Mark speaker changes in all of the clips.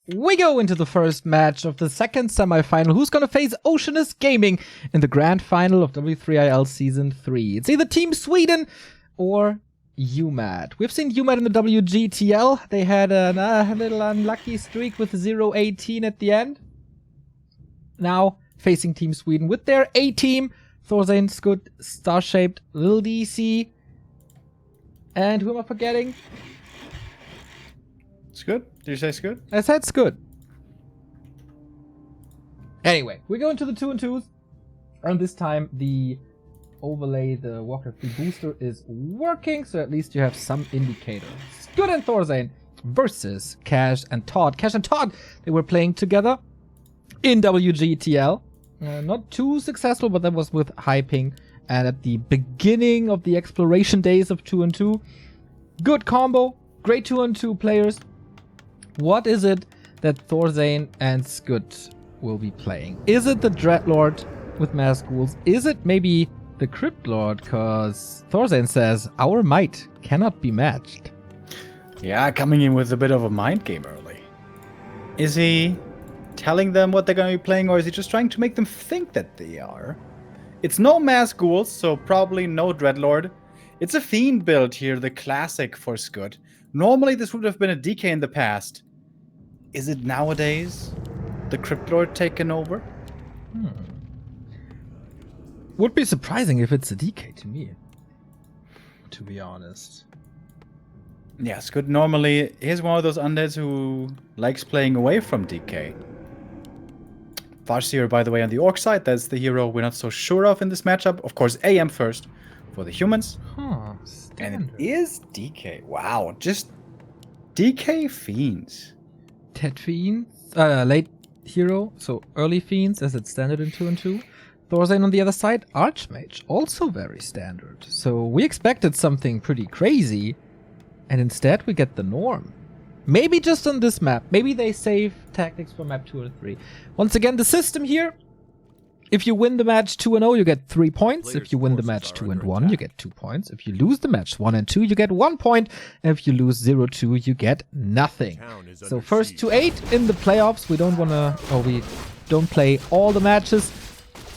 Speaker 1: We go into the first match of the second semifinal. Who's gonna face Oceanus Gaming in the grand final of W3IL Season 3? It's either Team Sweden or uMaD. We've seen uMaD in the WGTL. They had a little unlucky streak with 0-18 at the end. Now facing Team Sweden with their A-team. Thorzane, Scud, Star-Shaped, Lil DC. And who am I forgetting?
Speaker 2: Scud? Did you say Scud?
Speaker 1: I said Scud. Anyway, we go into the 2-2s. And this time the overlay, the Warcraft 3 booster is working, so at least you have some indicator. Scud and Thorzane versus Cash and Todd. Cash and Todd, they were playing together in WGTL. Not too successful, but that was with high ping. And at the beginning of the exploration days of 2-2. Good combo, great 2-2 players. What is it that Thorzane and Scud will be playing? Is it the Dreadlord with Mass Ghouls? Is it maybe the Crypt Lord? Because Thorzane says our might cannot be matched.
Speaker 2: Yeah, coming in with a bit of a mind game early. Is he telling them what they're going to be playing, or is he just trying to make them think that they are? It's no Mass Ghouls, so probably no Dreadlord. It's a Fiend build here, the classic for Scud. Normally this would have been a DK in the past. Is it nowadays the Crypt Lord taken over?
Speaker 1: Would be surprising if it's a DK to me, to be honest.
Speaker 2: Yeah, Scud normally is one of those undeads who likes playing away from DK. Farseer, by the way, on the Orc side, that's the hero we're not so sure of in this matchup. Of course, AM first for the humans. And it is DK. Wow, just DK Fiends.
Speaker 1: Ted Fiends, late hero, so early Fiends as it's standard in 2-2. Thorzane on the other side, Archmage, also very standard. So we expected something pretty crazy, and instead we get the norm. Maybe just on this map. Maybe they save tactics for map 2 or 3. Once again, the system here. If you win the match 2-0, you get 3 points. If you win the match 2-1, you get 2 points. If you lose the match 1-2, you get 1 point. And if you lose 0-2, you get nothing. So first to 8 in the playoffs. We don't play all the matches.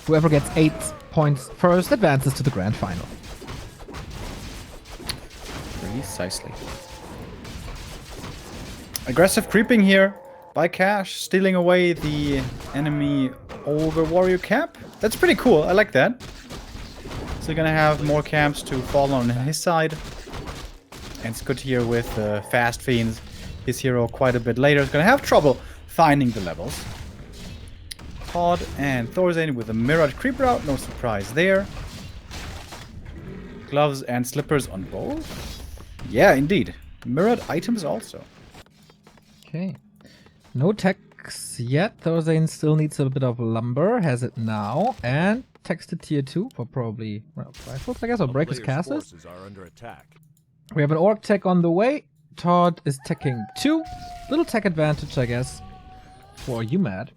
Speaker 1: Whoever gets 8 points first advances to the grand final.
Speaker 2: Precisely. Aggressive creeping here by Cash, stealing away the enemy Ogre Warrior camp. That's pretty cool, I like that. So you're gonna have more camps to fall on his side. And Scud here with Fast Fiends, his hero quite a bit later, is gonna have trouble finding the levels. Todd and Thorzane with a mirrored creep route, no surprise there. Gloves and slippers on both. Yeah, indeed. Mirrored items also.
Speaker 1: Okay. No techs yet. Thorzane still needs a bit of lumber. Has it now. And techs to tier 2 for probably rifles, I guess, or breakers casters. We have an orc tech on the way. Todd is teching 2. Little tech advantage, I guess, for uMaD.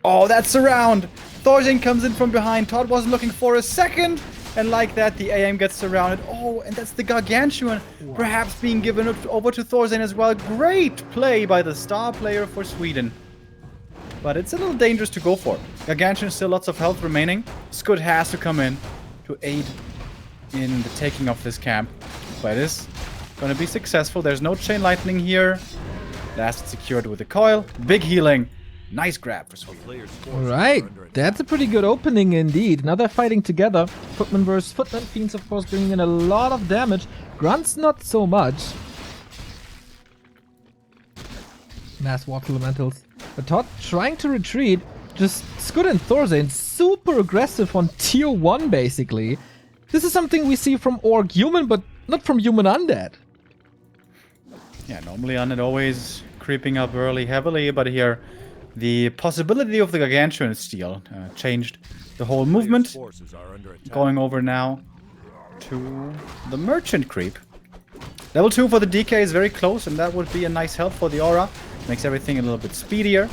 Speaker 2: Oh, that's around! Thorzane comes in from behind. Todd wasn't looking for a second. And like that, the AM gets surrounded. Oh, and that's the Gargantuan. Wow. Perhaps being given over to Thorzane as well. Great play by the star player for Sweden. But it's a little dangerous to go for. Gargantuan still lots of health remaining. Scud has to come in to aid in the taking of this camp. But it is going to be successful. There's no chain lightning here. Last secured with the coil. Big healing. Nice grab for Sweden.
Speaker 1: Alright, that's a pretty good opening indeed. Now they're fighting together. Footman versus Footman. Fiends, of course, bringing in a lot of damage. Grunts, not so much. Mass Water Elementals. But Todd trying to retreat. Just Scud and Thorzane super aggressive on tier 1, basically. This is something we see from Orc Human, but not from Human Undead.
Speaker 2: Yeah, normally Undead always creeping up early heavily, but here the possibility of the Gargantuan steal changed the whole movement. Going over now to the Merchant creep. Level 2 for the DK is very close, and that would be a nice help for the aura. Makes everything a little bit speedier.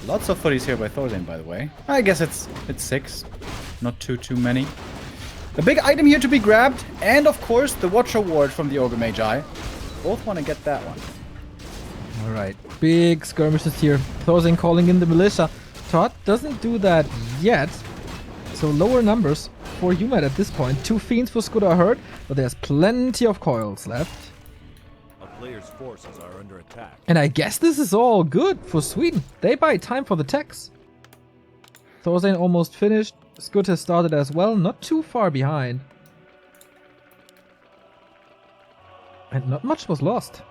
Speaker 2: Lots of footies here by Thorzane, by the way. I guess it's 6. Not too many. A big item here to be grabbed, and of course the Watcher Ward from the Ogre Magi. both want to get that one.
Speaker 1: Alright, big skirmishes here. Thorzane calling in the militia. Todd doesn't do that yet. So lower numbers for uMaD at this point. 2 fiends for Scud are hurt, but there's plenty of coils left.
Speaker 3: A player's forces are under attack.
Speaker 1: And I guess this is all good for Sweden. They buy time for the techs. Thorzane almost finished. Scud has started as well, not too far behind. And not much was lost.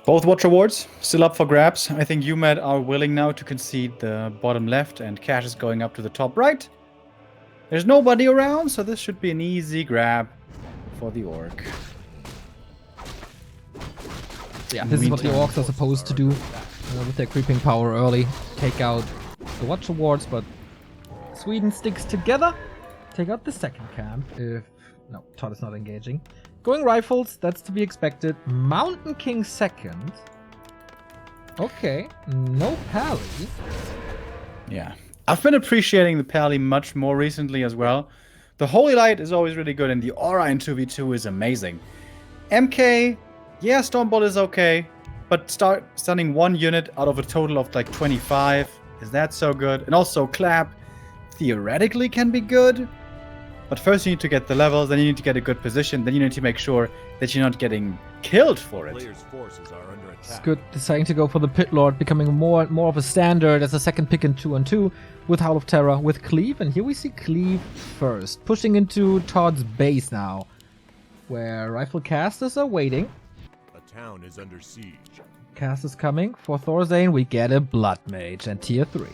Speaker 2: Both watch awards still up for grabs. I think uMaD are willing now to concede the bottom left, and Cash is going up to the top right. There's nobody around, so this should be an easy grab for the Orc.
Speaker 1: Yeah, this is what the Orcs are supposed to do with their creeping power early. Take out the watch awards, but Sweden sticks together. Take out the second camp if... No, Todd is not engaging. Going rifles, that's to be expected. Mountain King second. Okay, no pally.
Speaker 2: Yeah. I've been appreciating the pally much more recently as well. The Holy Light is always really good, and the Aura in 2v2 is amazing. MK, yeah, Stormbolt is okay, but stunning 1 unit out of a total of like 25, is that so good? And also Clap theoretically can be good, but first you need to get the levels, then you need to get a good position, then you need to make sure that you're not getting killed for it.
Speaker 3: Player's forces are under attack.
Speaker 1: It's good deciding to go for the Pit Lord, becoming more and more of a standard as a second pick in 2-on-2 with Howl of Terror, with Cleave, and here we see Cleave first, pushing into Todd's base now, where rifle casters are waiting.
Speaker 3: A town is under siege.
Speaker 1: Cast is coming. For Thorzane, we get a Blood Mage and tier 3.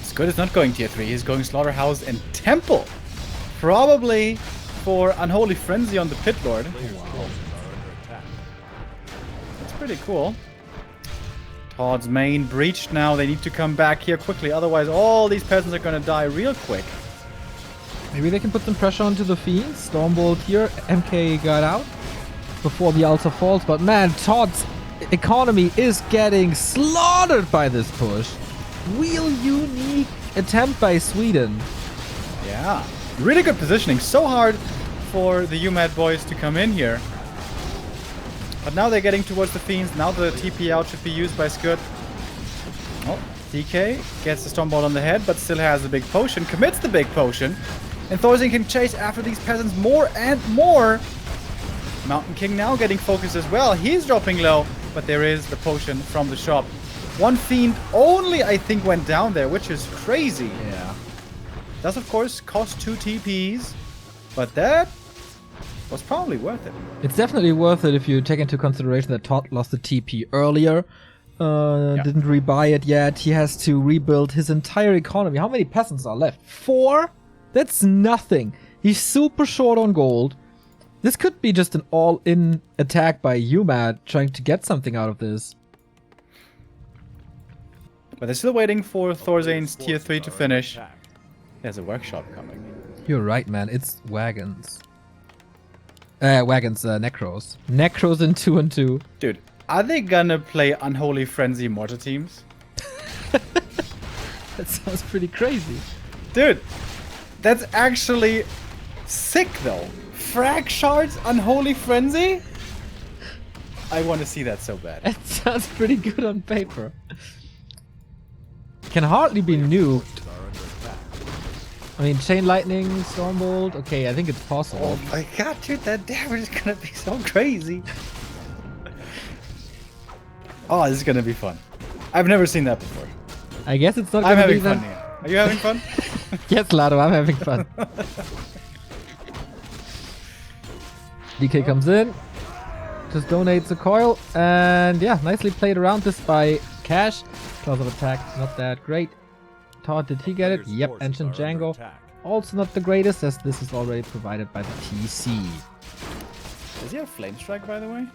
Speaker 2: Scud is not going tier 3, he's going Slaughterhouse and Temple. Probably for Unholy Frenzy on the Pit Lord.
Speaker 3: Player's forces are under attack.
Speaker 2: That's pretty cool. Todd's main breached now. They need to come back here quickly, otherwise all these peasants are going to die real quick.
Speaker 1: Maybe they can put some pressure onto the Fiends. Stormbolt here. MK got out before the Altar falls, but man, Todd's economy is getting slaughtered by this push. Real unique attempt by Sweden.
Speaker 2: Yeah, really good positioning. So hard for the uMaD boys to come in here. But now they're getting towards the Fiends. Now the TP out should be used by Scud. Oh, DK gets the Stormbolt on the head, but still has the big potion. Commits the big potion. And Thorzane can chase after these peasants more and more. Mountain King now getting focused as well. He's dropping low, but there is the potion from the shop. 1 Fiend only, I think, went down there, which is crazy.
Speaker 1: Yeah.
Speaker 2: Does, of course, cost 2 TPs, but that was probably worth it.
Speaker 1: It's definitely worth it if you take into consideration that Todd lost the TP earlier. Didn't rebuy it yet. He has to rebuild his entire economy. How many peasants are left? 4? That's nothing. He's super short on gold. This could be just an all-in attack by uMaD trying to get something out of this.
Speaker 2: But they're still waiting for Thorzane's tier 3 to finish. There's a workshop coming.
Speaker 1: You're right, man. It's wagons. Necros. Necros in 2-on-2.
Speaker 2: Dude, are they gonna play Unholy Frenzy mortar teams?
Speaker 1: That sounds pretty crazy.
Speaker 2: Dude, that's actually sick though. Frag Shards Unholy Frenzy? I want to see that so bad.
Speaker 1: That sounds pretty good on paper. Can hardly be nuked. I mean, Chain Lightning, Stormbolt. Okay, I think it's possible.
Speaker 2: Oh my god, dude, that damage is gonna be so crazy. Oh, this is gonna be fun. I've never seen that before.
Speaker 1: I guess it's not
Speaker 2: I'm
Speaker 1: gonna be
Speaker 2: having fun
Speaker 1: then.
Speaker 2: here. Are you having fun?
Speaker 1: Yes, Lado, I'm having fun. DK comes in, just donates a coil, and yeah, nicely played around this by Cash. Clause of attack, not that great. Todd, did he get it?
Speaker 3: Player's
Speaker 1: Yep,
Speaker 3: forces
Speaker 1: Ancient
Speaker 3: are under
Speaker 1: Django.
Speaker 3: attack.
Speaker 1: Also not the greatest, as this is already provided by the TC.
Speaker 2: Does he have Flame Strike, by the way?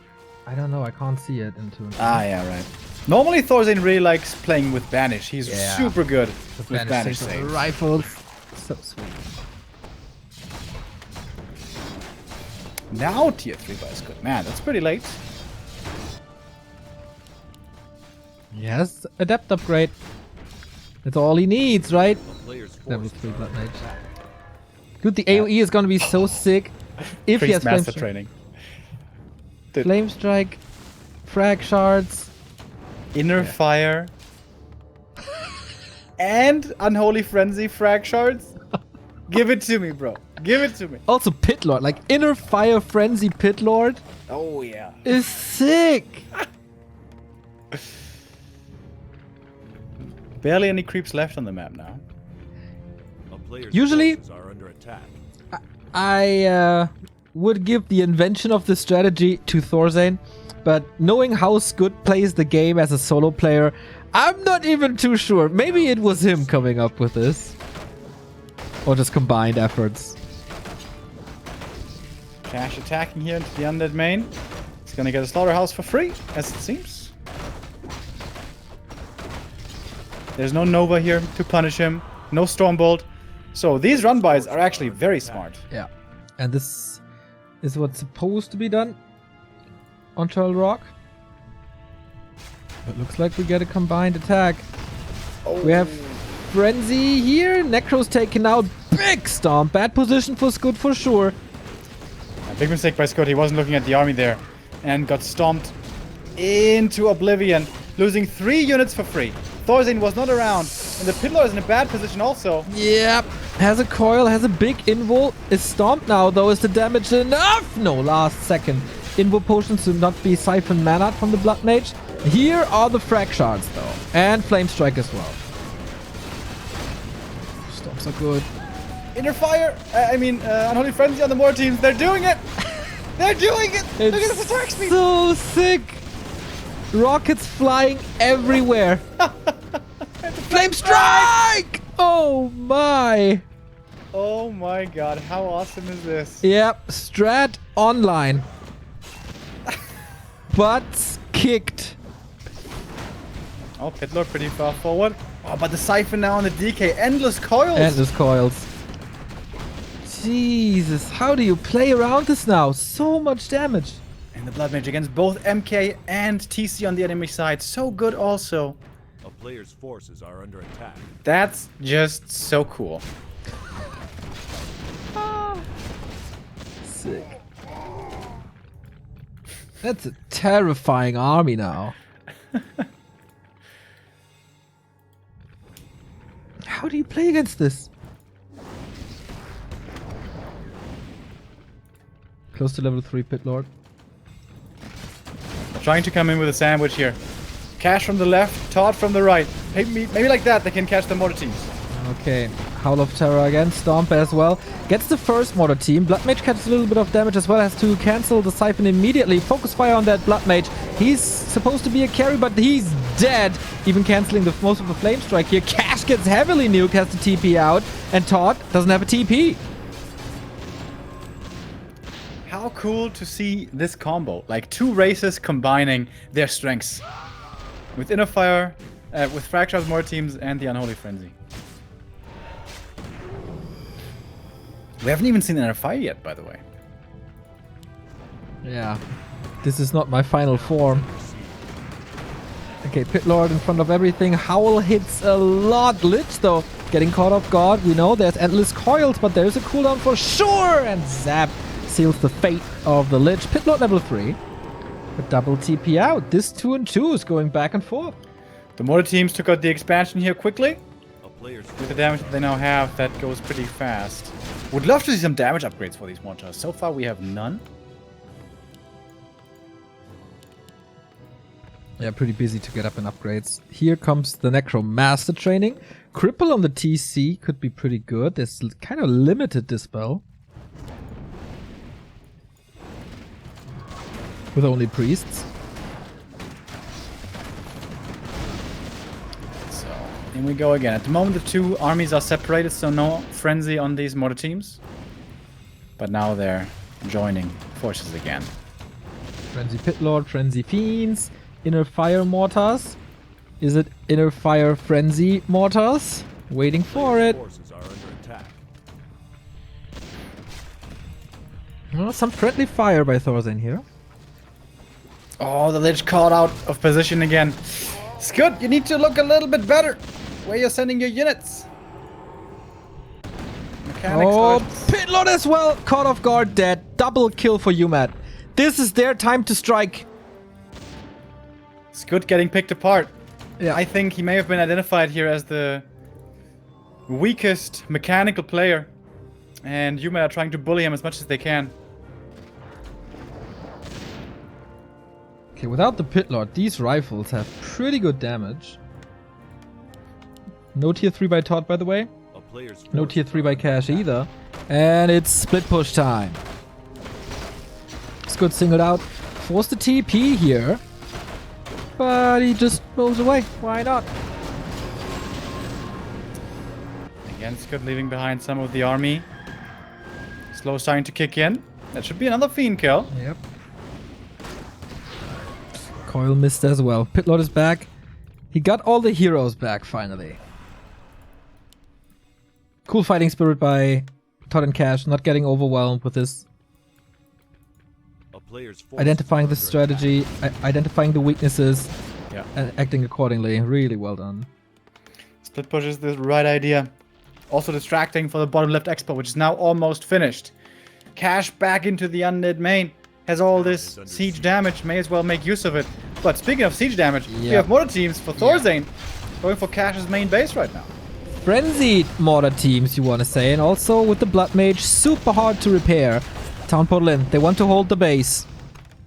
Speaker 1: I don't know, I can't see it into
Speaker 2: Ah, yeah, right. Normally, Thorzane really likes playing with Banish. He's super good with Banish
Speaker 1: saves.
Speaker 2: saves.
Speaker 1: Rifles. So sweet.
Speaker 2: Now tier 3 by Scud. Man, that's pretty late.
Speaker 1: Yes, Adept upgrade. That's all he needs, right?
Speaker 3: A player's
Speaker 1: Level
Speaker 3: forces
Speaker 1: 3
Speaker 3: are
Speaker 1: Blood
Speaker 3: under
Speaker 1: Mage.
Speaker 3: attack.
Speaker 1: Dude, the AoE is gonna be so sick if he has
Speaker 2: Priest
Speaker 1: Flame
Speaker 2: Master
Speaker 1: Strike.
Speaker 2: training.
Speaker 1: Flame Strike, Frag Shards.
Speaker 2: Inner Fire. And Unholy Frenzy frag shards. Give it to me, bro. Give it to me.
Speaker 1: Also Pit Lord, like Inner Fire Frenzy Pit Lord
Speaker 2: Oh, yeah.
Speaker 1: is sick.
Speaker 2: Barely any creeps left on the map now.
Speaker 3: A player's
Speaker 1: Usually-
Speaker 3: forces are under attack.
Speaker 1: I would give the invention of the strategy to Thorzane, but knowing how Scud plays the game as a solo player, I'm not even too sure. Maybe it was him coming up with this. Or just combined efforts.
Speaker 2: Cash attacking here into the undead main. He's gonna get a slaughterhouse for free, as it seems. There's no Nova here to punish him. No Stormbolt. So these run-bys are actually very smart.
Speaker 1: Yeah. And this is what's supposed to be done on Turtle Rock. But looks like we get a combined attack. We have Frenzy here. Necro's taken out. Big stomp. Bad position for Scud for sure.
Speaker 2: A big mistake by Scott. He wasn't looking at the army there. And got stomped into oblivion. Losing 3 units for free. Thorzane was not around. And the Pit Lord is in a bad position also.
Speaker 1: Yep. Has a coil, has a big invo. Is stomped now though. Is the damage enough? No, last second. Invo potions to not be siphoned mana from the Blood Mage. Here are the frag shards though. And Flame Strike as well. Stomps are good.
Speaker 2: Inner Fire. Unholy Frenzy on the more teams. They're doing it. They're doing it. Look at this attack speed.
Speaker 1: So sick. Rockets flying everywhere. Flame Strike! Oh my.
Speaker 2: Oh my god. How awesome is this?
Speaker 1: Yep. Strat online. Butts kicked.
Speaker 2: Oh, Pit Lord pretty far forward. Oh, but the Siphon now on the DK. Endless coils.
Speaker 1: Endless coils. Jesus, how do you play around this now? So much damage.
Speaker 2: And the Blood Mage against both MK and TC on the enemy side. So good also.
Speaker 3: A player's forces are under attack.
Speaker 2: That's just so cool.
Speaker 1: Sick. That's a terrifying army now. How do you play against this? Close to level 3 Pit Lord.
Speaker 2: Trying to come in with a sandwich here. Cash from the left, Todd from the right. Maybe like that they can catch the mortar teams.
Speaker 1: Okay, Howl of Terror again, Stomp as well. Gets the first mortar team. Blood Mage catches a little bit of damage as well, has to cancel the Siphon immediately. Focus fire on that Blood Mage. He's supposed to be a carry, but he's dead. Even canceling the most of the Flame Strike here. Cash gets heavily nuked, has the TP out, and Todd doesn't have a TP.
Speaker 2: How cool to see this combo. Like 2 races combining their strengths. With Inner Fire, with Fractured Mortar teams, and the Unholy Frenzy. We haven't even seen Inner Fire yet, by the way.
Speaker 1: Yeah, this is not my final form. Okay, Pit Lord in front of everything. Howl hits a lot. Lich, though, getting caught off guard. We know there's endless coils, but there's a cooldown for sure. And Zap seals the fate of the Lich. Pit Lord level 3. A double TP out. This 2 and 2 is going back and forth.
Speaker 2: The Mortar teams took out the expansion here quickly.
Speaker 3: A player's
Speaker 2: With the damage that they now have, that goes pretty fast. Would love to see some damage upgrades for these mortars. So far, we have none.
Speaker 1: Yeah, pretty busy to get up in upgrades. Here comes the Necro Master training. Cripple on the TC could be pretty good. There's kind of limited dispel. With only priests.
Speaker 2: So, in we go again. At the moment, the 2 armies are separated, so no frenzy on these mortar teams. But now they're joining forces again.
Speaker 1: Frenzy Pit Lord, Frenzy Fiends, Inner Fire Mortars. Is it Inner Fire Frenzy Mortars? Waiting for it.
Speaker 3: forces are under attack.
Speaker 1: Well, some friendly fire by Thorzane here.
Speaker 2: Oh, the Lich caught out of position again. Scud, you need to look a little bit better where you're sending your units. mechanics
Speaker 1: Oh,
Speaker 2: are...
Speaker 1: Pitlord as well. Caught off guard, dead. Double kill for uMaD. This is their time to strike.
Speaker 2: It's good getting picked apart.
Speaker 1: Yeah.
Speaker 2: I think he may have been identified here as the weakest mechanical player. And uMaD are trying to bully him as much as they can.
Speaker 1: Okay, without the Pitlord, these rifles have pretty good damage. No tier 3 by Todd, by the way.
Speaker 3: A player's
Speaker 1: No
Speaker 3: forces
Speaker 1: tier 3
Speaker 3: are
Speaker 1: by
Speaker 3: under
Speaker 1: Cash
Speaker 3: attack.
Speaker 1: either. And it's split push time. It's good singled out. Forced the TP here. But he just moves away. Why not?
Speaker 2: Again, Scott leaving behind some of the army. Slow starting to kick in. That should be another Fiend kill.
Speaker 1: Yep. Coil missed as well. Pitlord is back. He got all the heroes back finally. Cool fighting spirit by Todd and Cash. Not getting overwhelmed with this.
Speaker 3: A player's forces
Speaker 1: Identifying
Speaker 3: are
Speaker 1: the
Speaker 3: under
Speaker 1: strategy. Identifying the weaknesses.
Speaker 2: Yeah.
Speaker 1: And acting accordingly. Really well done.
Speaker 2: Split push is the right idea. Also distracting for the bottom left expo, which is now almost finished. Cash back into the undead main. Has all this siege damage. May as well make use of it. But speaking of siege damage, we
Speaker 1: Yeah.
Speaker 2: have mortar teams for Thorzane going for Cash's main base right now.
Speaker 1: Frenzied mortar teams, you want to say. And also with the Blood Mage, super hard to repair. Town portal in. They want to hold the base.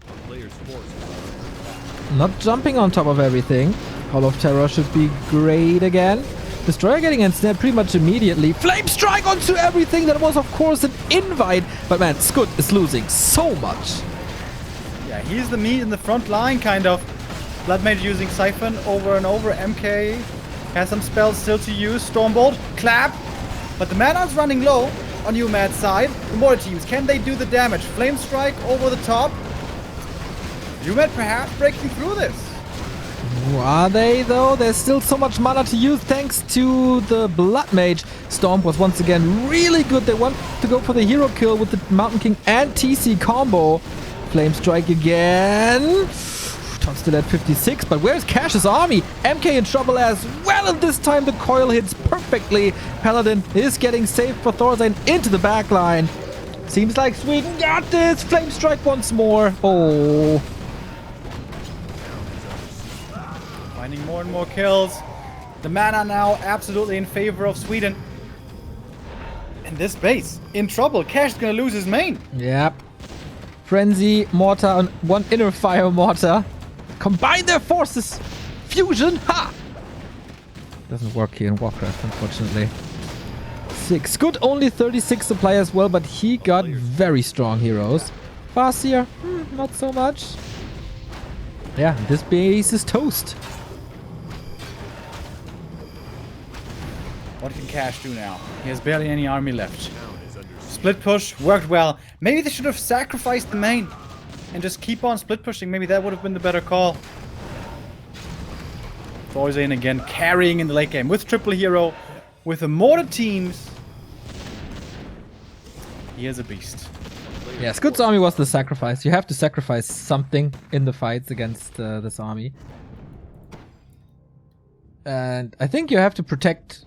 Speaker 3: A player's forces are under attack.
Speaker 1: Not jumping on top of everything. Hall of Terror should be great again. Destroyer getting ensnared pretty much immediately. Flame Strike onto everything. That was, of course, an invite. But man, Scud is losing so much.
Speaker 2: Yeah, he's the meat in the front line, kind of. Blood Mage using Siphon over and over. MK has some spells still to use. Stormbolt, Clap. But the mana's running low on uMaD's side. The mortar teams, can they do the damage? Flame Strike over the top. uMaD perhaps breaking through this.
Speaker 1: Are they, though? There's still so much mana to use thanks to the Blood Mage. Storm was once again really good. They want to go for the hero kill with the Mountain King and TC combo. Flame Strike again. Todd's still at 56, but where's Cash's army? MK in trouble as well, and this time the coil hits perfectly. Paladin is getting saved for Thorzane into the backline. Seems like Sweden got this. Flame Strike once more. Oh.
Speaker 2: Finding more and more kills. The mana now absolutely in favor of Sweden. And this base in trouble. Cash is gonna lose his main.
Speaker 1: Yep. Frenzy, Mortar, and one Inner Fire Mortar. Combine their forces. Fusion. Ha! Doesn't work here in Warcraft, unfortunately. 6. Good, only 36 supply as well, but he got very strong heroes. Farseer, not so much. Yeah, this base is toast.
Speaker 2: What can Cash do now? He has barely any army left.
Speaker 3: Town is under siege.
Speaker 2: Split push worked well. Maybe they should have sacrificed the main and just keep on split pushing. Maybe that would have been the better call. Thorzane again carrying in the late game with triple hero, with the mortar teams. He is a beast.
Speaker 1: Yeah, Scud's army was the sacrifice. You have to sacrifice something in the fights against this army. And I think you have to protect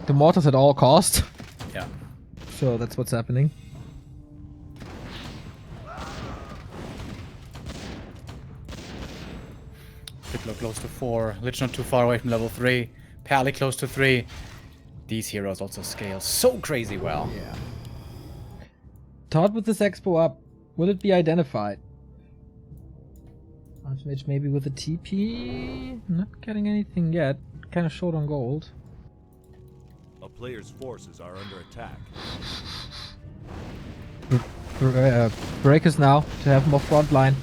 Speaker 1: the mortars at all cost.
Speaker 2: Yeah.
Speaker 1: So that's what's happening.
Speaker 2: Pitlock close to 4. Lich not too far away from level 3. Pally close to 3. These heroes also scale so crazy well.
Speaker 1: Yeah. Todd with this expo up. Will it be identified? Archmage maybe with a TP? Not getting anything yet. Kind of short on gold.
Speaker 3: A player's forces are under attack.
Speaker 1: Breakers now to have more front line.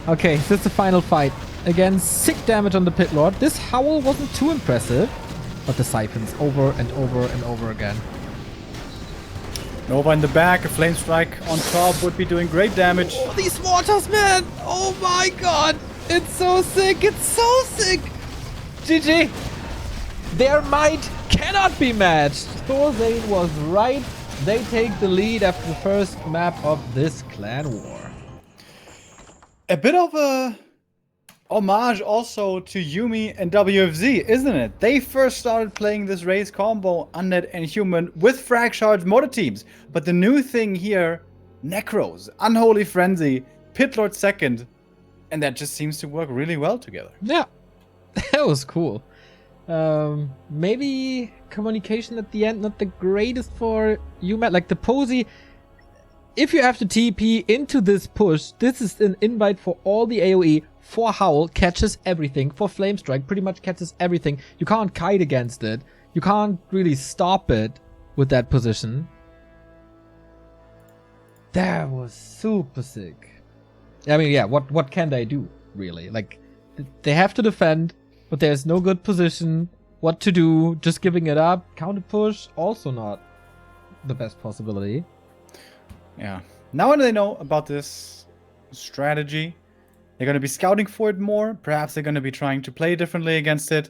Speaker 1: Okay, this is the final fight. Again, sick damage on the Pit Lord. This Howl wasn't too impressive, but the Siphons over and over and over again.
Speaker 2: Nova in the back, a flame strike on top would be doing great damage.
Speaker 1: Oh, these mortars, man! Oh my god! It's so sick! It's so sick! GG! Their might cannot be matched! Thorzane was right. They take the lead after the first map of this clan war.
Speaker 2: A bit of a homage also to Yumi and WFZ, isn't it? They first started playing this race combo, Undead and Human, with Frag Shards motor teams. But the new thing here, Necros, Unholy Frenzy, Pitlord second, and that just seems to work really well together.
Speaker 1: Yeah, that was cool. Maybe communication at the end not the greatest for uMaD. Like the Posey, if you have to TP into this push, this is an invite for all the AoE. For Howl, catches everything. For Flame Strike, pretty much catches everything. You can't kite against it. You can't really stop it with that position. That was super sick. I mean, yeah, what can they do, really? Like, they have to defend, but there's no good position. What to do? Just giving it up. Counter push, also not the best possibility.
Speaker 2: Yeah. Now they know about this strategy, they're going to be scouting for it more. Perhaps they're going to be trying to play differently against it.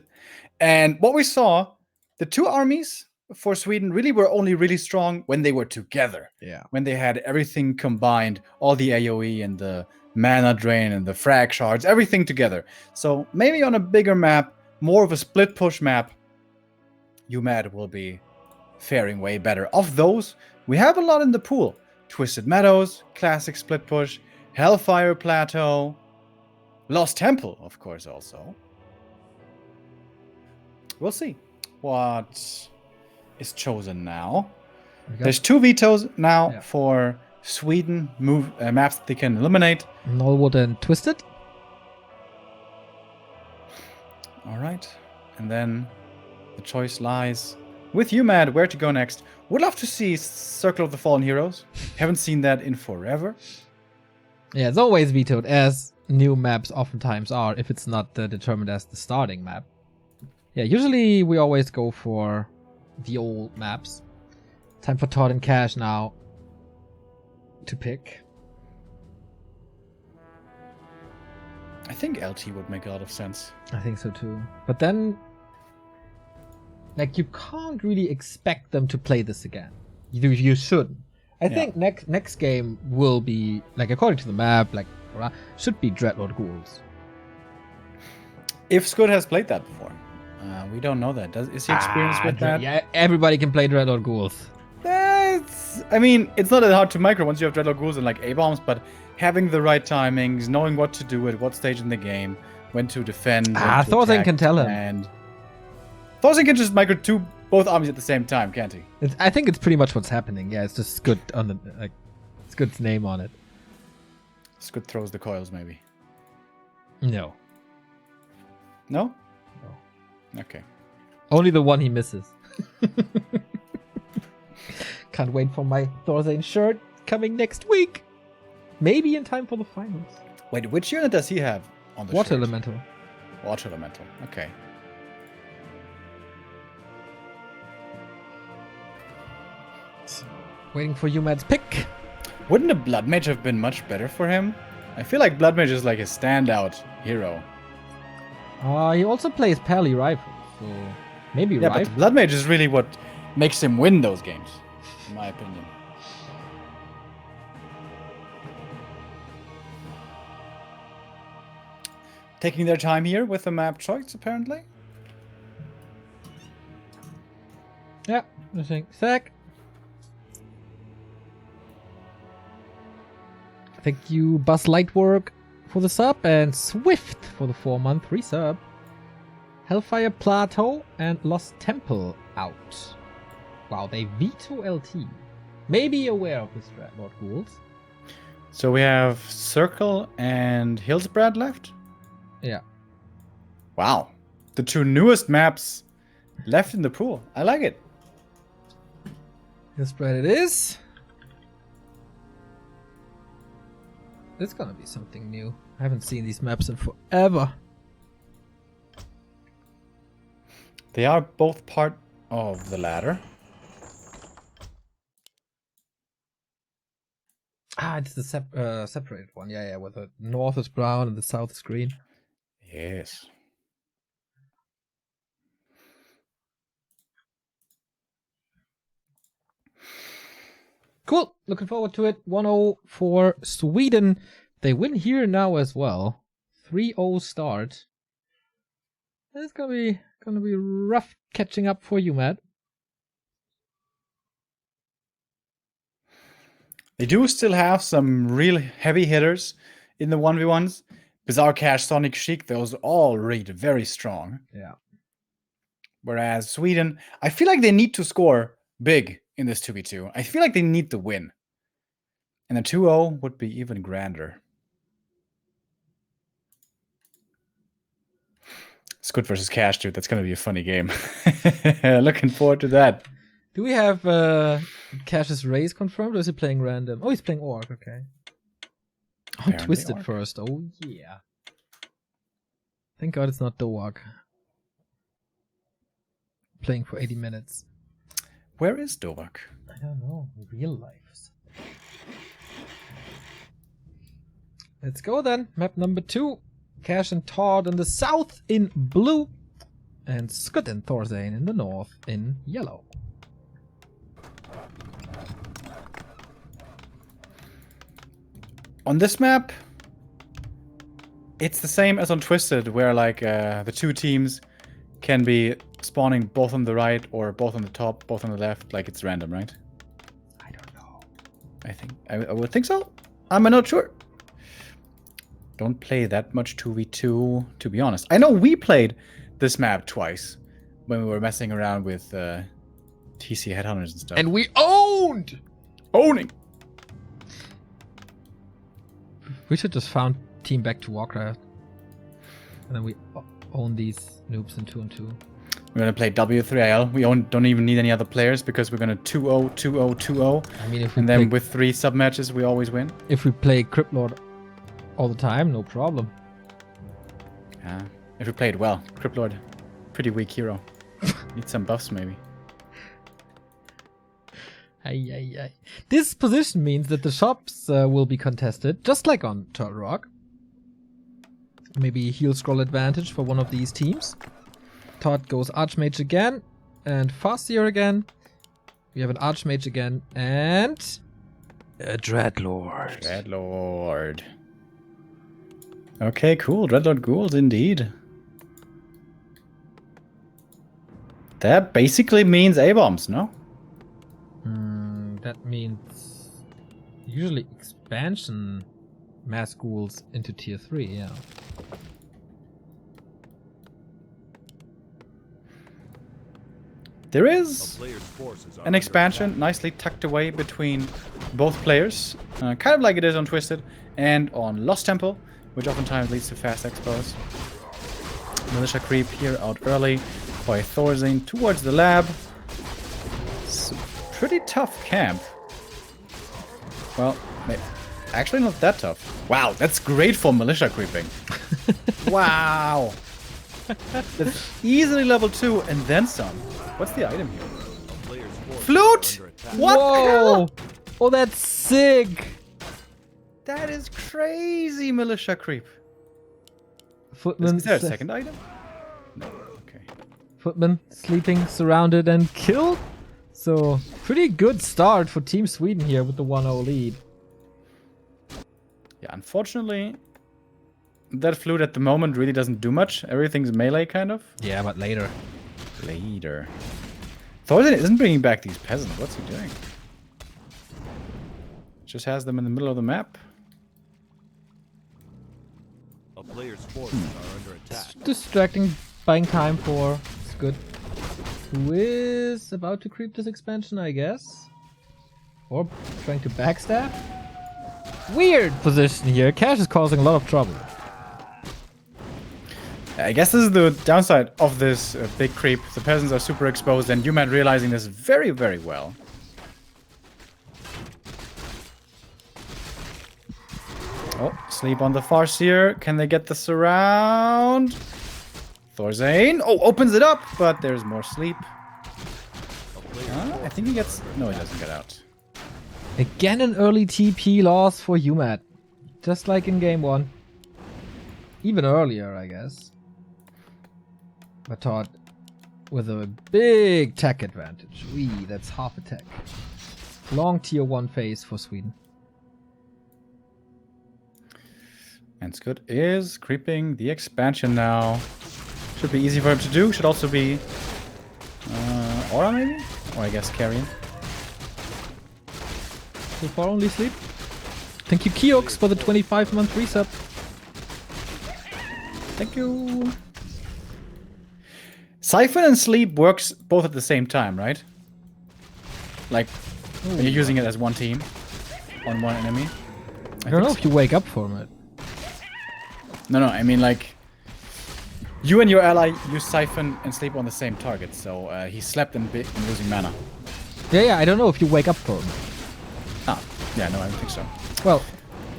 Speaker 2: And what we saw, the two armies for Sweden really were only really strong when they were together.
Speaker 1: Yeah.
Speaker 2: When they had everything combined, all the AoE and the mana drain and the frag shards, everything together. So maybe on a bigger map, more of a split push map, uMaD will be faring way better. Of those, we have a lot in the pool. Twisted Meadows, classic split push, Hellfire Plateau, Lost Temple, of course, also. We'll see what is chosen now. There's 2 vetoes now for Sweden maps that they can eliminate.
Speaker 1: Nullwood and Twisted.
Speaker 2: All right. And then the choice lies with uMaD where to go next. Would love to see Circle of the Fallen Heroes. Haven't seen that in forever.
Speaker 1: Yeah, it's always vetoed, as new maps oftentimes are, if it's not determined as the starting map. Yeah, usually we always go for the old maps. Time for Todd and Cash now to pick.
Speaker 2: I think LT would make a lot of sense.
Speaker 1: I think so too. But then, like, you can't really expect them to play this again. You shouldn't. I think next game will be, like, according to the map, like, should be Dreadlord Ghouls.
Speaker 2: If Scud has played that before. We don't know that. Is he experienced with that?
Speaker 1: Yeah, everybody can play Dreadlord Ghouls.
Speaker 2: I mean, it's not that hard to micro once you have Dreadlord Ghouls and like A-bombs, but having the right timings, knowing what to do at what stage in the game, when to defend.
Speaker 1: Thorstein can tell him.
Speaker 2: And Thorstein can just micro both armies at the same time, can't he?
Speaker 1: I think it's pretty much what's happening. Yeah, it's just Scud on the Scud's name on it.
Speaker 2: Scud throws the coils, maybe.
Speaker 1: No.
Speaker 2: No?
Speaker 1: No.
Speaker 2: Okay.
Speaker 1: Only the one he misses. Can't wait for my Thorstein shirt coming next week. Maybe in time for the finals.
Speaker 2: Wait, which unit does he have on the
Speaker 1: Water
Speaker 2: shirt?
Speaker 1: Elemental.
Speaker 2: Water Elemental. Okay.
Speaker 1: So, waiting for uMaD's pick.
Speaker 2: Wouldn't a Blood Mage have been much better for him? I feel like Blood Mage is like a standout hero.
Speaker 1: He also plays Pally Rifle, so maybe Rifle.
Speaker 2: But Blood Mage is really what makes him win those games, in my opinion. Taking their time here with the map choice, apparently.
Speaker 1: Yeah, I think Zach. Thank you, Buzz Lightwork, for the sub, and Swift for the 4-month resub. Hellfire Plateau and Lost Temple out. Wow, they veto LT. Maybe aware of this Dreadlord Ghouls.
Speaker 2: So we have Circle and Hillsbrad left?
Speaker 1: Yeah.
Speaker 2: Wow. The 2 newest maps left in the pool. I like it.
Speaker 1: Hillsbrad it is. It's gonna be something new. I haven't seen these maps in forever.
Speaker 2: They are both part of the ladder.
Speaker 1: It's the separated one. Yeah, where the north is brown and the south is green.
Speaker 2: Yes.
Speaker 1: Cool. Looking forward to it. 1-0 for Sweden. They win here now as well. 3-0 start. It's gonna be rough catching up for uMaD.
Speaker 2: They do still have some real heavy hitters in the 1v1s. Bizarre Cash, Sonic Chic, those all rate very strong.
Speaker 1: Yeah.
Speaker 2: Whereas Sweden, I feel like they need to score big in this 2v2. I feel like they need to win. And a 2-0 would be even grander. Squid versus Cash, dude. That's going to be a funny game. Looking forward to that.
Speaker 1: Do we have Cash's race confirmed, or is he playing random? Oh, he's playing Orc, okay. Oh,
Speaker 2: Apparently
Speaker 1: Twisted
Speaker 2: Orc.
Speaker 1: first. Oh, yeah. Thank God it's not Doak. Playing for 80 minutes.
Speaker 2: Where is Dovak?
Speaker 1: I don't know. Real life. Let's go then. Map number 2. Cash and Todd in the south in blue. And Scud and Thorzane in the north in yellow.
Speaker 2: On this map, it's the same as on Twisted, where like the two teams can be spawning both on the right or both on the top, both on the left. Like it's random, right?
Speaker 1: I don't know.
Speaker 2: I think I would think so. I'm not sure. Don't play that much 2v2, to be honest. I know we played this map twice when we were messing around with TC Headhunters and stuff.
Speaker 1: And we owned!
Speaker 2: Owning!
Speaker 1: We should just found team back to Warcraft. And then we own these noobs in 2-on-2.
Speaker 2: We're gonna play W3IL. We don't even need any other players because we're gonna 2-0, 2-0, 2-0.
Speaker 1: I mean, if we
Speaker 2: And then with 3 sub matches, we always win.
Speaker 1: if we play Crypt Lord all the time, no problem.
Speaker 2: Yeah. If we play it well. Crypt Lord, pretty weak hero. Need some buffs maybe.
Speaker 1: Ay. This position means that the shops will be contested, just like on Turtle Rock. Maybe heal scroll advantage for one of these teams. Todd goes Archmage again, and Farseer again. We have an Archmage again, and a Dreadlord.
Speaker 2: Dreadlord. Okay, cool. Dreadlord Ghouls indeed. That basically means A-bombs, no?
Speaker 1: That means usually expansion mass ghouls into tier 3, yeah.
Speaker 2: There
Speaker 3: A
Speaker 2: is
Speaker 3: player's forces are
Speaker 2: an
Speaker 3: under
Speaker 2: expansion
Speaker 3: attack.
Speaker 2: nicely tucked away between both players. Kind of like it is on Twisted and on Lost Temple, which oftentimes leads to fast expos. Militia creep here out early by Thorzane towards the lab. It's a pretty tough camp. Well, actually not that tough. Wow, that's great for militia creeping. Wow. That's easily level 2 and then some. What's the item here?
Speaker 3: A player's forces
Speaker 2: Flute!
Speaker 3: are under attack.
Speaker 2: What the hell?
Speaker 1: Oh, that's sick!
Speaker 2: That is crazy militia creep.
Speaker 1: Footman,
Speaker 2: Is there a second item? No. Okay.
Speaker 1: Footman sleeping, surrounded, and killed. So, pretty good start for Team Sweden here with the 1-0 lead.
Speaker 2: Yeah, unfortunately, that flute at the moment really doesn't do much. Everything's melee, kind of.
Speaker 1: Yeah, but later.
Speaker 2: Later. Thorzane isn't bringing back these peasants. What's he doing? Just has them in the middle of the map.
Speaker 3: A player's forces are under attack.
Speaker 1: Distracting, buying time for Scud, who is about to creep this expansion, I guess. Or trying to backstab. Weird position here. Cash is causing a lot of trouble.
Speaker 2: I guess this is the downside of this big creep. The peasants are super exposed, and uMaD realizing this very, very well. Oh, sleep on the Farseer. Can they get this around? Thorzane. Oh, opens it up, but there's more sleep. I think he gets... No, he doesn't get out.
Speaker 1: Again an early TP loss for uMaD. Just like in game 1. Even earlier, I guess. But Todd with a big tech advantage. That's half a tech. Long tier 1 phase for Sweden.
Speaker 2: And Scud is creeping the expansion now. Should be easy for him to do. Should also be Aura maybe? Or I guess Carrion.
Speaker 1: So far only sleep. Thank you Kiox for the 25-month resub.
Speaker 2: Thank you. Siphon and Sleep works both at the same time, right? Like, when you're using it as one team on one enemy.
Speaker 1: I don't know if you wake up from it.
Speaker 2: No, I mean like, you and your ally use Siphon and Sleep on the same target, so he slept and losing mana.
Speaker 1: Yeah, I don't know if you wake up from it.
Speaker 2: Ah, yeah, no, I don't think so.
Speaker 1: Well,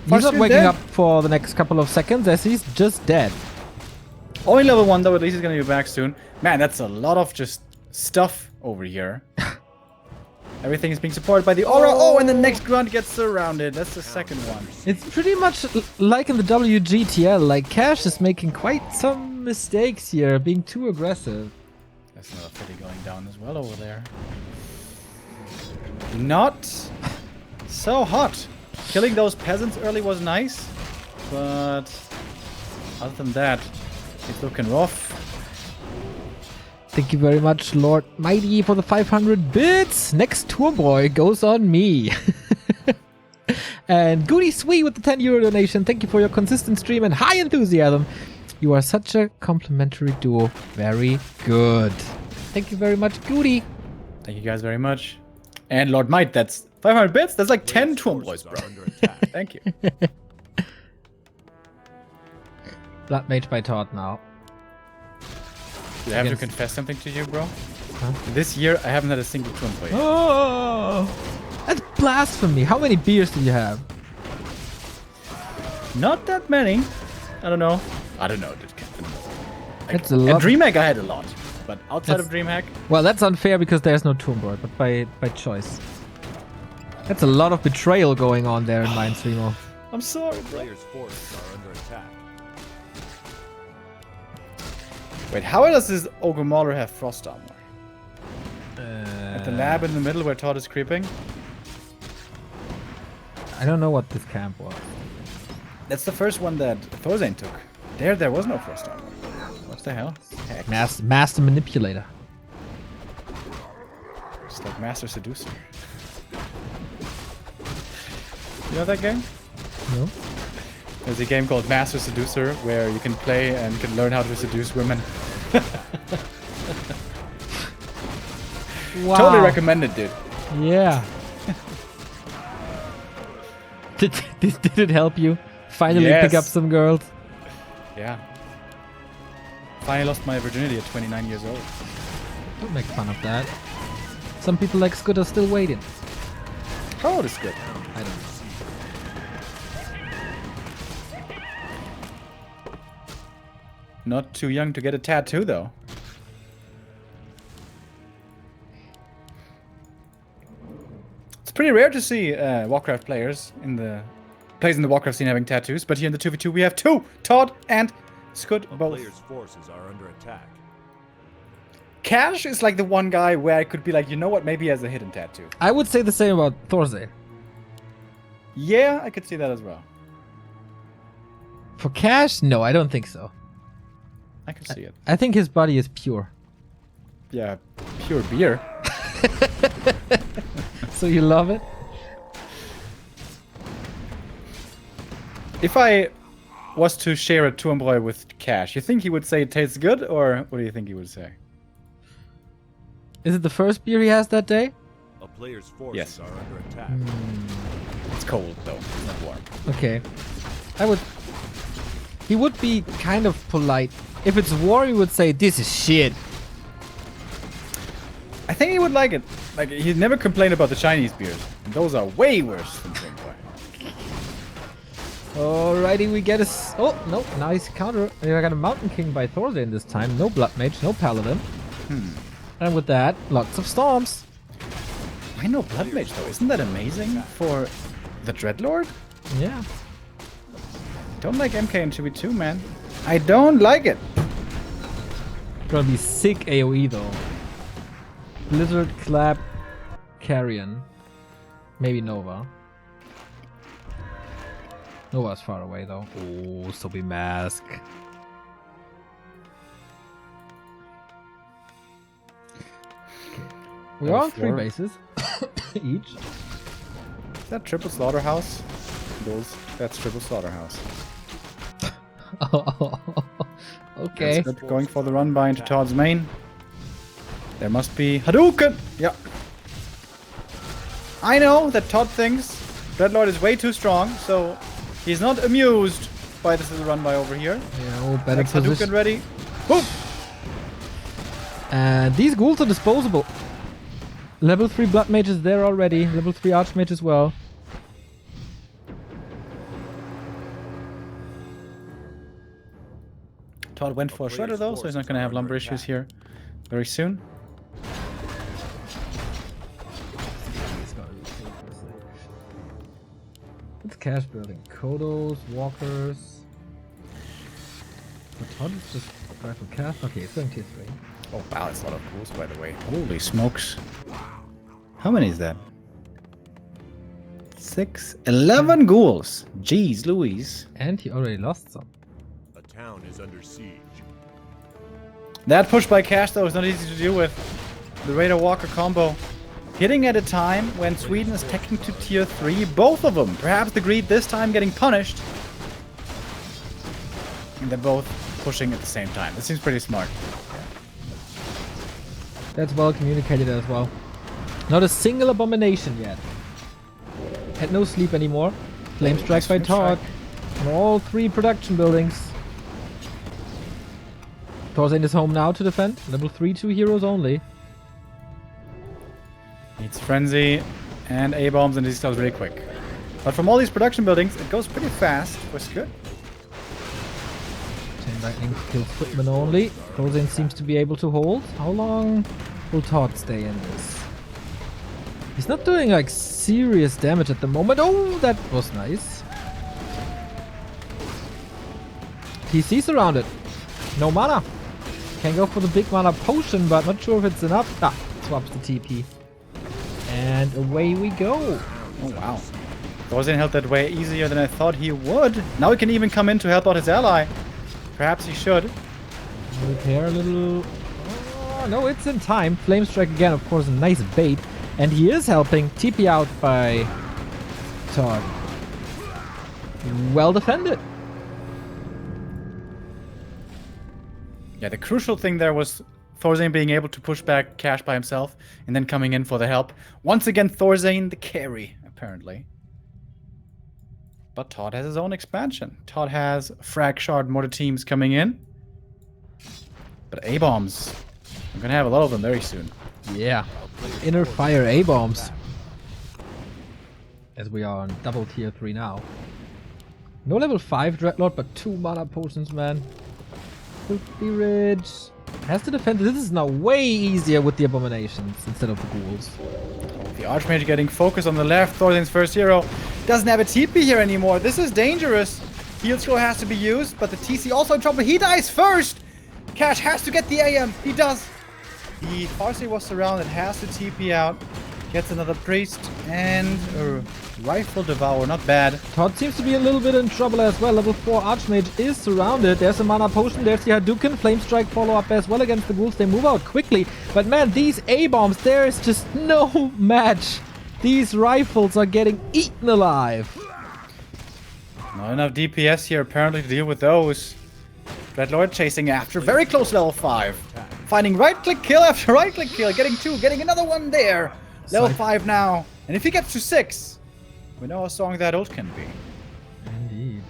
Speaker 1: he's not waking up for the next couple of seconds as he's just dead.
Speaker 2: Only level 1 though, at least he's gonna be back soon. Man, that's a lot of just stuff over here. Everything is being supported by the aura. Oh, and the next grunt gets surrounded. That's the second one.
Speaker 1: It's pretty much like in the WGTL. Like, Cash is making quite some mistakes here, being too aggressive.
Speaker 2: There's another 50 going down as well over there. Not so hot. Killing those peasants early was nice, but other than that, it's looking rough.
Speaker 1: Thank you very much, Lord Mighty, for the 500 bits. Next tour boy goes on me. And Goody Sweet with the 10 euro donation. Thank you for your consistent stream and high enthusiasm. You are such a complimentary duo. Very good. Thank you very much, Goody.
Speaker 2: Thank you guys very much. And Lord Might, that's 500 bits. That's like 10 tour boys, bro. Thank you.
Speaker 1: Blood Mage by Todd now.
Speaker 2: Do I have to confess something to you, bro?
Speaker 1: Huh?
Speaker 2: This year, I haven't had a single tour boy.
Speaker 1: Oh, that's blasphemy. How many beers do you have?
Speaker 2: Not that many. I don't know.
Speaker 1: That's a lot.
Speaker 2: At DreamHack, I had a lot. But outside of DreamHack...
Speaker 1: Well, that's unfair because there's no Tomb Boy, but by choice. That's a lot of betrayal going on there in Mainz, Remo.
Speaker 2: I'm sorry, bro.
Speaker 3: Players' forces are under attack.
Speaker 2: Wait, how does this Ogre Mauler have frost armor? At the lab in the middle where Todd is creeping?
Speaker 1: I don't know what this camp was.
Speaker 2: That's the first one that Thorzane took. There was no frost armor. What the hell? Heck.
Speaker 1: Master Manipulator.
Speaker 2: It's like Master Seducer. You know that game?
Speaker 1: No.
Speaker 2: There's a game called Master Seducer where you can play and can learn how to seduce women.
Speaker 1: Wow.
Speaker 2: Totally recommended, dude.
Speaker 1: Yeah. Did it help you finally pick up some girls?
Speaker 2: Yeah. Finally lost my virginity at 29 years old.
Speaker 1: Don't make fun of that. Some people like Scud are still waiting.
Speaker 2: How old is Scud?
Speaker 1: I don't know.
Speaker 2: Not too young to get a tattoo, though. It's pretty rare to see Warcraft players in the Warcraft scene having tattoos, but here in the 2v2 we have two, Todd and Scud both.
Speaker 3: Players' forces are under attack.
Speaker 2: Cash is like the one guy where I could be like, you know what, maybe he has a hidden tattoo.
Speaker 1: I would say the same about Thorzane.
Speaker 2: Yeah, I could see that as well.
Speaker 1: For Cash, no, I don't think so.
Speaker 2: I could see it.
Speaker 1: I think his body is pure.
Speaker 2: Yeah, pure beer.
Speaker 1: So you love it?
Speaker 2: If I was to share a Tourmbräu with Cash, you think he would say it tastes good, or what do you think he would say?
Speaker 1: Is it the first beer he has that day?
Speaker 3: A player's forces
Speaker 2: Yes.
Speaker 3: are under attack.
Speaker 2: It's cold, though. It's not warm.
Speaker 1: Okay. He would be kind of polite. If it's war, he would say, this is shit.
Speaker 2: I think he would like it. Like, he'd never complain about the Chinese beers. And those are way worse than Tourmbräu.
Speaker 1: Alrighty, we get a... Oh, no, nice counter. I got a Mountain King by Thorzane this time. No Blood Mage, no Paladin. And with that, lots of Storms.
Speaker 2: Why no Blood Mage, though? Isn't that amazing for the Dreadlord?
Speaker 1: Yeah.
Speaker 2: Don't like MK in 2v2, man. I don't like it.
Speaker 1: Gonna be sick AoE though. Blizzard, Clap, Carrion. Maybe Nova. Nova's far away though. Oh, Sobi Mask. Okay. We're on 3 bases each.
Speaker 2: Is that triple slaughterhouse? That's triple slaughterhouse.
Speaker 1: Okay.
Speaker 2: That's good. Going for the run by into Todd's main. There must be Hadouken! Yeah. I know that Todd thinks Dreadlord is way too strong, so he's not amused by this little run by over here.
Speaker 1: Yeah, oh, better
Speaker 2: Next
Speaker 1: position.
Speaker 2: Hadouken ready. Boom!
Speaker 1: And these ghouls are disposable. Level 3 Blood Mage is there already. Level 3 Archmage as well.
Speaker 2: Todd went for a Shredder though, so he's not going to have lumber issues here very soon.
Speaker 1: It's cash building. Kodos, walkers. But Todd is just rifle cast. Okay, it's going tier 3.
Speaker 2: Oh wow, that's a lot of ghouls by the way. Holy smokes. How many is that? 6, 11 ghouls. Jeez Louise.
Speaker 1: And he already lost some.
Speaker 3: A town is under siege.
Speaker 2: That push by Cash though is not easy to deal with. The Raider Walker combo. Hitting at a time when Sweden is taking to tier 3, both of them. Perhaps the Greed this time getting punished. And they're both pushing at the same time. This seems pretty smart.
Speaker 1: That's well communicated as well. Not a single abomination yet. Had no sleep anymore. Flame strike by Todd. On all 3 production buildings. Thorstein is home now to defend. Level 3 2 heroes only.
Speaker 2: Needs Frenzy and A-bombs and these stuff really quick. But from all these production buildings, it goes pretty fast, which is good.
Speaker 1: Chain Lightning kills Footman only. Thorstein seems to be able to hold. How long will Todd stay in this? He's not doing like serious damage at the moment. Oh, that was nice. TC surrounded. No mana. Can go for the big mana potion, but not sure if it's enough. Ah, swaps the TP. And away we go.
Speaker 2: Oh wow. Thorstein held that way easier than I thought he would. Now he can even come in to help out his ally. Perhaps he should.
Speaker 1: Repair a little. Oh, no, it's in time. Flame Strike again, of course, a nice bait. And he is helping. TP out by Todd. Well defended.
Speaker 2: Yeah, the crucial thing there was Thorstein being able to push back Cash by himself and then coming in for the help. Once again, Thorstein the carry, apparently. But Todd has his own expansion. Todd has Frag Shard mortar teams coming in. But A-bombs. I'm gonna have a lot of them very soon.
Speaker 1: Yeah. Inner Fire A-bombs. As we are on double tier 3 now. No level 5 Dreadlord, but 2 mana potions, man. Filthy Ridge. Has to defend. This is now way easier with the abominations instead of the ghouls.
Speaker 2: Oh, the Archmage getting focused on the left. Thorstein's first hero doesn't have a TP here anymore. This is dangerous. Heal scroll has to be used, but the TC also in trouble. He dies first. Cash has to get the AM. He does. The Farsi was surrounded, has to TP out. Gets another priest and a rifle devour. Not bad.
Speaker 1: Todd seems to be a little bit in trouble as well. Level 4 Archmage is surrounded. There's a mana potion. There's the Hadouken. Flame Strike follow up as well against the ghouls. They move out quickly. But man, these A-bombs, there is just no match. These rifles are getting eaten alive.
Speaker 2: Not enough DPS here apparently to deal with those. Dreadlord chasing after. Very close level 5. Finding right-click kill after right-click kill. Getting 2. Getting another one there. Level 5 now. And if he gets to 6, we know how strong that ult can be.
Speaker 1: Indeed.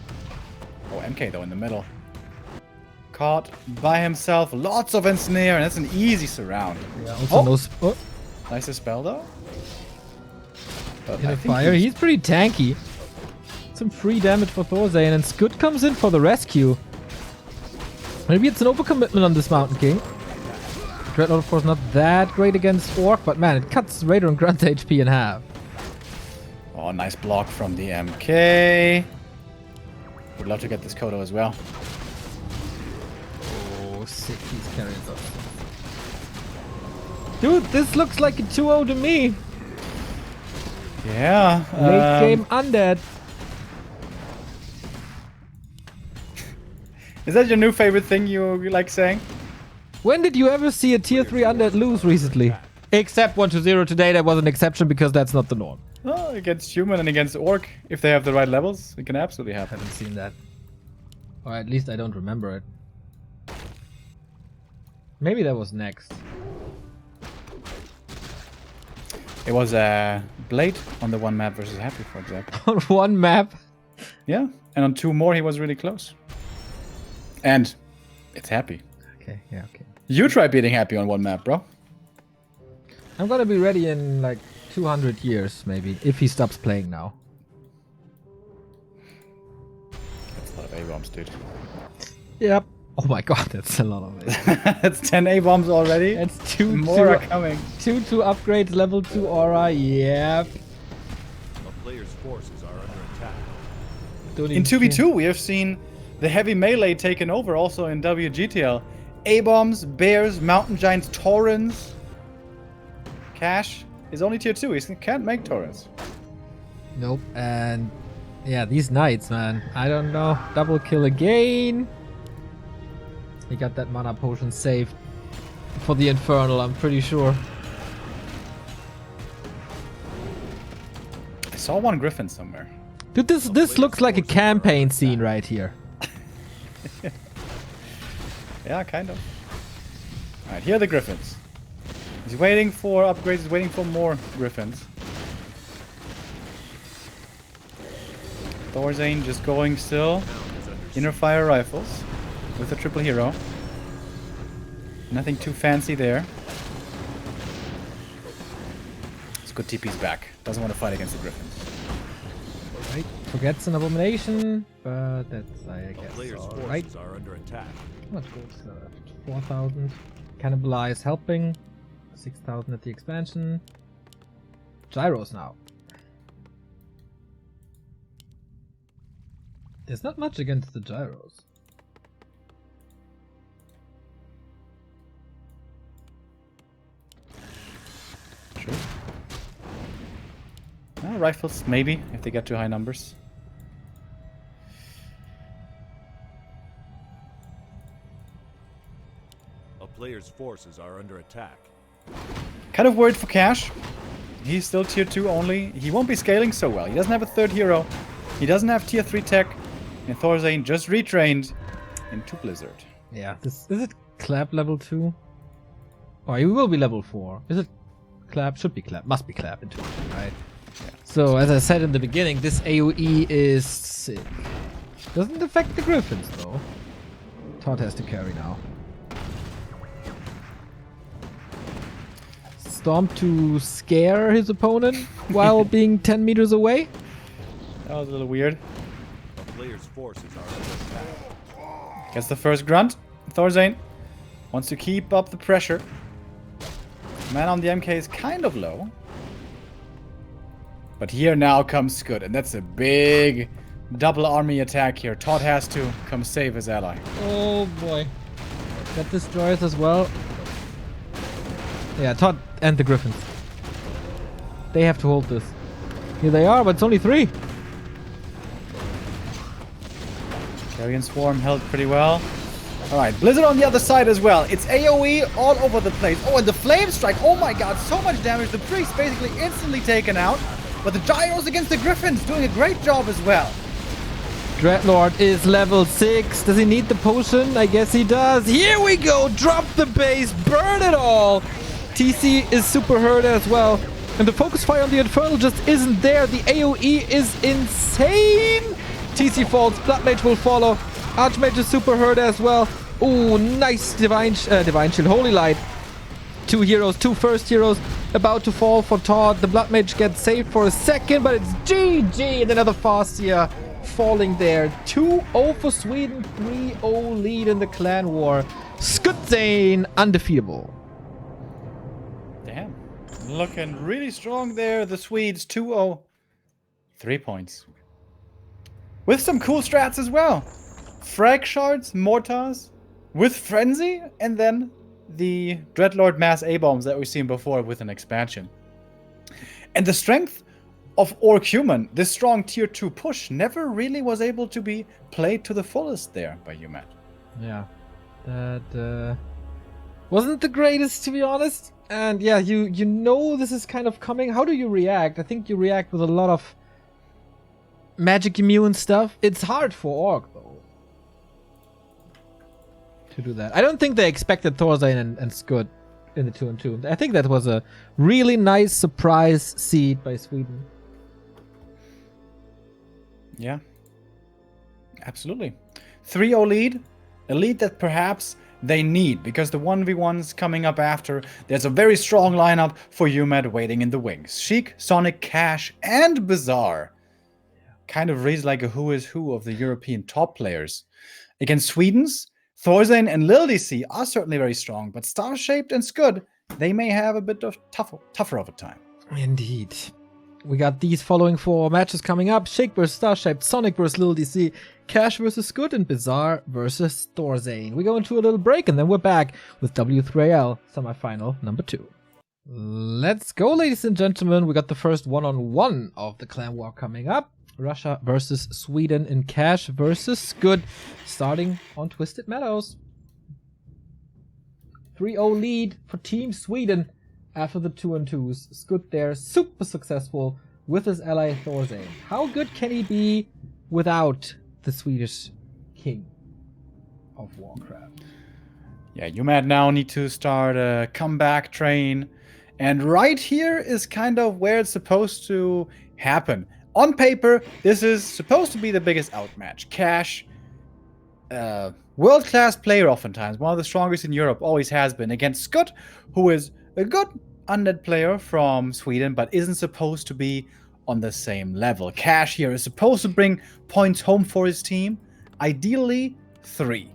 Speaker 2: Oh, MK though in the middle. Caught by himself. Lots of ensnare, and that's an easy surround.
Speaker 1: Yeah, also no
Speaker 2: Nice spell though. But
Speaker 1: Inner Fire. He's pretty tanky. Some free damage for Thorstein, and Scud comes in for the rescue. Maybe it's an overcommitment on this Mountain King. Dreadlord, of course, not that great against Orc, but man, it cuts Raider and Grunt HP in half.
Speaker 2: Oh, nice block from the MK. Would love to get this Kodo as well.
Speaker 1: Oh, sick. He's carrying us. Dude, this looks like a 2-0 to me.
Speaker 2: Yeah.
Speaker 1: Late game undead.
Speaker 2: Is that your new favorite thing you like saying?
Speaker 1: When did you ever see a tier 3 undead lose recently? Except 1-0 today, that was an exception because that's not the norm.
Speaker 2: Well, against human and against orc, if they have the right levels, it can absolutely happen.
Speaker 1: Haven't seen that. Or at least I don't remember it. Maybe that was next.
Speaker 2: It was a Blade on the one map versus Happy, for example.
Speaker 1: On one map.
Speaker 2: Yeah, and on 2 more he was really close. And it's Happy.
Speaker 1: Okay, yeah, okay.
Speaker 2: You try beating Happy on one map, bro.
Speaker 1: I'm gonna be ready in like 200 years, maybe, if he stops playing now.
Speaker 2: That's a lot of A-bombs, dude.
Speaker 1: Yep. Oh my god, that's a lot of it.
Speaker 2: That's 10 A-bombs already.
Speaker 1: That's 2
Speaker 2: More are coming.
Speaker 1: 2 upgrades, level 2 aura, yep.
Speaker 3: A player's forces are under attack.
Speaker 1: Don't
Speaker 2: In
Speaker 1: even
Speaker 2: 2v2, we have seen the heavy melee taken over also in WGTL. A-bombs, bears, mountain giants, taurens. Cash is only tier 2. He can't make taurens.
Speaker 1: Nope, and yeah, these knights, man. I don't know. Double kill again. He got that mana potion saved for the Infernal, I'm pretty sure.
Speaker 2: I saw one griffin somewhere.
Speaker 1: Dude, this looks like a campaign scene right here.
Speaker 2: Yeah, kind of. Alright, here are the griffins. He's waiting for upgrades, he's waiting for more griffins. Thorzane just going still. Inner fire rifles with a triple hero. Nothing too fancy there. It's good TP's back. Doesn't want to fight against the griffins.
Speaker 1: Right, forgets an abomination, but that's, I guess,
Speaker 3: Players'
Speaker 1: alright.
Speaker 3: forces are under attack.
Speaker 1: How much gold's left? 4,000. Cannibalize helping. 6,000 at the expansion. Gyros now. There's not much against the gyros.
Speaker 2: True. Rifles, maybe, if they get too high numbers.
Speaker 3: A player's forces are under attack.
Speaker 2: Kind of worried for Cash. He's still tier 2 only. He won't be scaling so well. He doesn't have a third hero. He doesn't have tier 3 tech. And Thorzane just retrained into Blizzard.
Speaker 1: Yeah, is it Clap level 2? Or he will be level 4. Is it Clap? Should be Clap. Must be Clap in 2, right?
Speaker 2: Yeah.
Speaker 1: So, as I said in the beginning, this AoE is sick. Doesn't affect the Griffins, though. Todd has to carry now. Stomp to scare his opponent while being 10 meters away.
Speaker 2: That was a little weird.
Speaker 3: A player's forces are under attack.
Speaker 2: Gets the first grunt. Thorzane wants to keep up the pressure. Man on the MK is kind of low. But here now comes Scud, and that's a big double army attack here. Todd has to come save his ally.
Speaker 1: Oh boy. That destroys as well. Yeah, Todd and the Griffins. They have to hold this. Here they are, but it's only 3.
Speaker 2: Carrion Swarm held pretty well. Alright, Blizzard on the other side as well. It's AoE all over the place. Oh, and the Flame Strike. Oh my god, so much damage. The Priest basically instantly taken out. But the Gyros against the Griffins doing a great job as well.
Speaker 1: Dreadlord is level 6. Does he need the potion? I guess he does. Here we go. Drop the base. Burn it all. TC is super hurt as well. And the focus fire on the Infernal just isn't there. The AoE is insane. TC falls. Blood Mage will follow. Archmage is super hurt as well. Ooh, nice Divine Shield. Holy Light. 2 heroes, 2 first heroes about to fall for Todd. The Blood Mage gets saved for a second, but it's GG. And another Farseer falling there. 2-0 for Sweden. 3-0 lead in the clan war. Skutzane undefeatable.
Speaker 2: Damn. Looking really strong there. The Swedes 2-0. 3 points. With some cool strats as well. Frag Shards, Mortars, with Frenzy, and then the Dreadlord Mass A-Bombs that we've seen before with an expansion. And the strength of Orc Human, this strong tier 2 push, never really was able to be played to the fullest there by uMaD.
Speaker 1: Yeah. That wasn't the greatest, to be honest. And yeah, you know this is kind of coming. How do you react? I think you react with a lot of magic immune stuff. It's hard for Orc, though, to do that. I don't think they expected Thorstein and Scud in the 2-2. I think that was a really nice surprise seed by Sweden.
Speaker 2: Yeah. Absolutely. 3-0 lead. A lead that perhaps they need, because the 1v1s coming up after, there's a very strong lineup for uMaD waiting in the wings. Sheik, Sonic, Cash, and Bizarre. Kind of reads like a who is who of the European top players. Against Sweden's, Thorstein and Lil DC are certainly very strong, but Star-Shaped and Scud, they may have a bit of tougher of a time.
Speaker 1: Indeed. We got these following 4 matches coming up. Sheik vs Star-Shaped, Sonic vs Lil DC, Cash vs Scud, and Bizarre vs Thorstein. We go into a little break and then we're back with W3IL Semifinal number 2. Let's go, ladies and gentlemen. We got the first one-on-one of the clan war coming up. Russia versus Sweden in Cash versus Scud, starting on Twisted Meadows. 3-0 lead for Team Sweden after the 2-2s. Scud there, super successful with his ally Thorstein. How good can he be without the Swedish king of Warcraft?
Speaker 2: Yeah, uMaD now need to start a comeback train. And right here is kind of where it's supposed to happen. On paper, this is supposed to be the biggest outmatch. Cash, world-class player oftentimes, one of the strongest in Europe, always has been, against Scud, who is a good undead player from Sweden, but isn't supposed to be on the same level. Cash here is supposed to bring points home for his team, ideally 3.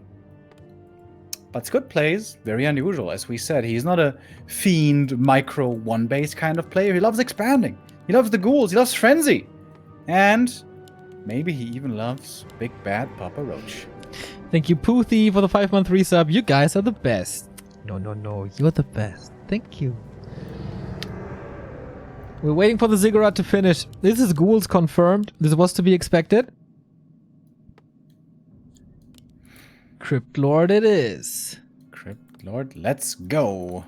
Speaker 2: But Scud plays very unusual, as we said. He's not a fiend, micro, one-base kind of player. He loves expanding. He loves the ghouls. He loves frenzy. And maybe he even loves Big Bad Papa Roach.
Speaker 1: Thank you, Poothie, for the 5-month resub. You guys are the best. No, you're the best. Thank you. We're waiting for the ziggurat to finish. This is ghouls confirmed. This was to be expected. Crypt Lord it is.
Speaker 2: Crypt Lord, let's go.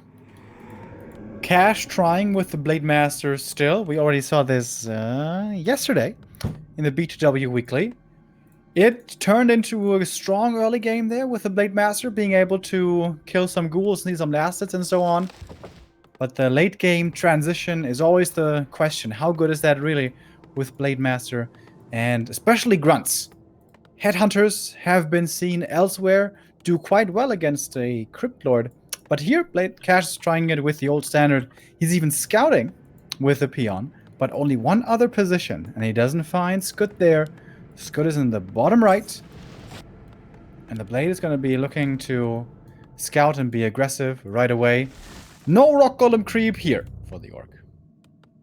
Speaker 2: Cash trying with the Blade Master still. We already saw this yesterday in the B2W Weekly. It turned into a strong early game there with the Blade Master being able to kill some ghouls, need some last hits and so on. But the late game transition is always the question. How good is that really with Blade Master? And especially grunts. Headhunters have been seen elsewhere do quite well against a Crypt Lord. But here, Cash is trying it with the old standard. He's even scouting with the peon, but only one other position. And he doesn't find Scud there. Scud is in the bottom right. And the Blade is going to be looking to scout and be aggressive right away. No Rock Golem creep here for the Orc.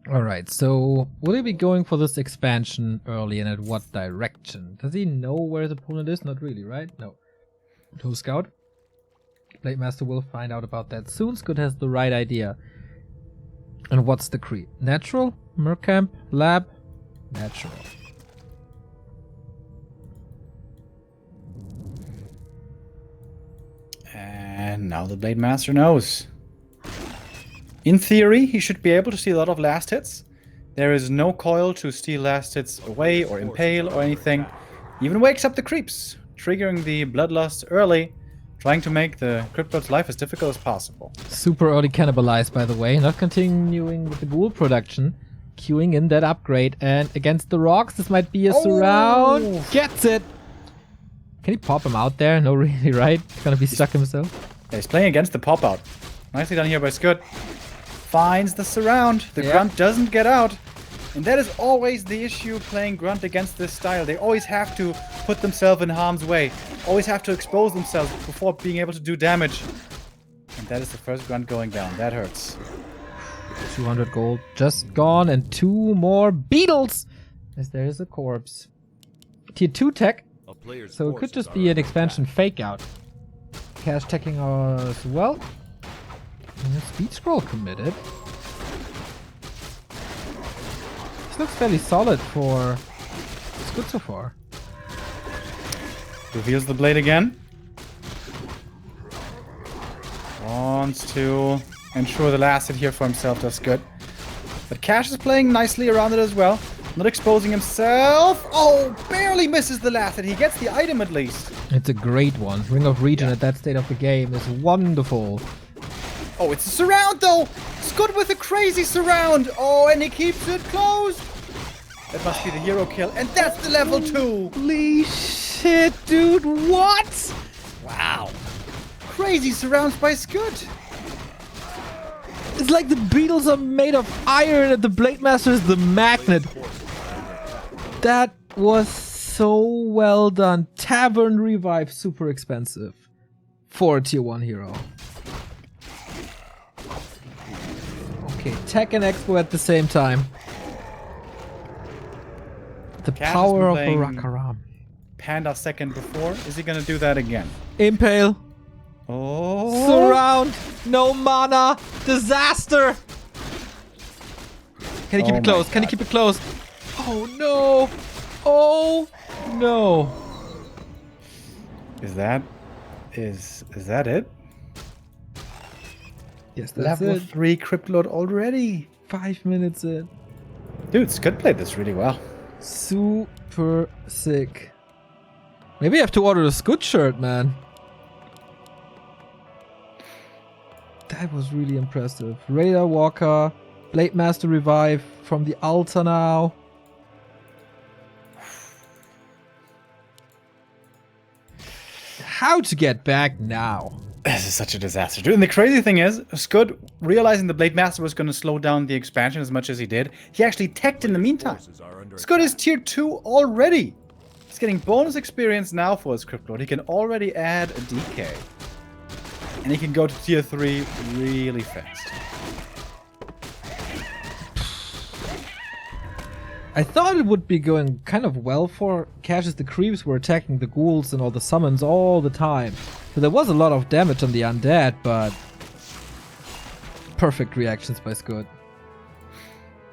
Speaker 1: Alright, so will he be going for this expansion early and at what direction? Does he know where his opponent is? Not really, right? No. No scout? Blade Master will find out about that soon. Scud has the right idea. And what's the creep? Natural? Mercamp? Lab? Natural.
Speaker 2: And now the Blade Master knows. In theory, he should be able to see a lot of last hits. There is no coil to steal last hits away or impale or anything. He even wakes up the creeps, triggering the Bloodlust early, trying to make the Crypt Lord's life as difficult as possible.
Speaker 1: Super early cannibalized, by the way. Not continuing with the ghoul production. Queuing in that upgrade. And against the rocks, this might be a surround. Gets it! Can he pop him out there? No, really, right? He's gonna be stuck himself.
Speaker 2: Yeah, he's playing against the pop-out. Nicely done here by Scud. Finds the surround. The grunt doesn't get out. And that is always the issue playing grunt against this style. They always have to put themselves in harm's way. Always have to expose themselves before being able to do damage. And that is the first grunt going down. That hurts.
Speaker 1: 200 gold just gone, and 2 more beetles as there is a corpse. Tier 2 tech, so it could just be an expansion fake out. Cash teching as well. And speed scroll committed. This looks fairly solid for... It's good so far.
Speaker 2: Reveals the blade again. Wants to ensure the last hit here for himself. That's good. But Cash is playing nicely around it as well. Not exposing himself. Oh, barely misses the last hit. He gets the item at least.
Speaker 1: It's a great one. Ring of Regen at that state of the game is wonderful.
Speaker 2: Oh, it's a surround though. Scud with a crazy surround. Oh, and he keeps it close. That must be the hero kill. And that's the level 2.
Speaker 1: Holy shit, dude. What?
Speaker 2: Wow. Crazy surrounds by Scud.
Speaker 1: It's like the Beatles are made of iron and the Blade Master is the magnet. That was so well done. Tavern Revive, super expensive for a tier 1 hero. Okay, Tech and Expo at the same time. The
Speaker 2: Cash
Speaker 1: power of
Speaker 2: has been
Speaker 1: Barakaram.
Speaker 2: Panda second before. Is he gonna do that again?
Speaker 1: Impale.
Speaker 2: Oh.
Speaker 1: Surround. No mana. Disaster. Can he keep
Speaker 2: Oh
Speaker 1: it close?
Speaker 2: my
Speaker 1: Can he
Speaker 2: God.
Speaker 1: keep it close? Oh no. Oh no.
Speaker 2: Is that it?
Speaker 1: Yes, that's
Speaker 2: Level
Speaker 1: it.
Speaker 2: 3 Crypt Lord already.
Speaker 1: 5 minutes in.
Speaker 2: Dude, Scud played this really well.
Speaker 1: Super sick. Maybe I have to order a Scoot shirt, man. That was really impressive. Radar Walker, Blade Master Revive from the Altar now. How to get back now?
Speaker 2: This is such a disaster, dude. And the crazy thing is, Scud, realizing the Blade Master was going to slow down the expansion as much as he did, he actually teched in the meantime.
Speaker 3: Forces are under
Speaker 2: Scud is
Speaker 3: attack.
Speaker 2: tier 2 already. He's getting bonus experience now for his Crypt Lord. He can already add a DK. And he can go to tier 3 really fast.
Speaker 1: I thought it would be going kind of well for Cash as the creeps were attacking the ghouls and all the summons all the time. So there was a lot of damage on the undead, but perfect reactions by Scud.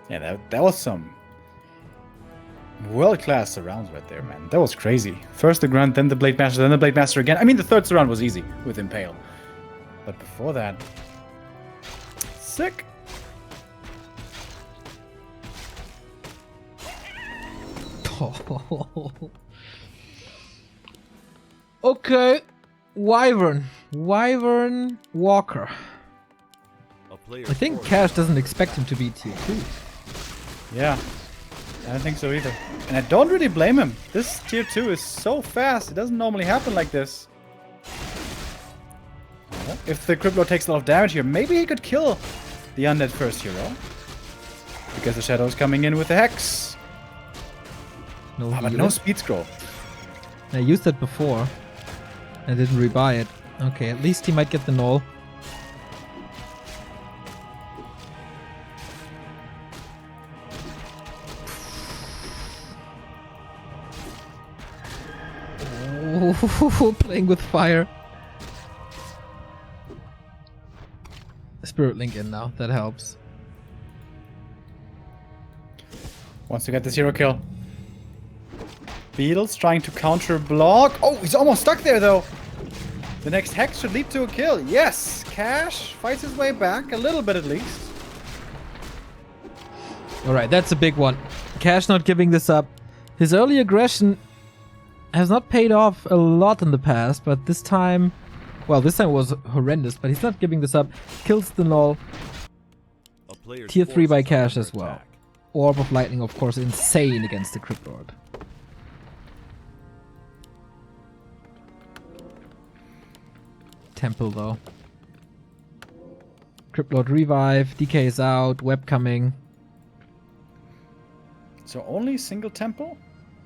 Speaker 2: Yeah, that was some world-class surrounds right there, man. That was crazy. First the Grunt, then the Blade Master, then the Blade Master again. I mean, the third surround was easy with Impale. But before that... Sick!
Speaker 1: Okay, Wyvern Walker.
Speaker 3: A player's
Speaker 1: I think
Speaker 3: forces
Speaker 1: Cash doesn't expect him to be tier 2.
Speaker 2: Yeah, I don't think so either. And I don't really blame him. This tier 2 is so fast. It doesn't normally happen like this. If the Crypt Lord takes a lot of damage here, maybe he could kill the undead first hero. Because the Shadow's coming in with the Hex.
Speaker 1: No,
Speaker 2: But
Speaker 1: heal
Speaker 2: no
Speaker 1: it.
Speaker 2: speed scroll.
Speaker 1: I used that before. I didn't rebuy it. Okay, at least he might get the null. Oh, playing with fire. Spirit Link in now, that helps.
Speaker 2: Wants to get this hero kill. Beetle's trying to counter block. Oh, he's almost stuck there though. The next Hex should lead to a kill. Yes! Cash fights his way back, a little bit at least.
Speaker 1: Alright, that's a big one. Cash not giving this up. His early aggression has not paid off a lot in the past, but this time... Well, this time was horrendous, but he's not giving this up. Kills the null.
Speaker 3: A player's
Speaker 1: Tier 3 by
Speaker 3: forces are
Speaker 1: Cash
Speaker 3: under
Speaker 1: as well.
Speaker 3: attack.
Speaker 1: Orb of Lightning, of course, insane against the Crypt Lord. Temple, though. Crypt Lord revive, DK is out, web coming.
Speaker 2: So only single temple?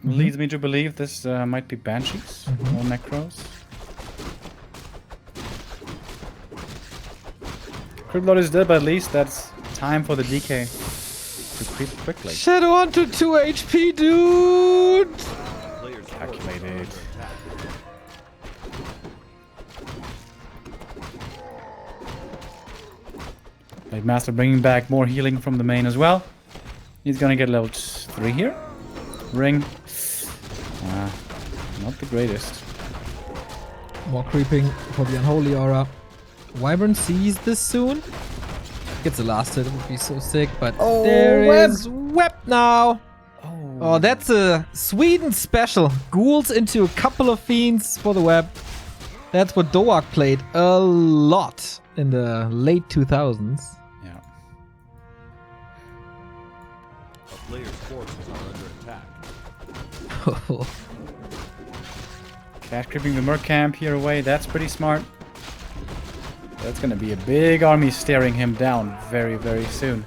Speaker 2: Leads me to believe this might be Banshees or Necros. Crypt Lord is dead, but at least that's time for the DK to creep quickly.
Speaker 1: Shadow onto 2 HP, dude!
Speaker 3: A player's forces are
Speaker 2: Calculated.
Speaker 3: under attack.
Speaker 2: Blade Master bringing back more healing from the main as well. He's gonna get level 3 here. Ring. Not the greatest.
Speaker 1: More creeping for the Unholy Aura. Wyvern sees this soon. Gets the last hit, it would be so sick, but
Speaker 2: Oh,
Speaker 1: there
Speaker 2: web.
Speaker 1: is web now. Oh, that's a Sweden special. Ghouls into a couple of fiends for the web. That's what Doak played a lot in the late 2000s.
Speaker 2: Yeah.
Speaker 3: A player's forces are under attack.
Speaker 2: Cash creeping the Merc camp here away. That's pretty smart. That's gonna be a big army staring him down very, very soon.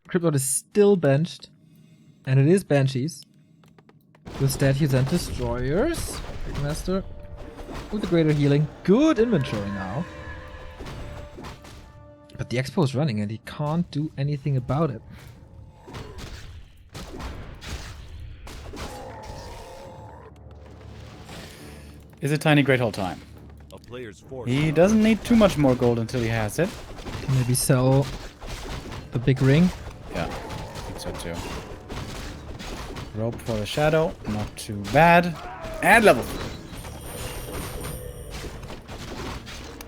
Speaker 1: Cryptbot is still benched. And it is Banshees. With statues and destroyers. Big Master with the greater healing. Good inventory now. But the Expo is running and he can't do anything about it.
Speaker 2: Is a tiny great hall time.
Speaker 3: A player's force.
Speaker 2: He doesn't need too much more gold until he has it.
Speaker 1: Can maybe sell the big ring.
Speaker 2: Yeah, I think so too. Rope for the shadow, not too bad. And level 3.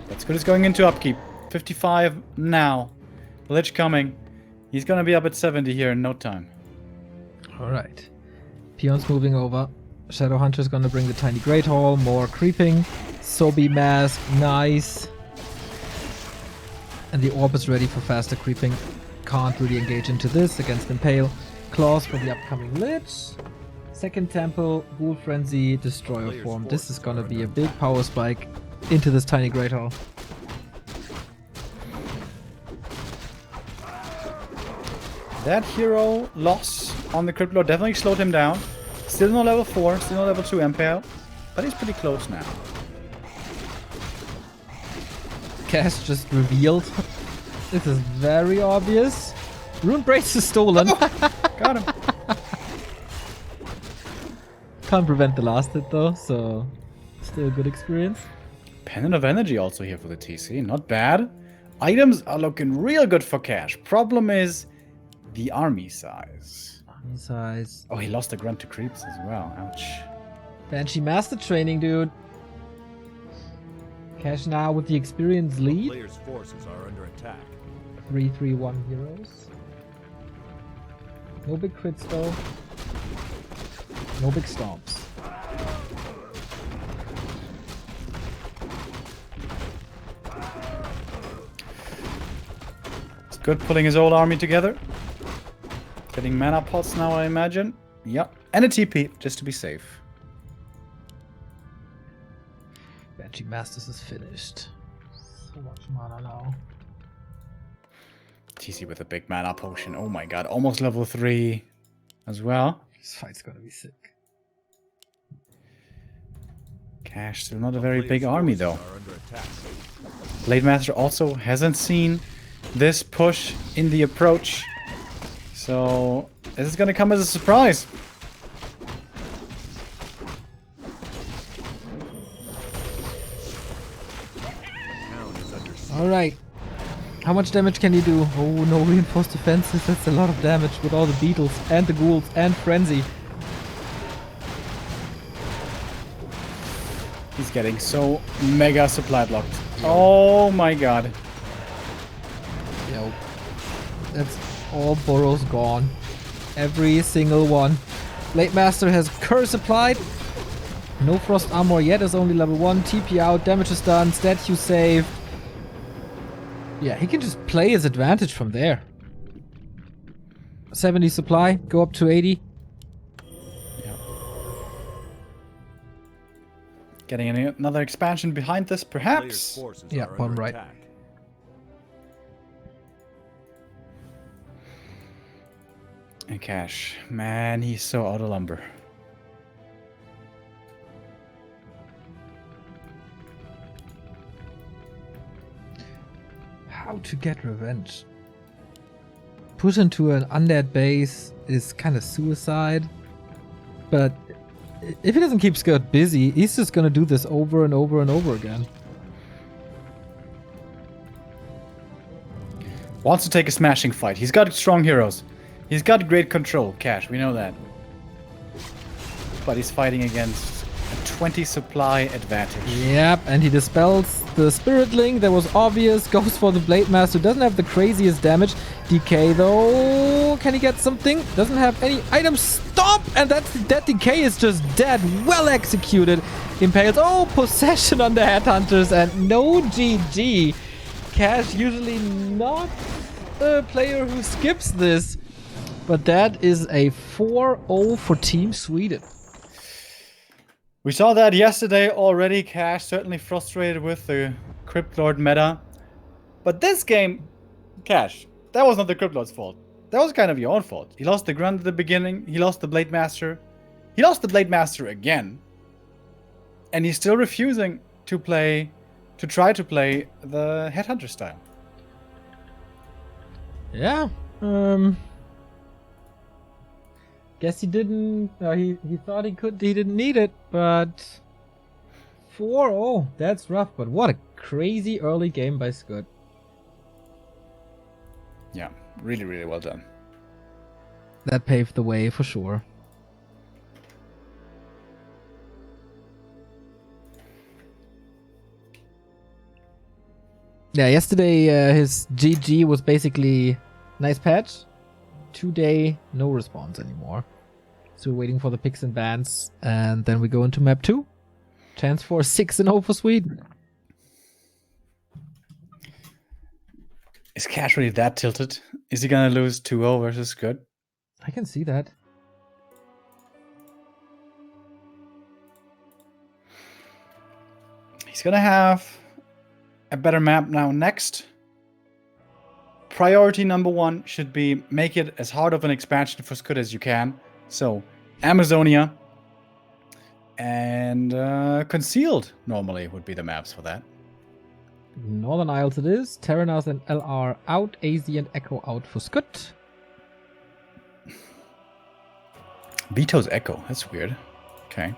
Speaker 2: That's good as going into upkeep. 55 now. Lich coming. He's gonna be up at 70 here in no time.
Speaker 1: Alright. Peons moving over. Shadow Hunter's gonna bring the tiny Great Hall. More creeping. Sobi Mask. Nice. And the Orb is ready for faster creeping. Can't really engage into this against Impale. Claws for the upcoming Lich. Second Temple. Ghoul Frenzy. Destroyer form. This is gonna be a big power spike into this tiny Great Hall.
Speaker 2: That hero loss on the Crypt Lord definitely slowed him down. Still no level 4, still no level 2 Impale. But he's pretty close now.
Speaker 1: Cash just revealed. This is very obvious. Rune Brace is stolen.
Speaker 2: Got him.
Speaker 1: Can't prevent the last hit though, so still a good experience.
Speaker 2: Pendant of Energy also here for the TC. Not bad. Items are looking real good for Cash. Problem is the army size.
Speaker 1: Army size.
Speaker 2: Oh, he lost a grunt to creeps as well. Ouch.
Speaker 1: Banshee Master Training, dude. Cash now with the experience
Speaker 3: A
Speaker 1: lead.
Speaker 3: player's forces are under attack.
Speaker 1: 3-3-1 heroes. No big crits though. No big stomps.
Speaker 2: It's good pulling his old army together. Getting mana pots now, I imagine. Yep. And a TP, just to be safe.
Speaker 1: Banshee Masters is finished. So much mana now.
Speaker 2: TC with a big mana potion. Oh my god. Almost level 3 as well.
Speaker 1: This fight's gonna be sick.
Speaker 2: Cash, still not a very big
Speaker 3: Player's
Speaker 2: army
Speaker 3: forces
Speaker 2: though.
Speaker 3: are under attack.
Speaker 2: Blade Master also hasn't seen this push in the approach. So this is gonna come as a surprise.
Speaker 3: Town is under siege.
Speaker 1: Alright. How much damage can you do? Oh no, reinforced defenses. That's a lot of damage with all the beetles and the ghouls and frenzy.
Speaker 2: He's getting so mega supply blocked. Oh my god.
Speaker 1: Yo. That's all burrows gone. Every single one. Blade Master has curse applied. No frost armor yet, is only level 1. TP out, damage is done, statue saved. Yeah, he can just play his advantage from there. 70 supply, go up to 80.
Speaker 2: Yeah. Getting another expansion behind this,
Speaker 3: Player's
Speaker 2: perhaps.
Speaker 3: forces
Speaker 1: Yeah,
Speaker 3: are
Speaker 1: bottom
Speaker 3: under
Speaker 1: right.
Speaker 3: attack.
Speaker 2: And Cash, man, he's so out of lumber.
Speaker 1: How to get revenge? Push into an undead base is kind of suicide. But if he doesn't keep Skirt busy, he's just gonna do this over and over and over again.
Speaker 2: Wants to take a smashing fight. He's got strong heroes. He's got great control, Cash. We know that. But he's fighting against a 20 supply advantage.
Speaker 1: Yep, and he dispels the Spirit Link. That was obvious. Goes for the Blade Master. Doesn't have the craziest damage. DK though. Can he get something? Doesn't have any items. Stop! And that DK is just dead. Well executed. Impales. Oh, possession on the Headhunters and no GG. Cash usually not a player who skips this. But that is a 4-0 for Team Sweden.
Speaker 2: We saw that yesterday already. Cash certainly frustrated with the Crypt Lord meta. But this game, Cash, that was not the Crypt Lord's fault. That was kind of your own fault. He lost the Grunt at the beginning. He lost the Blade Master. He lost the Blade Master again. And he's still refusing to try to play the Headhunter style.
Speaker 1: Yeah. Guess he didn't. He thought he could. He didn't need it, but 4-0. That's rough. But what a crazy early game by Scud.
Speaker 2: Yeah, really, really well done.
Speaker 1: That paved the way for sure. Yeah, yesterday his GG was basically nice patch. 2-day, no response anymore. So we're waiting for the picks and bans, and then we go into map 2. Chance for 6-0 for Sweden.
Speaker 2: Is Cash really that tilted? Is he gonna lose 2-0 versus Scud?
Speaker 1: I can see that.
Speaker 2: He's gonna have a better map now next. Priority number 1 should be make it as hard of an expansion for Scud as you can. So, Amazonia and Concealed normally would be the maps for that.
Speaker 1: Northern Isles it is. Terranas and LR out. AZ and Echo out for Scud.
Speaker 2: Vito's Echo. That's weird. Okay.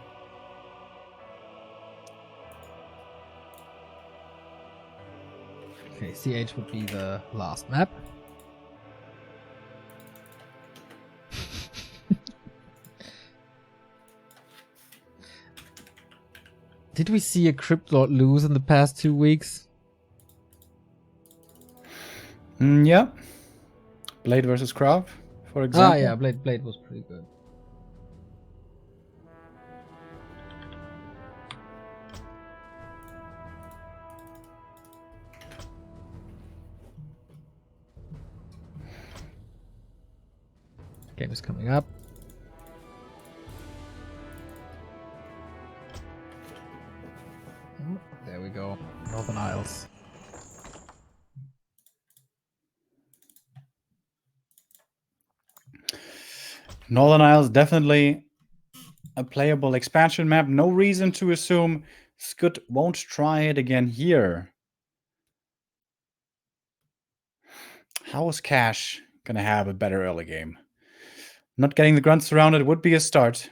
Speaker 1: Okay, CH would be the last map. Did we see a Crypt Lord lose in the past 2 weeks?
Speaker 2: Yeah. Blade versus Krav, for example.
Speaker 1: Ah, yeah, Blade was pretty good. Game is coming up. Oh, there we go. Northern Isles.
Speaker 2: Northern Isles definitely a playable expansion map. No reason to assume Scud won't try it again here. How is Cash gonna have a better early game? Not getting the Grunt surrounded would be a start.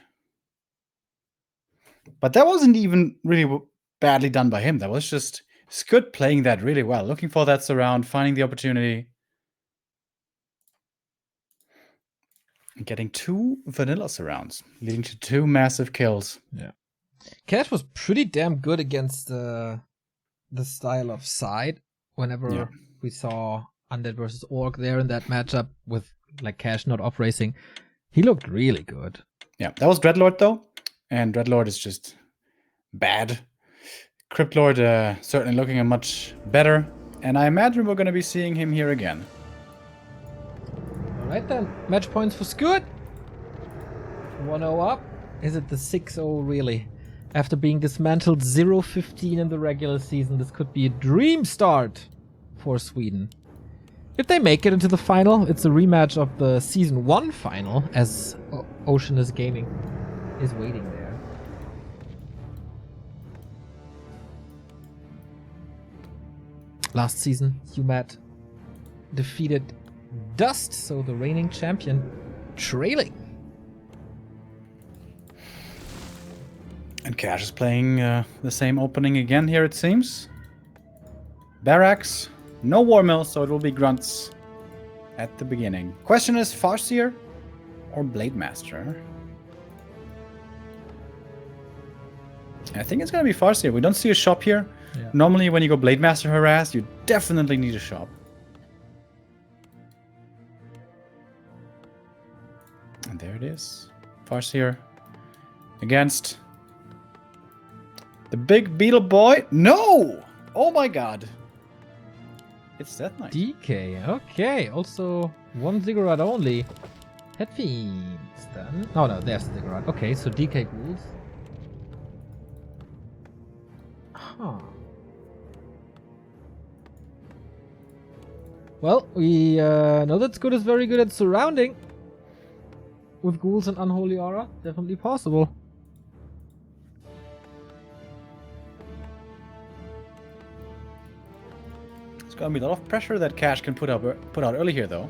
Speaker 2: But that wasn't even really badly done by him. That was just Scud playing that really well. Looking for that surround, finding the opportunity. Getting 2 vanilla surrounds, leading to 2 massive kills.
Speaker 1: Yeah. Cash was pretty damn good against the style of side. Whenever we saw Undead versus Orc there in that matchup with like Cash not off racing, he looked really good.
Speaker 2: Yeah, that was Dreadlord though, and Dreadlord is just bad. Crypt Lord certainly looking a much better, and I imagine we're going to be seeing him here again.
Speaker 1: Alright then, match points for Scud. 1-0 up. Is it the 6-0 really? After being dismantled 0-15 in the regular season, this could be a dream start for Sweden. If they make it into the final, it's a rematch of the Season 1 final, as Oceanus Gaming is waiting there. Last season, uMaD defeated Dust, so the reigning champion trailing.
Speaker 2: And Cash is playing the same opening again here, it seems. Barracks, no War Mill, so it will be Grunts at the beginning. Question is, Farseer or Blade Master? I think it's gonna be Farseer. We don't see a shop here.
Speaker 1: Yeah.
Speaker 2: Normally, when you go Blade Master harass, you definitely need a shop. And there it is. Farseer against the big beetle boy. No! Oh my god. It's Death Knight.
Speaker 1: DK, okay. Also, one Ziggurat only. Head Fiends then. Oh no, there's the Ziggurat. Okay, so DK ghouls. Huh. Well, we know that Scud is very good at surrounding. With ghouls and Unholy Aura, definitely possible.
Speaker 2: It's gonna be a lot of pressure that Cash can put out early here, though.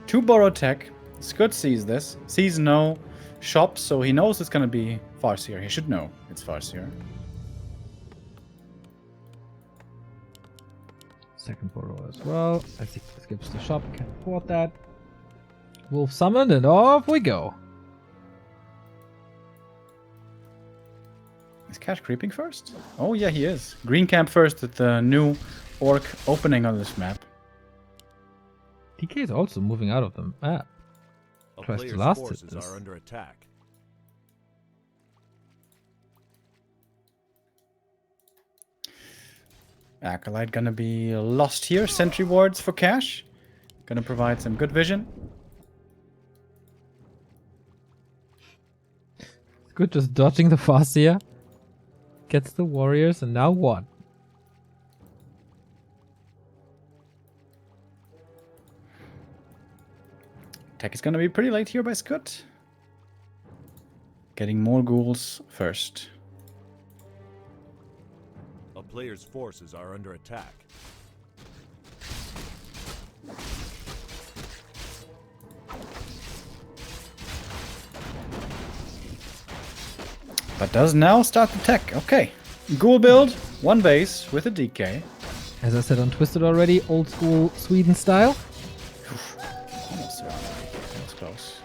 Speaker 2: 2 borrow tech. Scud sees this. Sees no shops, so he knows it's gonna be Farseer. He should know it's Farseer.
Speaker 1: Second borrow as well. I think this gives the shop. Can't afford that. Wolf summoned and off we go.
Speaker 2: Is Cash creeping first? Oh yeah, he is. Green camp first at the new orc opening on this map.
Speaker 1: DK is also moving out of the map.
Speaker 3: A
Speaker 1: Tries to
Speaker 3: player's
Speaker 1: last hit
Speaker 3: forces
Speaker 1: this.
Speaker 3: are under attack.
Speaker 2: Acolyte gonna be lost here. Sentry wards for Cash. Gonna provide some good vision.
Speaker 1: Good, just dodging the Farseer. Gets the warriors, and now what?
Speaker 2: Tech is gonna be pretty late here by Scud. Getting more ghouls first.
Speaker 3: A player's forces are under attack.
Speaker 2: But does now start the tech. Okay. Ghoul build, 1 base with a DK.
Speaker 1: As I said on Twisted already, old school Sweden style.
Speaker 2: Almost around. That was close.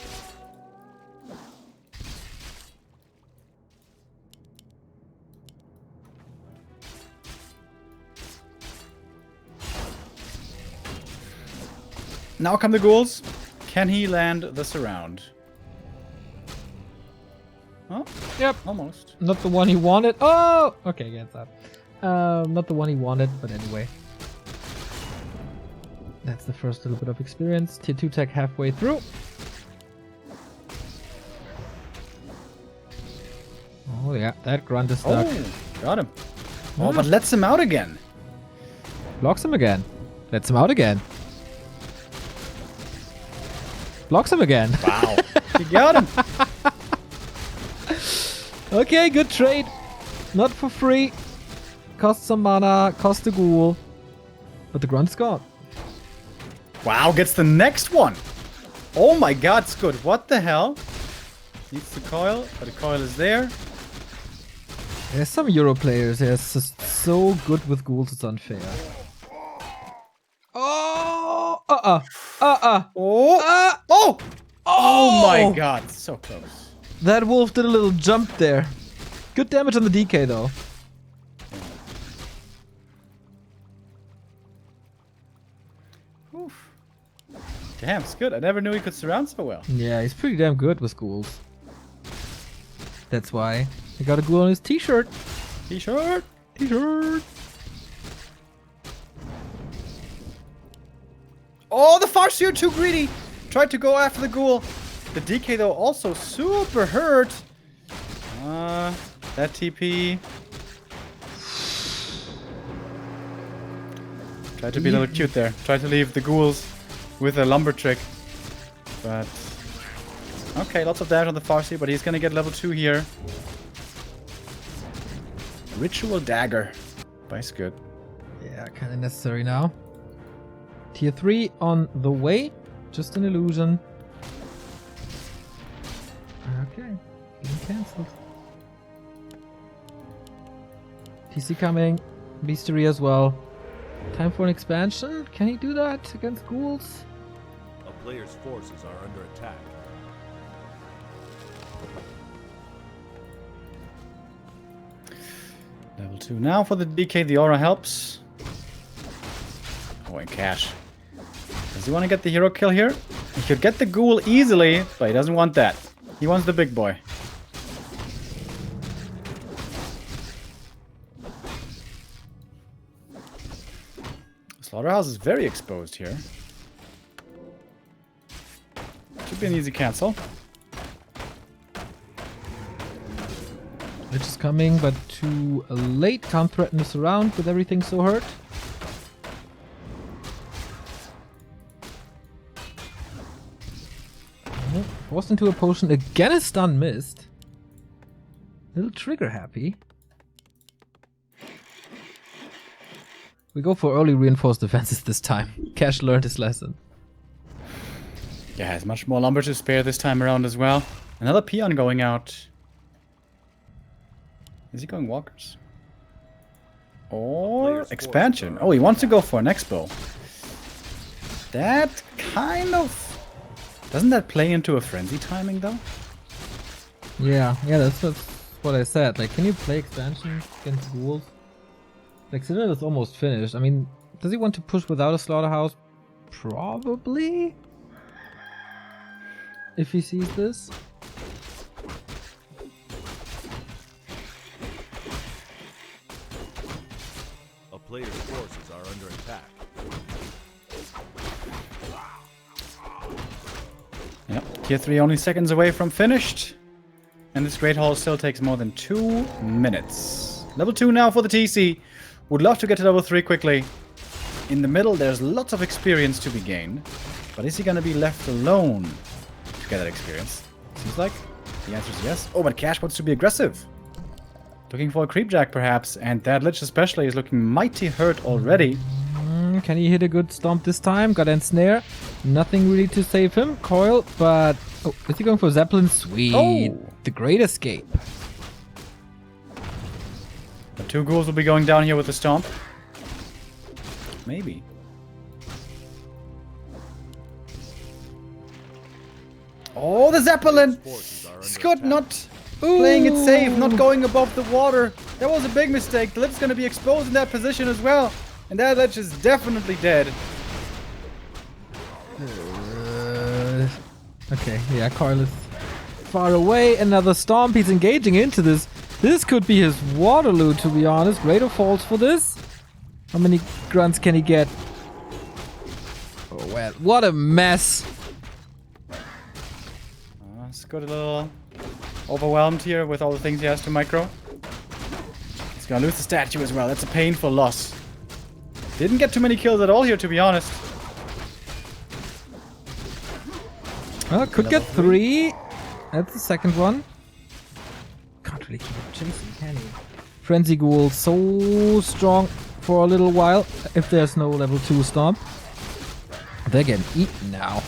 Speaker 2: Now come the ghouls. Can he land the surround? Oh,
Speaker 1: Yep.
Speaker 2: almost.
Speaker 1: Not the one he wanted. Oh! Okay, gets up. Not the one he wanted, but anyway. That's the first little bit of experience. Tier 2 tech halfway through. Oh yeah, that grunt is stuck.
Speaker 2: Oh, got him. Oh, but lets him out again.
Speaker 1: Blocks him again. Lets him out again. Blocks him again.
Speaker 2: Wow. He got him.
Speaker 1: Okay, good trade. Not for free. Cost some mana, cost a ghoul. But the grunt's gone.
Speaker 2: Wow, gets the next one. Oh my god, Scud. What the hell? Needs the coil, but the coil is there.
Speaker 1: There's some Euro players. They're just so good with ghouls, it's unfair. Oh!
Speaker 2: Oh!
Speaker 1: Ah!
Speaker 2: Oh!
Speaker 1: Oh!
Speaker 2: Oh my god, so close.
Speaker 1: That wolf did a little jump there. Good damage on the DK though.
Speaker 2: Oof. Damn, it's good. I never knew he could surround so well.
Speaker 1: Yeah, he's pretty damn good with ghouls. That's why he got a ghoul on his t-shirt.
Speaker 2: T-shirt.
Speaker 1: T-shirt.
Speaker 2: Oh, the Farseer too greedy. Tried to go after the ghoul. The DK though also super hurt. That TP. Tried to be a little cute there. Tried to leave the ghouls with a lumber trick. But okay, lots of damage on the Farseer, but he's gonna get level 2 here. Ritual Dagger by Scud.
Speaker 1: Yeah, kind of necessary now. Tier 3 on the way. Just an illusion. Okay, being cancelled. TC coming. Beastery as well. Time for an expansion. Can he do that against ghouls?
Speaker 3: A player's forces are under attack.
Speaker 2: 2 now for the DK. The aura helps. Oh, and Cash. Does he want to get the hero kill here? He could get the ghoul easily, but he doesn't want that. He wants the big boy. Slaughterhouse is very exposed here. Should be an easy cancel.
Speaker 1: Lich is coming, but too late. Can't threaten this around with everything so hurt. Forced into a potion. Again a stun missed. Little trigger happy. We go for early reinforced defenses this time. Cash learned his lesson.
Speaker 2: Yeah, has much more lumber to spare this time around as well. Another peon going out. Is he going walkers? Or expansion? Oh, he wants to go for an expo. That kind of... Doesn't that play into a frenzy timing though?
Speaker 1: Yeah, that's what I said. Like, can you play expansion against ghouls? Like, Citadel is almost finished. I mean, does he want to push without a slaughterhouse? Probably. If he sees this.
Speaker 3: A player's forces are under attack.
Speaker 2: Yep, tier 3 only seconds away from finished. And this Great Hall still takes more than 2 minutes. Level 2 now for the TC. Would love to get to level 3 quickly. In the middle, there's lots of experience to be gained. But is he going to be left alone to get that experience? Seems like the answer is yes. Oh, but Cash wants to be aggressive. Looking for a creepjack, perhaps. And that Lich especially is looking mighty hurt already.
Speaker 1: Can he hit a good stomp this time? Got ensnare. Nothing really to save him. Coil, but... Oh, is he going for Zeppelin? Sweet.
Speaker 2: Oh.
Speaker 1: The great escape.
Speaker 2: The 2 ghouls will be going down here with the stomp. Maybe. Oh, the Zeppelin! Scott not playing it safe, not going above the water. That was a big mistake. The Lich's going to be exposed in that position as well. And that Lich is definitely dead.
Speaker 1: Okay, yeah, Coil is far away. Another stomp. He's engaging into this. This could be his Waterloo, to be honest. Raider falls for this. How many grunts can he get? Oh, well, what a mess.
Speaker 2: Scott a little overwhelmed here with all the things he has to micro. He's gonna lose the statue as well. That's a painful loss. Didn't get too many kills at all here, to be honest.
Speaker 1: Well, could get 3. That's the second one. Can't really keep him chasing, can he? Frenzy Ghoul so strong for a little while. If there's no level 2 stomp. They're getting eaten now.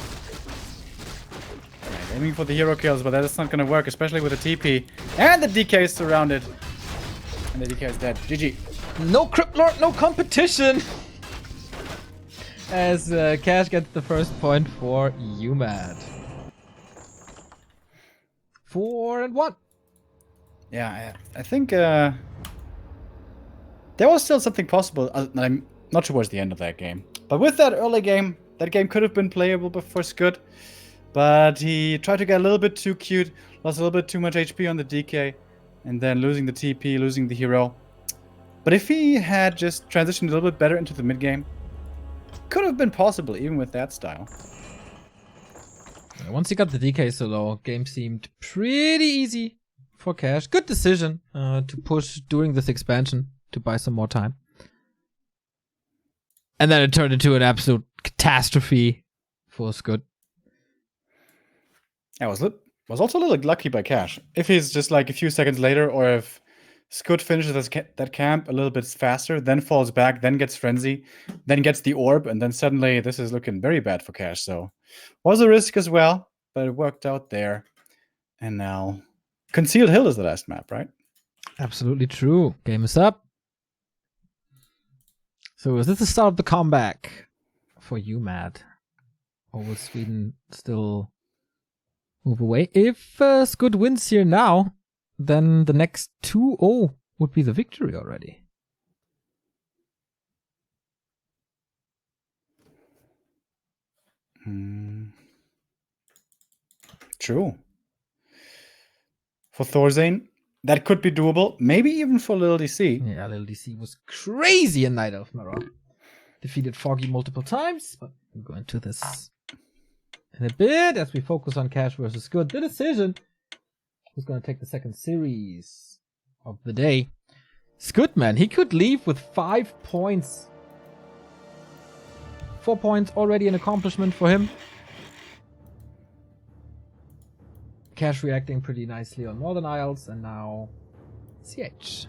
Speaker 2: Right, aiming for the hero kills, but that is not gonna work, especially with the TP. And the DK is surrounded. And the DK is dead. GG.
Speaker 1: No Crypt Lord, no competition! As Cash gets the first point for uMaD. 4-1.
Speaker 2: Yeah, I think there was still something possible. I'm not towards the end of that game. But with that early game, that game could have been playable for Scud. But he tried to get a little bit too cute, lost a little bit too much HP on the DK, and then losing the TP, losing the hero. But if he had just transitioned a little bit better into the mid game, could have been possible even with that style.
Speaker 1: Once he got the DK so low, game seemed pretty easy for Cash. Good decision to push during this expansion to buy some more time. And then it turned into an absolute catastrophe for Scud.
Speaker 2: I was also a little lucky by Cash. If he's just like a few seconds later, or if Scud finishes that camp a little bit faster, then falls back, then gets Frenzy, then gets the Orb, and then suddenly this is looking very bad for Cash. So was a risk as well, but it worked out there. And now Concealed Hill is the last map, right?
Speaker 1: Absolutely true. Game is up. So is this the start of the comeback for uMaD? Or will Sweden still move away? If Scud wins here now, then the next 2-0 would be the victory already.
Speaker 2: True. For Thorzane, that could be doable. Maybe even for Little DC.
Speaker 1: Yeah, Little DC was crazy in Night Elf Mirror. Defeated Foggy multiple times, but we'll go into this in a bit as we focus on Cash versus Good. The decision who's going to take the second series of the day. Scud, man, he could leave with 5 points. 4 points already an accomplishment for him. Cash reacting pretty nicely on Northern Isles, and now CH.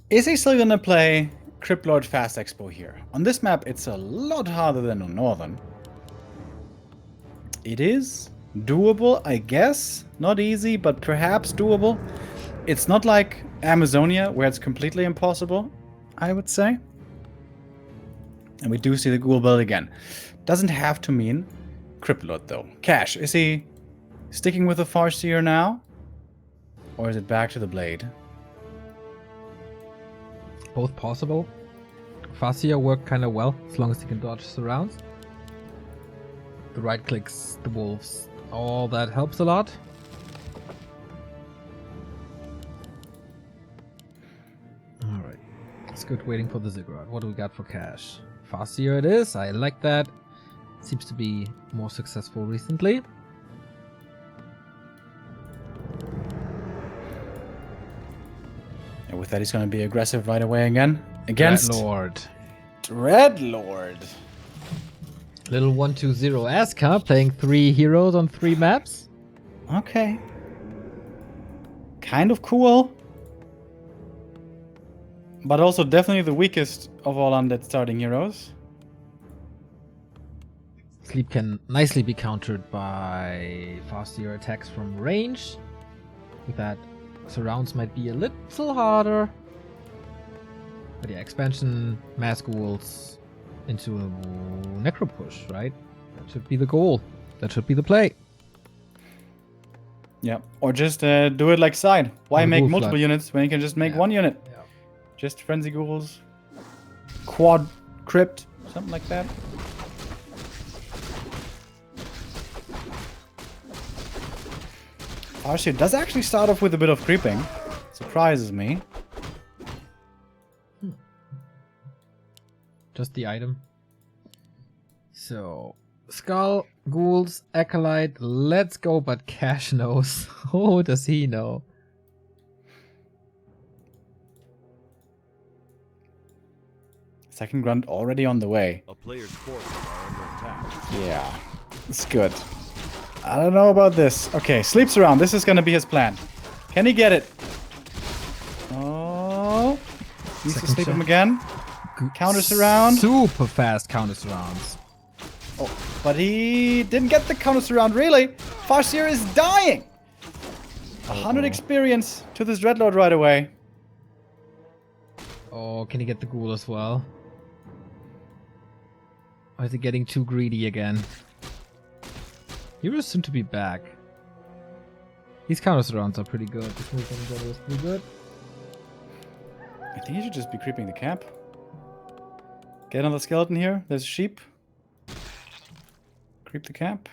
Speaker 2: Is he still gonna play Cryptlord Fast Expo here? On this map, it's a lot harder than on Northern. It is doable, I guess. Not easy, but perhaps doable. It's not like Amazonia, where it's completely impossible, I would say. And we do see the Ghoul build again. Doesn't have to mean Cryptlord, though. Cash, is he sticking with the Farseer now? Or is it back to the Blade?
Speaker 1: Both possible. Farseer work kind of well, as long as he can dodge surrounds. The right clicks, the wolves, all that helps a lot. Alright, it's good waiting for the Ziggurat. What do we got for Cash? Farseer it is, I like that. Seems to be more successful recently.
Speaker 2: And with that, he's going to be aggressive right away again. Against
Speaker 1: Dreadlord.
Speaker 2: Dreadlord.
Speaker 1: Little 120 Aska playing 3 heroes on 3 maps.
Speaker 2: Okay. Kind of cool. But also definitely the weakest of all undead starting heroes.
Speaker 1: Sleep can nicely be countered by faster attacks from range. With that, surrounds might be a little harder. But yeah, expansion, mass ghouls into a necro push, right? That should be the goal. That should be the play.
Speaker 2: Yeah, or just do it like side. Why
Speaker 1: Or
Speaker 2: make
Speaker 1: ghoul
Speaker 2: multiple
Speaker 1: flood.
Speaker 2: units when you can just make
Speaker 1: Yeah.
Speaker 2: one unit?
Speaker 1: Yeah.
Speaker 2: Just frenzy ghouls, quad crypt, something like that. Farseer does actually start off with a bit of creeping. Surprises me.
Speaker 1: Just the item. So, Skull, Ghouls, Acolyte, let's go, but Cash knows. Oh, does he know?
Speaker 2: Second grunt already on the way.
Speaker 3: A player's forces are under attack.
Speaker 2: Yeah, it's good. I don't know about this. Okay, sleeps around. This is gonna be his plan. Can he get it? Oh, needs to
Speaker 1: Second
Speaker 2: sleep him
Speaker 1: check.
Speaker 2: again. Counter surround.
Speaker 1: Super fast counter surrounds.
Speaker 2: Oh, but he didn't get the counter surround, really. Farseer is dying. 100 experience to this Dreadlord right away.
Speaker 1: Oh, can he get the Ghoul as well? Or is he getting too greedy again? Heroes soon to be back. These counter surrounds are pretty good. This move on the is pretty good.
Speaker 2: I think he should just be creeping the camp. Get on the skeleton here. There's a sheep. Creep the camp.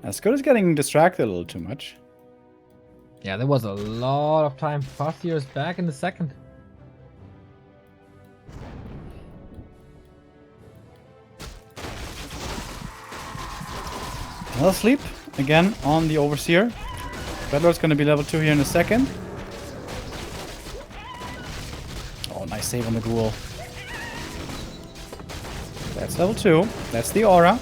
Speaker 2: As good as getting distracted a little too much.
Speaker 1: Yeah, there was a lot of time. Farseer is back in the second.
Speaker 2: Another sleep. Again on the Overseer. Dreadlord's going to be level 2 here in a second. Oh, nice save on the Ghoul. That's level 2. That's the aura.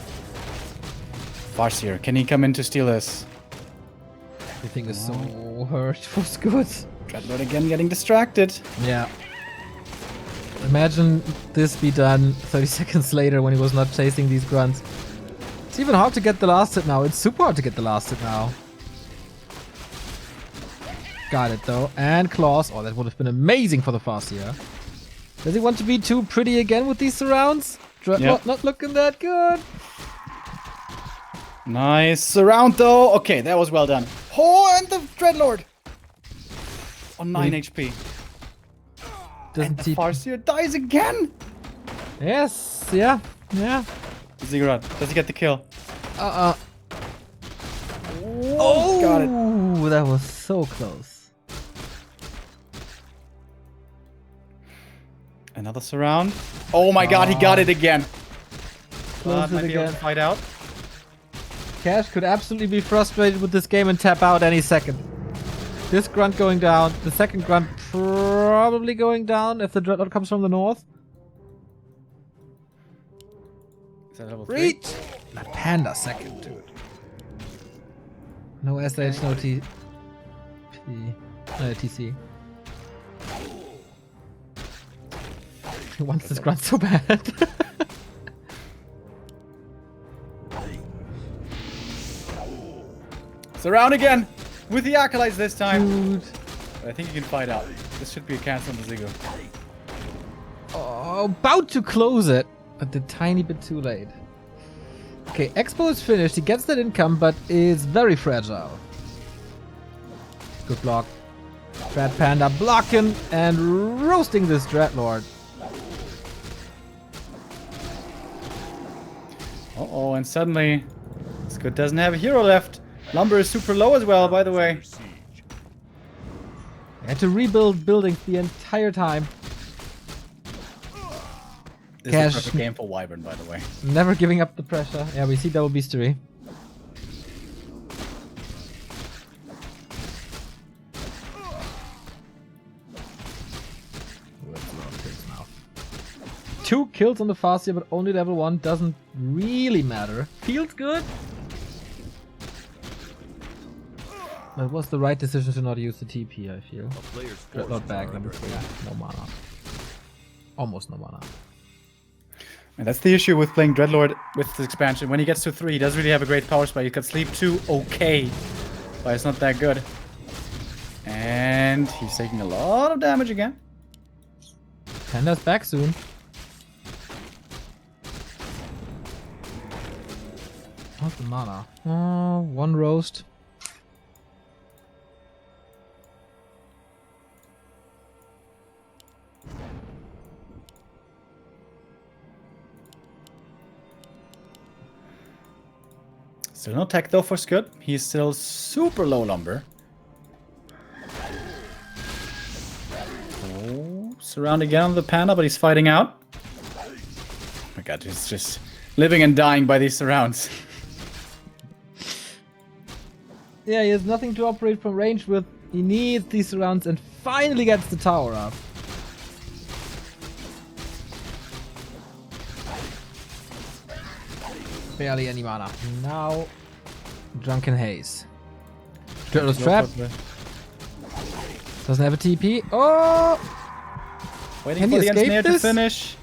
Speaker 2: Farseer, can he come in to steal this?
Speaker 1: Everything is so hurt for Scud.
Speaker 2: Dreadlord again getting distracted.
Speaker 1: Yeah. Imagine this be done 30 seconds later when he was not chasing these grunts. It's even hard to get the last hit now. It's super hard to get the last hit now. Got it though. And claws. Oh, that would have been amazing for the Farseer. Does he want to be too pretty again with these surrounds? Dreadlord not looking that good.
Speaker 2: Nice surround though. Okay, that was well done. Oh, and the Dreadlord. On 9 HP.
Speaker 1: Doesn't
Speaker 2: And Farseer dies again!
Speaker 1: Yes, yeah, yeah.
Speaker 2: Ziggurat, does he get the kill?
Speaker 1: Oh,
Speaker 2: Got it.
Speaker 1: that was so close.
Speaker 2: Another surround. Oh my god, he got it again.
Speaker 1: Close it
Speaker 2: Might be able to
Speaker 1: again.
Speaker 2: fight out.
Speaker 1: Cash could absolutely be frustrated with this game and tap out any second. This grunt going down. The second grunt probably going down if the dreadnought comes from the north.
Speaker 2: Is that level 3?
Speaker 1: Reach! That panda second, dude. No SH, no TC. He wants this grunt so bad.
Speaker 2: Surround again! With the acolytes this time.
Speaker 1: Dude.
Speaker 2: But I think you can fight out. This should be a cancel on the Ziggo.
Speaker 1: Oh, about to close it, but a tiny bit too late. Okay, Expo is finished. He gets that income, but is very fragile. Good block. Dread Panda blocking and roasting this Dreadlord.
Speaker 2: Uh-oh, and suddenly Scud doesn't have a hero left. Lumber is super low as well, by the way.
Speaker 1: I had to rebuild buildings the entire time.
Speaker 2: This is a perfect game for Wyvern, by the way.
Speaker 1: Never giving up the pressure. Yeah, we see double beastery. Two kills on the Farseer, but only level 1. Doesn't really matter. Feels good. But it was the right decision to not use the TP, I feel. Dreadlord back, number 3. No mana. Almost no mana.
Speaker 2: And that's the issue with playing Dreadlord with this expansion. When he gets to 3, he doesn't really have a great power spike. He can sleep 2, okay. But it's not that good. And he's taking a lot of damage again.
Speaker 1: Panda's back soon. What's the mana? Oh, 1 roast.
Speaker 2: Still no tech though for Scud. He's still super low lumber. Oh, surround again on the Panda, but he's fighting out. Oh my god, he's just living and dying by these surrounds.
Speaker 1: Yeah, he has nothing to operate from range with. He needs these rounds and finally gets the tower up. Barely any mana. Now, Drunken Haze. Dreadlord's trap. Doesn't have a TP. Oh!
Speaker 2: Waiting
Speaker 1: Can
Speaker 2: for
Speaker 1: he
Speaker 2: the
Speaker 1: escape
Speaker 2: ensnare to
Speaker 1: this?
Speaker 2: finish.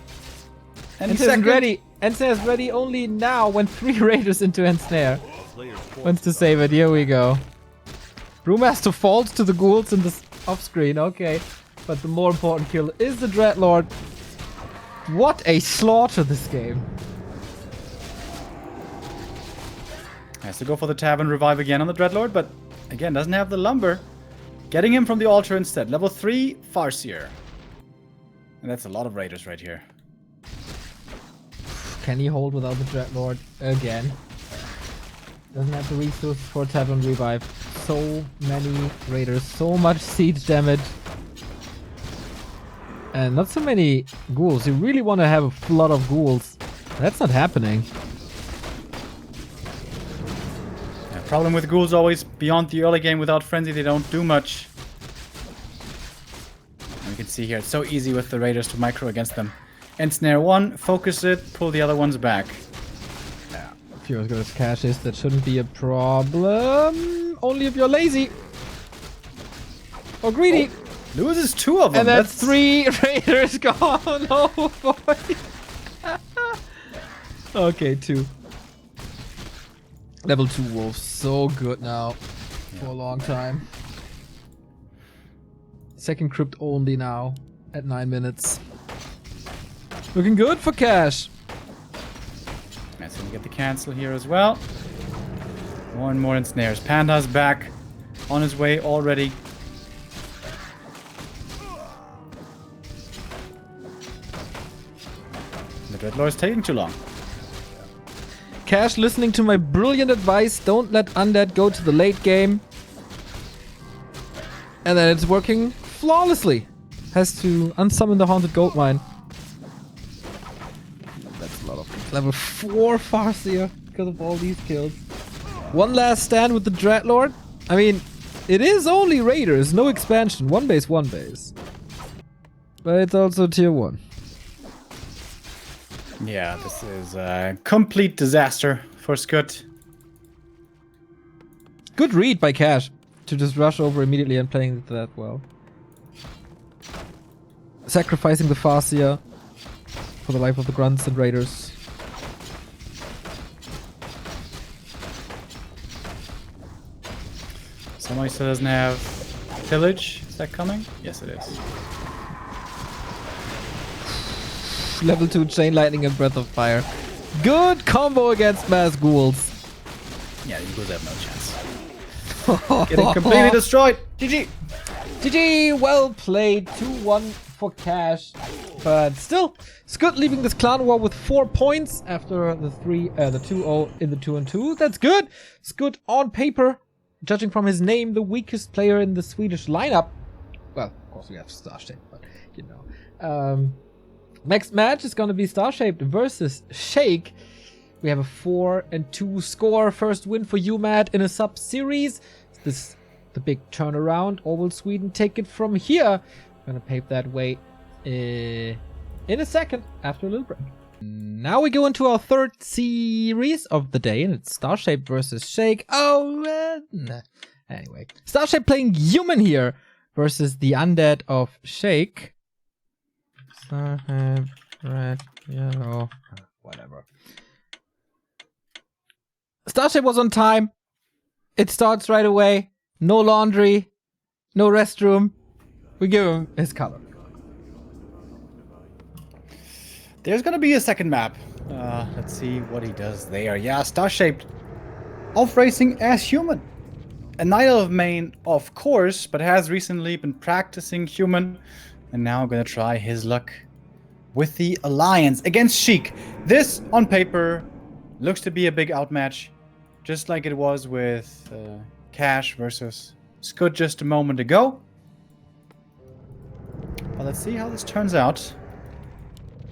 Speaker 2: And
Speaker 1: Ensnare isn't ready. Ensnare is ready only now when 3 raiders into Ensnare. Wants to save it. Here we go. Brewmaster falls to the ghouls in this off screen. Okay. But the more important kill is the Dreadlord. What a slaughter this game.
Speaker 2: Has to go for the Tavern revive again on the Dreadlord, but again, doesn't have the lumber. Getting him from the altar instead. Level 3, Farseer. And that's a lot of raiders right here.
Speaker 1: Can he hold without the Dreadlord again? Doesn't have the resources for Tavern revive. So many raiders, so much siege damage. And not so many ghouls. You really want to have a flood of ghouls. That's not happening.
Speaker 2: Problem with ghouls always beyond the early game without frenzy, they don't do much. And you can see here, it's so easy with the raiders to micro against them. Ensnare 1, focus it, pull the other ones back.
Speaker 1: Yeah. If you're as good as Cash is, that shouldn't be a problem. Only if you're lazy. Or greedy.
Speaker 2: Oh, loses 2 of them.
Speaker 1: And that's 3 raiders gone. Oh boy. Okay, 2. Level 2 wolves, so good now. For a long time. Second crypt only now. At 9 minutes. Looking good for Cash.
Speaker 2: That's gonna get the cancel here as well. More and more ensnares. Panda's back. On his way already. Dreadlord is taking too long.
Speaker 1: Cash listening to my brilliant advice. Don't let Undead go to the late game. And then it's working flawlessly. Has to unsummon the Haunted Goldmine. That's a lot of kills. Level 4 Farseer because of all these kills. One last stand with the Dreadlord. I mean, it is only Raiders, no expansion. One base. But it's also tier 1.
Speaker 2: Yeah, this is a complete disaster for Scud.
Speaker 1: Good read by Cash to just rush over immediately and playing that well. Sacrificing the Farseer for the life of the Grunts and Raiders.
Speaker 2: Somebody still doesn't have pillage. Is that coming? Yes, it is.
Speaker 1: Level 2 Chain Lightning and Breath of Fire. Good combo against Mass Ghouls.
Speaker 2: Yeah, the Eagles have no chance. Getting completely destroyed. GG.
Speaker 1: GG, well played. 2-1 for Cash. But still, Scud leaving this clan war with 4 points after the 2-0 in the 2-2. That's good. Scud on paper, judging from his name, the weakest player in the Swedish lineup. Well, of course we have Starshaped, but you know. Next match is going to be Starshaped versus Shake. We have a 4-2 score. First win for uMaD in a sub-series. This is the big turnaround. Or will Sweden take it from here? I'm going to pave that way in a second after a little break. Now we go into our third series of the day, and it's Starshaped versus Shake. Anyway, Starshaped playing human here versus the undead of Shake. Red, yellow, whatever. Starship was on time. It starts right away. No laundry, no restroom. We give him his color.
Speaker 2: There's gonna be a second map. Let's see what he does there. Yeah, Starshaped off racing as human. A Knight of main, of course, but has recently been practicing human. And now I'm gonna try his luck with the Alliance against Sheik. This, on paper, looks to be a big outmatch, just like it was with Cash versus Scud just a moment ago. But let's see how this turns out.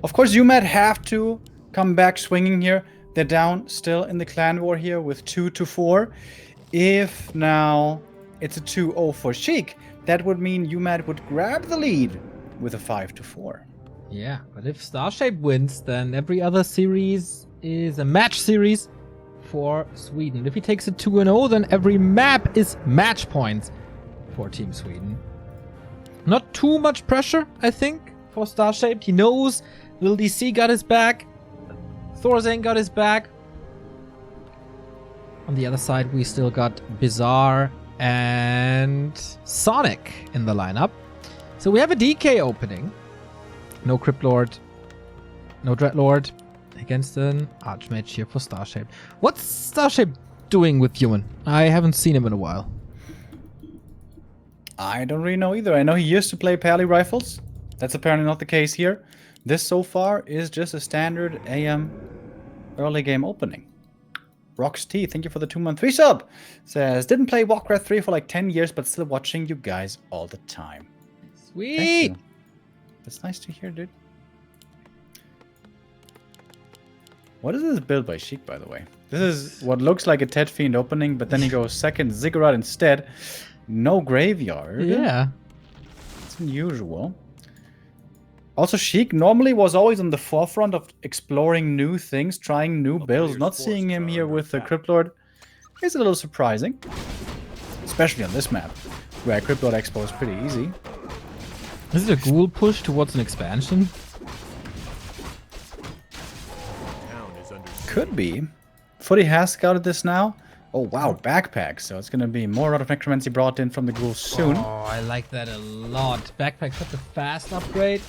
Speaker 2: Of course, uMaD have to come back swinging here. They're down still in the clan war here with 2-4. If now it's a 2-0 for Sheik, that would mean uMaD would grab the lead with a 5-4.
Speaker 1: Yeah, but if Starshaped wins, then every other series is a match series for Sweden. If he takes a 2-0, then every map is match points for Team Sweden. Not too much pressure, I think, for Starshaped. He knows Lil DC got his back. Thorzane got his back. On the other side, we still got Bizarre and Sonic in the lineup. So we have a DK opening. No Cryptlord, no Dreadlord against an Archmage here for Starshaped. What's Starshaped doing with human? I haven't seen him in a while.
Speaker 2: I don't really know either. I know he used to play Pally Rifles. That's apparently not the case here. This so far is just a standard AM early game opening. Rox T, thank you for the 2-month resub. Says, didn't play Warcraft 3 for like 10 years, but still watching you guys all the time.
Speaker 1: Sweet!
Speaker 2: That's nice to hear, dude. What is this build by Sheik, by the way? This is what looks like a Ted Fiend opening, but then he goes second Ziggurat instead. No graveyard.
Speaker 1: Yeah.
Speaker 2: It's unusual. Also, Sheik normally was always on the forefront of exploring new things, trying new builds. Not seeing him here with the Cryptlord is a little surprising. Especially on this map, where Cryptlord Expo is pretty easy.
Speaker 1: Is it a ghoul push towards an expansion?
Speaker 2: Could be. Footy has scouted this now. Oh wow, backpack. So it's gonna be more Rod of Necromancy brought in from the ghouls soon.
Speaker 1: Oh, I like that a lot. Backpack, such a fast upgrade.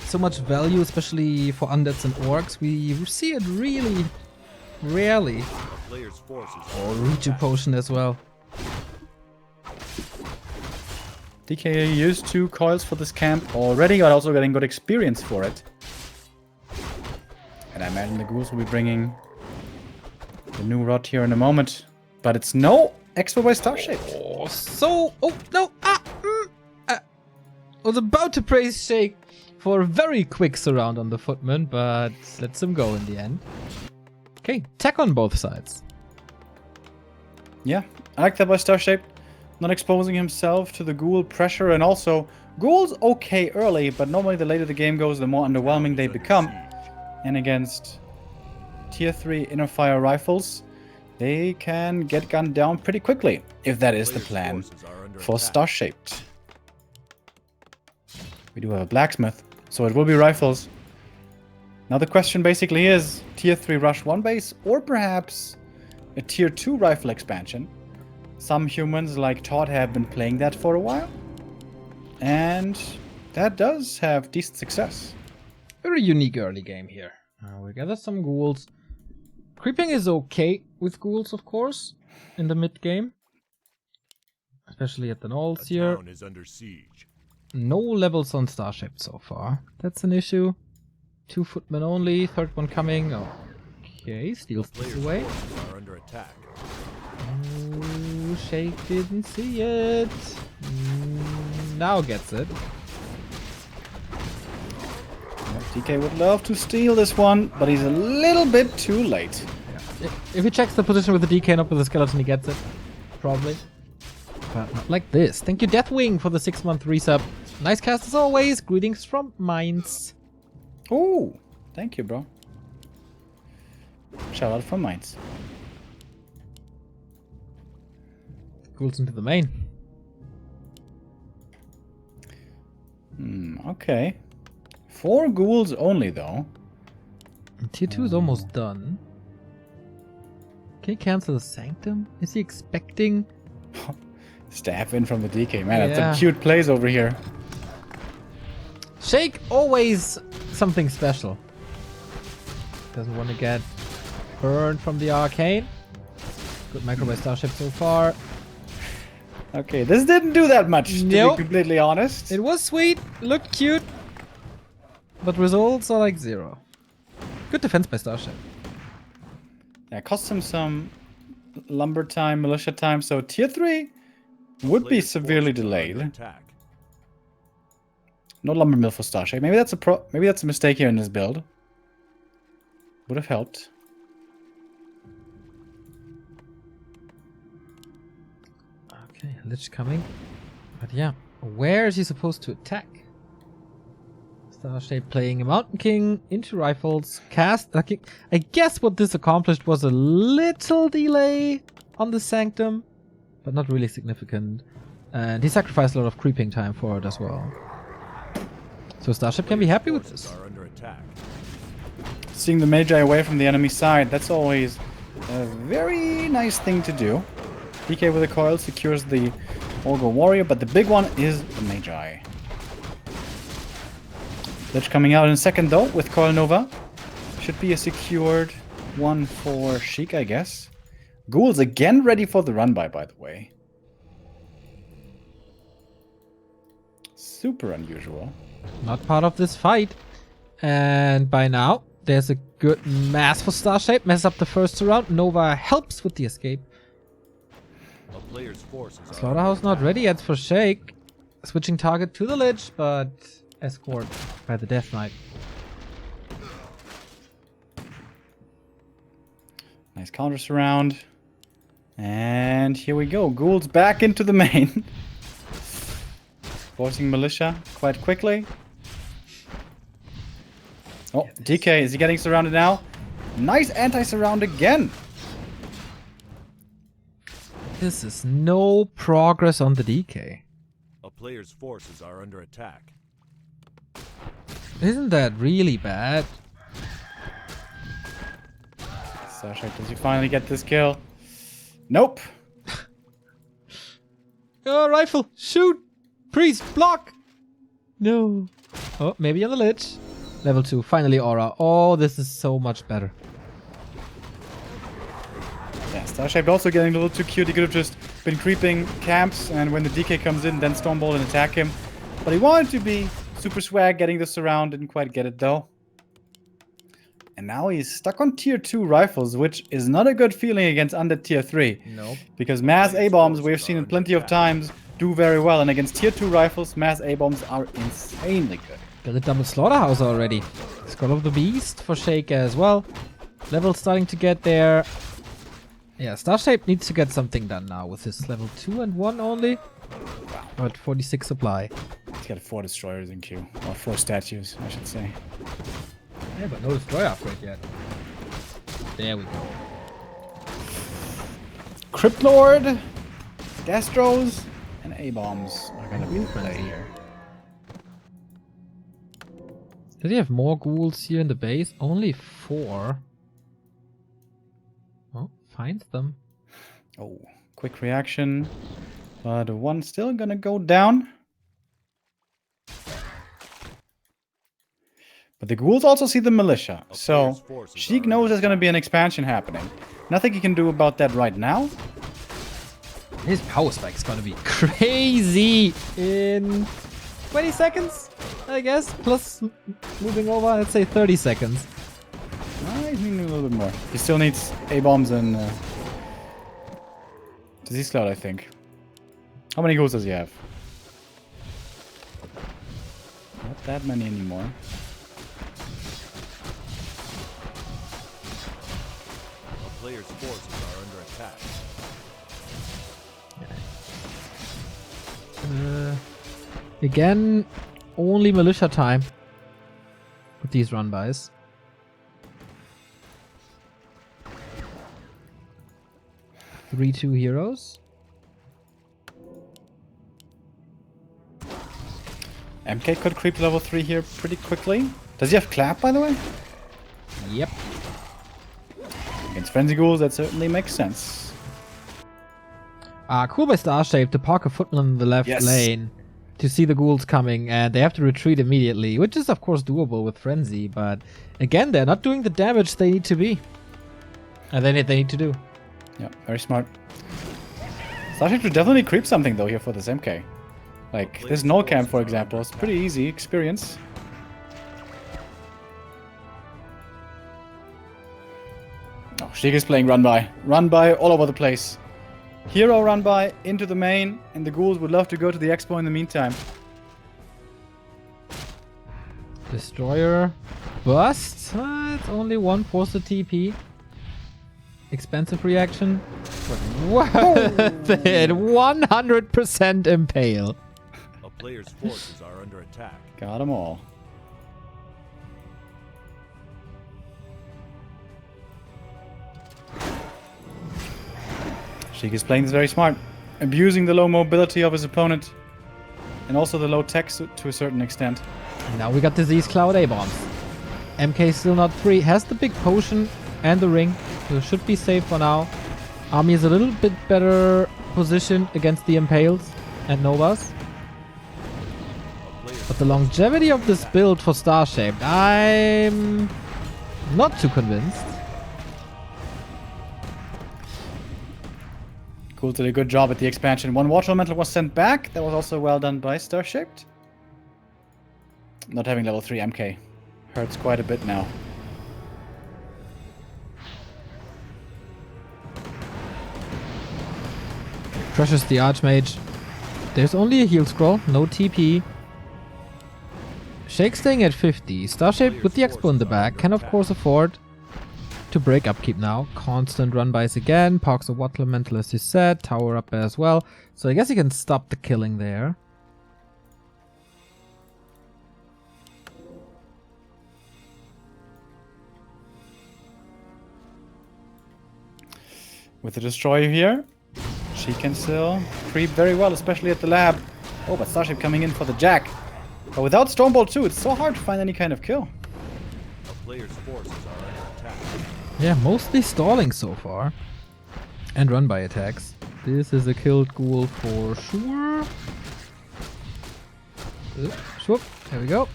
Speaker 1: So much value, especially for undeads and orcs. We see it really rarely. Oh, Reju Potion as well.
Speaker 2: DK used 2 coils for this camp already, but also getting good experience for it. And I imagine the ghouls will be bringing the new rod here in a moment. But it's no expo by Starship.
Speaker 1: Oh, so... Oh, no! I was about to praise Shake for a very quick surround on the footman, but lets him go in the end. Okay, tech on both sides.
Speaker 2: Yeah, I like that by Starship. Not exposing himself to the ghoul pressure, and also ghouls okay early, but normally the later the game goes, the more underwhelming they become. And against tier 3 inner fire rifles, they can get gunned down pretty quickly, if that is the plan for Starshaped. We do have a blacksmith, so it will be rifles. Now the question basically is, tier 3 rush 1 base, or perhaps a tier 2 rifle expansion. Some humans like Todd have been playing that for a while, and that does have decent success.
Speaker 1: Very unique early game here. We gather some ghouls. Creeping is okay with ghouls, of course, in the mid game. Especially at the knolls here.
Speaker 3: Town is under siege.
Speaker 1: No levels on Starship so far. That's an issue. 2 footmen only, third one coming. Okay, steals this away.
Speaker 3: Are under attack.
Speaker 1: Oh, Shake didn't see it. Now gets it.
Speaker 2: DK would love to steal this one, but he's a little bit too late.
Speaker 1: Yeah. If he checks the position with the DK, not with the skeleton, he gets it. Probably. But not like this. Thank you, Deathwing, for the 6-month resub. Nice cast as always. Greetings from Mainz.
Speaker 2: Oh, thank you, bro. Shout out from Mainz.
Speaker 1: Ghouls into the main.
Speaker 2: Okay. 4 ghouls only, though.
Speaker 1: Tier 2 is almost done. Can he cancel the Sanctum? Is he expecting...
Speaker 2: Staff in from the DK. Man, that's
Speaker 1: Yeah.
Speaker 2: some cute plays over here.
Speaker 1: Shake, always something special. Doesn't want to get burned from the arcane. Good micro by Starship so far.
Speaker 2: Okay, this didn't do that much, to
Speaker 1: Nope.
Speaker 2: be completely honest.
Speaker 1: It was sweet, looked cute, but results are like 0. Good defense by Starship.
Speaker 2: Yeah, cost him some lumber time, militia time, so tier 3 would be
Speaker 3: Players'
Speaker 2: severely
Speaker 3: forces are under
Speaker 2: delayed.
Speaker 3: attack.
Speaker 2: No lumber mill for Starship. Maybe that's a mistake here in this build. Would have helped.
Speaker 1: Okay, Lich coming. But yeah, where is he supposed to attack? Starship playing a Mountain King into rifles. Cast. Okay, I guess what this accomplished was a little delay on the Sanctum, but not really significant. And he sacrificed a lot of creeping time for it as well. So Starship can be happy with this.
Speaker 3: Are under attack.
Speaker 2: Seeing the Magi away from the enemy side, that's always a very nice thing to do. DK with a coil secures the Olga Warrior, but the big one is the Magi. Lich coming out in a second though with Coil Nova. Should be a secured one for Sheik, I guess. Ghouls again ready for the run by the way. Super unusual.
Speaker 1: Not part of this fight. And by now, there's a good mass for Starship. Messes up the first round. Nova helps with the escape.
Speaker 3: A player's forces are
Speaker 1: Slaughterhouse not ready yet for Shake. Switching target to the Lich, but escort by the Death Knight.
Speaker 2: Nice counter surround. And here we go. Ghouls back into the main. Forcing militia quite quickly. Oh, DK, is he getting surrounded now? Nice anti-surround again.
Speaker 1: This is no progress on the DK.
Speaker 3: A player's forces are under attack.
Speaker 1: Isn't that really bad?
Speaker 2: Sasha, does he finally get this kill? Nope.
Speaker 1: Oh, rifle! Shoot! Priest, block! No. Oh, maybe on the Lich. Level 2, finally Aura. Oh, this is so much better.
Speaker 2: Yeah, Starshaped also getting a little too cute. He could have just been creeping camps, and when the DK comes in, then Stormbolt and attack him. But he wanted to be super swag, getting this around. Didn't quite get it though. And now he's stuck on tier 2 rifles, which is not a good feeling against undead tier 3.
Speaker 1: Nope.
Speaker 2: Because mass A-bombs, we've seen it plenty of times, do very well. And against tier 2 rifles, mass A-bombs are insanely good.
Speaker 1: Got a double slaughterhouse already. Skull of the Beast for Shaker as well. Level starting to get there. Yeah, Starshape needs to get something done now with his level 2 and 1 only.
Speaker 2: Wow.
Speaker 1: But 46 supply.
Speaker 2: He's got 4 destroyers in queue. Or 4 statues, I should say.
Speaker 1: Yeah, but no destroyer upgrade yet. There we go.
Speaker 2: Crypt Lord, Destros, and A-bombs are gonna be the play here.
Speaker 1: Does he have more ghouls here in the base? Only 4. Oh, finds them.
Speaker 2: Oh, quick reaction. But one still gonna go down. But the ghouls also see the militia, so Sheik knows there's gonna be an expansion happening. Nothing he can do about that right now.
Speaker 1: His power spike is gonna be crazy in 20 seconds, I guess. Plus moving over, let's say 30 seconds.
Speaker 2: He's needing a little bit more. He still needs A-bombs and Disease Cloud, I think. How many ghouls does he have? Not that many anymore.
Speaker 3: A player's forces are under attack.
Speaker 1: Again, only militia time with these run-bys. Three 2 heroes.
Speaker 2: MK could creep level 3 here pretty quickly. Does he have Clap, by the way?
Speaker 1: Yep.
Speaker 2: Against Frenzy Ghouls, that certainly makes sense.
Speaker 1: Cool by Starshape to park a footman in the left
Speaker 2: Yes.
Speaker 1: lane to see the ghouls coming, and they have to retreat immediately, which is of course doable with Frenzy, but again, they're not doing the damage they need to be. And they need to do.
Speaker 2: Yeah, very smart. Starshape should definitely creep something though here for this MK. Like this null camp, for example, it's pretty easy experience. Oh, Sheik is playing run by. Run by all over the place. Hero run by into the main, and the ghouls would love to go to the expo in the meantime.
Speaker 1: Destroyer bust. It's only one posted TP. Expensive reaction. But worth it. 100% impale.
Speaker 3: A player's forces are under attack.
Speaker 2: Got them all. Sheik is playing this very smart, abusing the low mobility of his opponent, and also the low tech to a certain extent.
Speaker 1: And now we got Disease Cloud A-bombs. MK still not free. Has the big potion and the ring, so should be safe for now. Army is a little bit better positioned against the Impales and Novas. But the longevity of this build for Starshape, I'm not too convinced.
Speaker 2: Cool did a good job at the expansion. One Watch Elemental was sent back. That was also well done by Starshaped. Not having level 3 MK hurts quite a bit now.
Speaker 1: Crushes the Archmage. There's only a heal scroll, no TP. Shake staying at 50. Starshape with the Expo in the back can of course afford to break upkeep now. Constant run-bys again. Parks a Water Elemental as you said. Tower up as well. So I guess he can stop the killing there.
Speaker 2: With the Destroyer here, she can still creep very well, especially at the lab. Oh, but Starship coming in for the Jack. But without Stormbolt 2, it's so hard to find any kind of kill.
Speaker 3: A player's forces are under attack.
Speaker 1: Yeah, mostly stalling so far. And run-by attacks. This is a killed ghoul for sure. Swoop, there we go.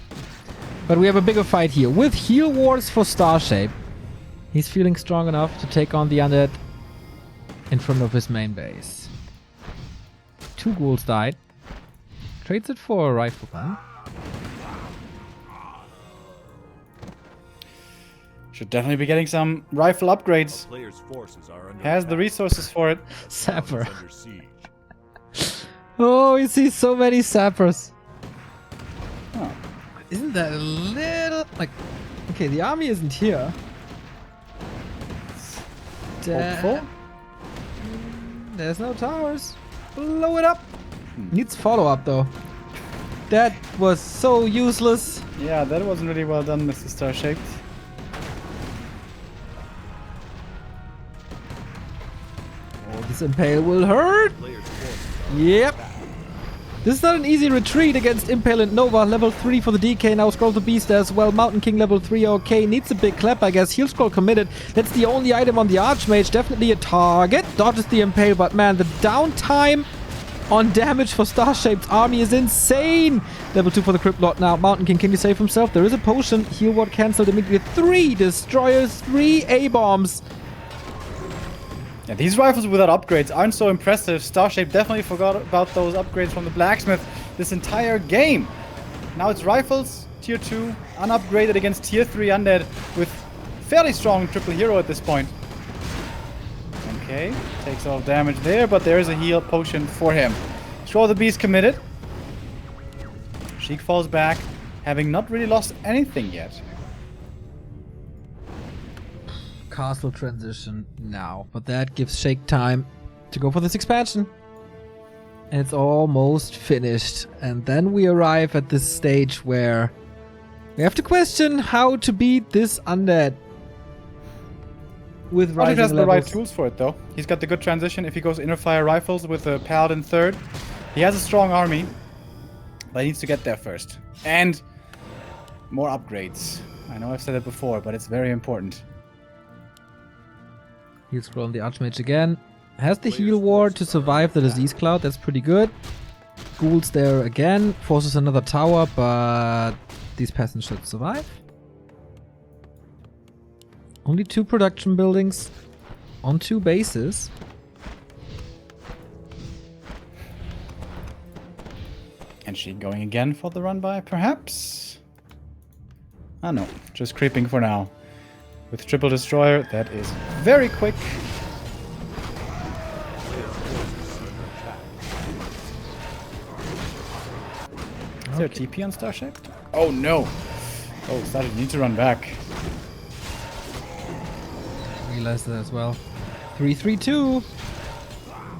Speaker 1: But we have a bigger fight here. With Heal Wars for Starshape, he's feeling strong enough to take on the undead in front of his main base. 2 ghouls died. Trades it for a rifleman.
Speaker 2: Should definitely be getting some rifle upgrades.
Speaker 3: Players' forces are under
Speaker 2: Has the
Speaker 3: attack.
Speaker 2: resources for it.
Speaker 1: Sapper.
Speaker 3: Is under siege.
Speaker 1: Oh, we see so many sappers.
Speaker 2: Oh.
Speaker 1: Isn't that a little like? Okay, the army isn't here.
Speaker 2: Hopeful.
Speaker 1: There's no towers. Blow it up. Needs follow up though. That was so useless.
Speaker 2: Yeah, that wasn't really well done, Mr. Star-Shaped.
Speaker 1: Oh, this impale will hurt.
Speaker 3: Players' forces
Speaker 1: Yep. This is not an easy retreat against Impale and Nova. Level 3 for the DK. Now scroll the Beast as well. Mountain King level 3. Okay, needs a big clap, I guess. Heal scroll committed. That's the only item on the Archmage. Definitely a target. Dodges the Impale, but man, the downtime on damage for Star-Shaped's army is insane. Level 2 for the Crypt Lord now. Mountain King, can he save himself? There is a potion. Heal ward cancelled immediately. 3 destroyers, 3 A-bombs.
Speaker 2: Yeah, these rifles without upgrades aren't so impressive. Starshape definitely forgot about those upgrades from the blacksmith this entire game. Now it's rifles, tier 2, unupgraded against tier 3 undead with fairly strong triple hero at this point. Okay, takes off damage there, but there is a heal potion for him. Scroll the Beast committed. Sheik falls back, having not really lost anything yet.
Speaker 1: Castle transition now, but that gives Shake time to go for this expansion. And it's almost finished. And then we arrive at this stage where we have to question how to beat this undead with
Speaker 2: Project
Speaker 1: rising
Speaker 2: has the right
Speaker 1: levels.
Speaker 2: tools for it though. He's got the good transition if he goes inner fire rifles with a paladin third. He has a strong army, but he needs to get there first. And more upgrades. I know I've said it before, but it's very important.
Speaker 1: Heal scroll on the Archmage again. Has the heal ward to survive the disease cloud. That's pretty good. Ghouls there again. Forces another tower, but these peasants should survive. Only 2 production buildings on 2 bases.
Speaker 2: And she going again for the run by, perhaps? Ah no, just creeping for now. With triple destroyer, that is very quick. Is there a TP on Starshaped? Oh no! Oh, Starshaped, you need to run back.
Speaker 1: Realized that as well. 3-3-2.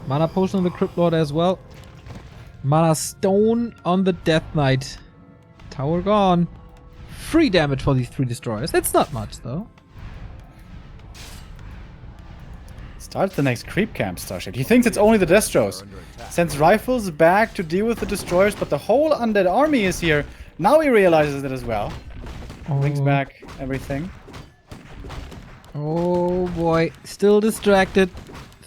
Speaker 1: Mana potion on the Crypt Lord as well. Mana stone on the Death Knight. Tower gone. Free damage for these 3 destroyers. It's not much though.
Speaker 2: Starts the next creep camp, Starship. He thinks it's only the Destros. Sends rifles back to deal with the destroyers, but the whole undead army is here. Now he realizes it as well. Brings back everything.
Speaker 1: Oh boy, still distracted.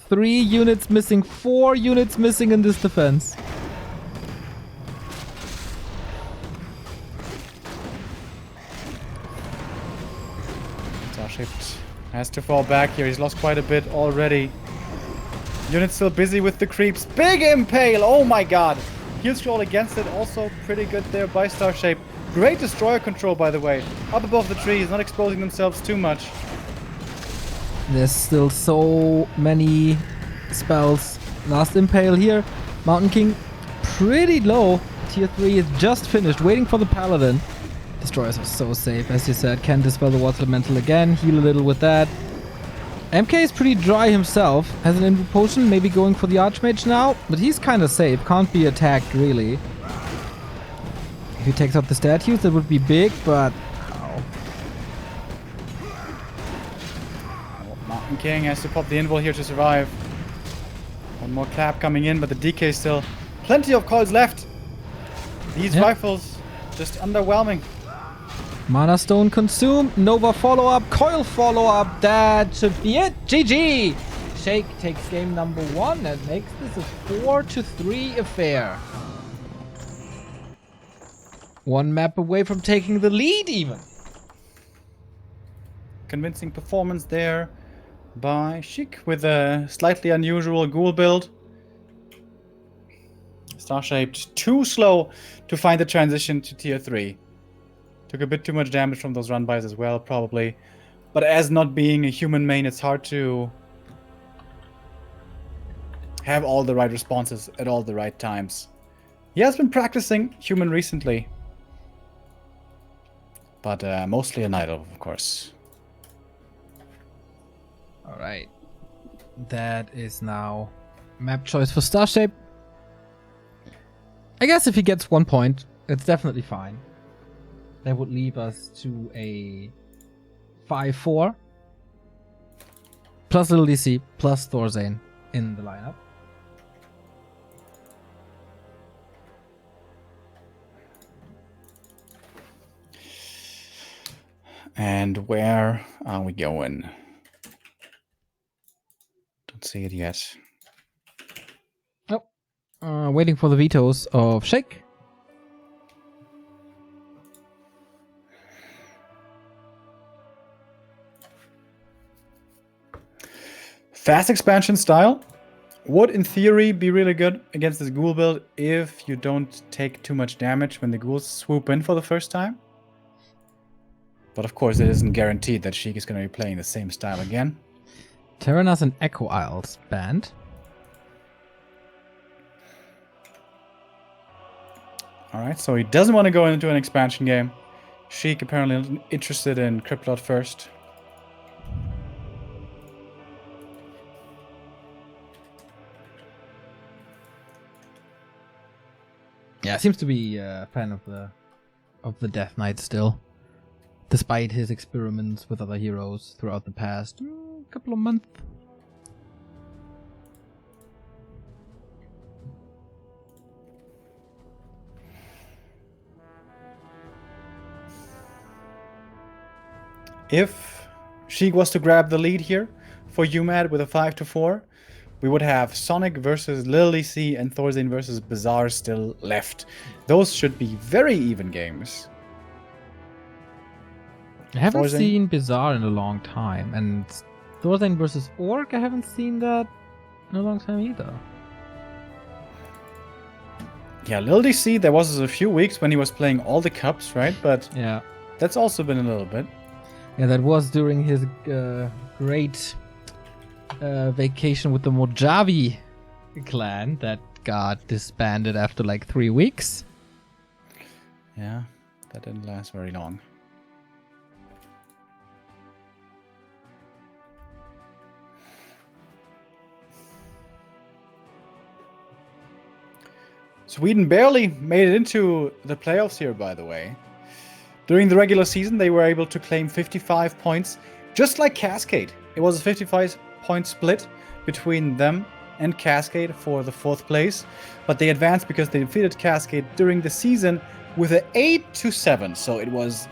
Speaker 1: 3 units missing, 4 units missing in this defense.
Speaker 2: Starshaped has to fall back here. He's lost quite a bit already. Unit still busy with the creeps. Big impale! Oh my god! Heal scroll against it. Also pretty good there by Starshape. Great destroyer control, by the way. Up above the trees, not exposing themselves too much.
Speaker 1: There's still so many spells. Last impale here. Mountain King pretty low. Tier 3 is just finished, waiting for the Paladin. Destroyers are so safe, as you said. Can dispel the water elemental again. Heal a little with that. MK is pretty dry himself. Has an invoke potion, maybe going for the Archmage now. But he's kind of safe. Can't be attacked, really. If he takes out the statues, that would be big, but... Ow.
Speaker 2: Mountain King has to pop the invul here to survive. One more clap coming in, but the DK still. Plenty of coils left. These rifles, just underwhelming.
Speaker 1: Mana Stone consumed. Nova follow-up. Coil follow-up. That should be it. GG! Shake takes game number 1 and makes this a 4-3 affair. 1 map away from taking the lead even.
Speaker 2: Convincing performance there by Sheik with a slightly unusual ghoul build. Star-Shaped too slow to find the transition to tier 3. Took a bit too much damage from those run-bys as well, probably. But as not being a human main, it's hard to have all the right responses at all the right times. He has been practicing human recently. But mostly a Night Elf, of course.
Speaker 1: Alright. That is now map choice for Starshape. I guess if he gets 1 point, it's definitely fine. That would leave us to a 5-4. Plus Little DC, plus Thorzane in the lineup.
Speaker 2: And where are we going? Don't see it yet.
Speaker 1: Oh, waiting for the vetoes of Shake.
Speaker 2: Fast expansion style would, in theory, be really good against this ghoul build if you don't take too much damage when the ghouls swoop in for the first time. But of course, it isn't guaranteed that Sheik is going to be playing the same style again.
Speaker 1: Terranas and Echo Isles banned.
Speaker 2: Alright, so he doesn't want to go into an expansion game. Sheik apparently interested in Cryptlot first.
Speaker 1: Yeah, seems to be a fan of the Death Knight still. Despite his experiments with other heroes throughout the past couple of months.
Speaker 2: If Sheik was to grab the lead here for uMaD with a 5-4, we would have Sonic versus Lily C and Thorzane versus Bazaar still left. Those should be very even games.
Speaker 1: I haven't
Speaker 2: Thorzane?
Speaker 1: seen Bizarre in a long time, and Thorzane versus Orc, I haven't seen that in a long time either.
Speaker 2: Yeah, Lil DC, there was a few weeks when he was playing all the cups, right? But
Speaker 1: Yeah.
Speaker 2: that's also been a little bit.
Speaker 1: Yeah, that was during his great vacation with the Mojave clan that got disbanded after like 3 weeks.
Speaker 2: Yeah, that didn't last very long. Sweden barely made it into the playoffs here, by the way. During the regular season, they were able to claim 55 points, just like Cascade. It was a 55-point split between them and Cascade for the 4th place, but they advanced because they defeated Cascade during the season with an 8-7, so it was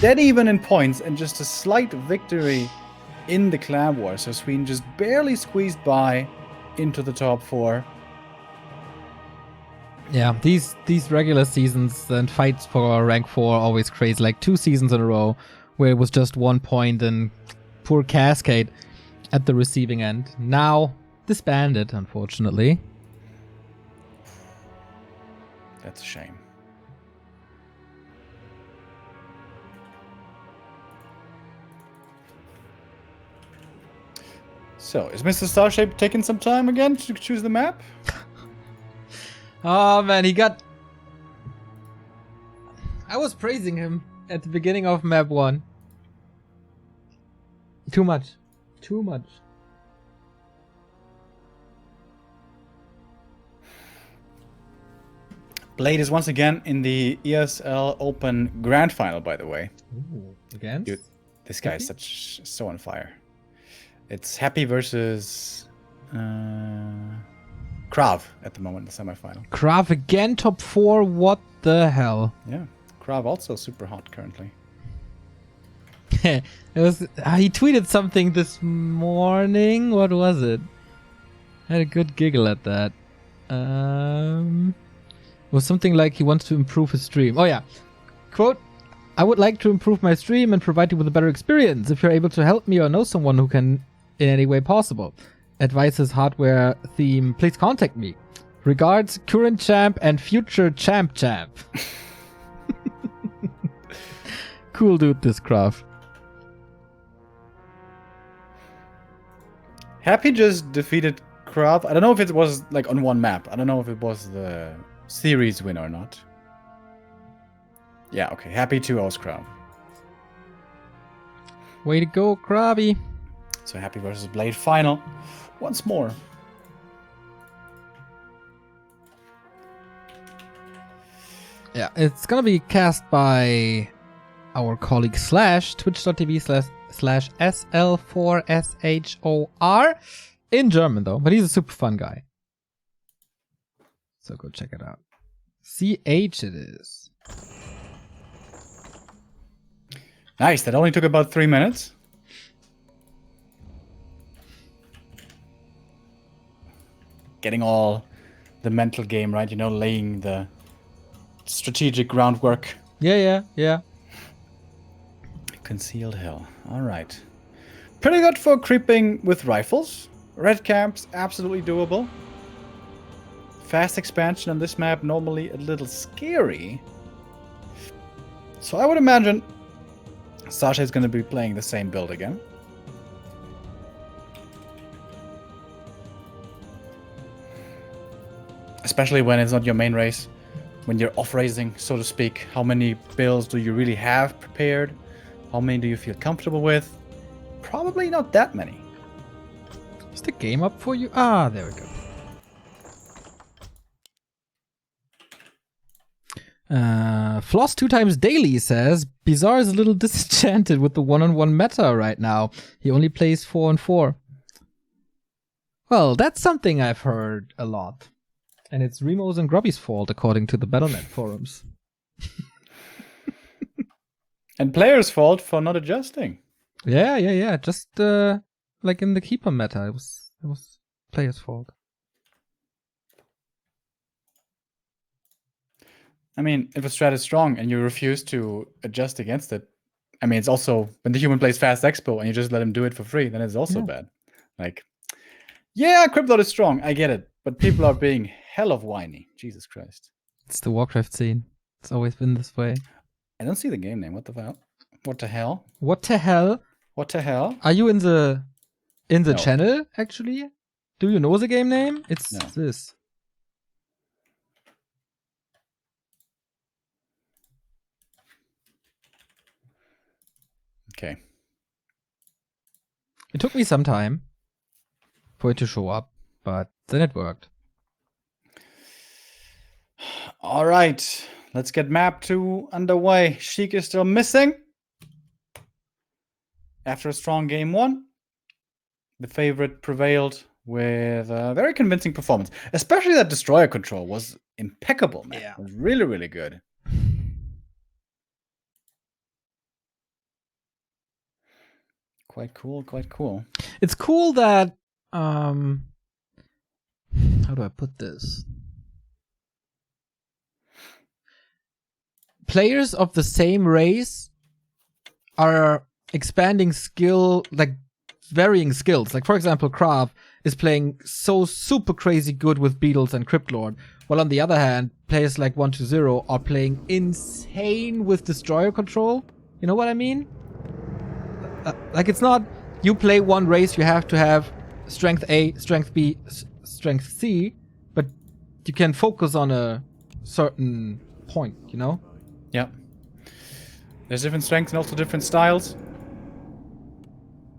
Speaker 2: dead even in points and just a slight victory in the clan war. So Sweden just barely squeezed by into the top 4.
Speaker 1: Yeah, these regular seasons and fights for rank 4 are always crazy. Like 2 seasons in a row where it was just 1 point and poor Cascade at the receiving end. Now disbanded, unfortunately.
Speaker 2: That's a shame. So, is Mr. Starshape taking some time again to choose the map?
Speaker 1: Oh man, he got... I was praising him at the beginning of map 1. Too much. Too much.
Speaker 2: Blade is once again in the ESL Open Grand Final, by the way.
Speaker 1: Ooh, again?
Speaker 2: Dude, this guy is so on fire. It's Happy versus Krav at the moment in the semifinal.
Speaker 1: Krav again, top 4. What the hell?
Speaker 2: Yeah, Krav also super hot currently.
Speaker 1: It was. He tweeted something this morning. What was it? I had a good giggle at that. It was something like he wants to improve his stream. Oh yeah. Quote, I would like to improve my stream and provide you with a better experience. If you're able to help me or know someone who can in any way possible advise his hardware theme, please contact me. Regards, current champ and future champ. Cool dude, this Krav.
Speaker 2: Happy just defeated Krav. I don't know if it was like on one map. I don't know if it was the series win or not. Yeah, okay. Happy 2-0 Krav.
Speaker 1: Way to go, Krabby.
Speaker 2: So Happy versus Blade final. Once more.
Speaker 1: Yeah, it's gonna be cast by our colleague Slash, twitch.tv/SL4SHOR. In German though, but he's a super fun guy. So go check it out. CH it is.
Speaker 2: Nice, that only took about 3 minutes. Getting all the mental game right, you know, laying the strategic groundwork.
Speaker 1: Yeah.
Speaker 2: Concealed hill. Alright. Pretty good for creeping with rifles. Red camps, absolutely doable. Fast expansion on this map, normally a little scary. So I would imagine Sasha is going to be playing the same build again. Especially when it's not your main race. When you're off-racing, so to speak. How many builds do you really have prepared? How many do you feel comfortable with? Probably not that many.
Speaker 1: Is the game up for you? Ah, there we go. Floss 2 times daily says, Bizarre is a little disenchanted with the one-on-one meta right now. He only plays 4-on-4. Well, that's something I've heard a lot. And it's Remo's and Grubby's fault, according to the Battle.net forums.
Speaker 2: And players' fault for not adjusting.
Speaker 1: Yeah. Just like in the keeper meta, it was players' fault.
Speaker 2: I mean, if a strat is strong and you refuse to adjust against it, I mean, it's also when the human plays Fast Expo and you just let him do it for free, then it's also bad. Like, yeah, Cryptload is strong, I get it, but people are being hell of whiny. Jesus Christ.
Speaker 1: It's the Warcraft scene. It's always been this way.
Speaker 2: I don't see the game name. What the hell? What the hell?
Speaker 1: What the hell?
Speaker 2: What the hell?
Speaker 1: Are you in the
Speaker 2: No.
Speaker 1: channel, actually? Do you know the game name? It's
Speaker 2: No.
Speaker 1: this.
Speaker 2: Okay.
Speaker 1: It took me some time for it to show up, but then it worked.
Speaker 2: All right. Let's get map 2 underway. Sheik is still missing. After a strong game 1, the favorite prevailed with a very convincing performance. Especially that destroyer control was impeccable, man.
Speaker 1: Yeah.
Speaker 2: It was really, really good. Quite cool, quite cool.
Speaker 1: It's cool that how do I put this? Players of the same race are expanding skill, like varying skills. Like for example, Krav is playing so super crazy good with Beetles and Cryptlord, while on the other hand, players like 120 are playing insane with Destroyer control. You know what I mean? Like it's not you play one race, you have to have strength A, strength B, strength C, but you can focus on a certain point, you know?
Speaker 2: Yeah. There's different strengths and also different styles.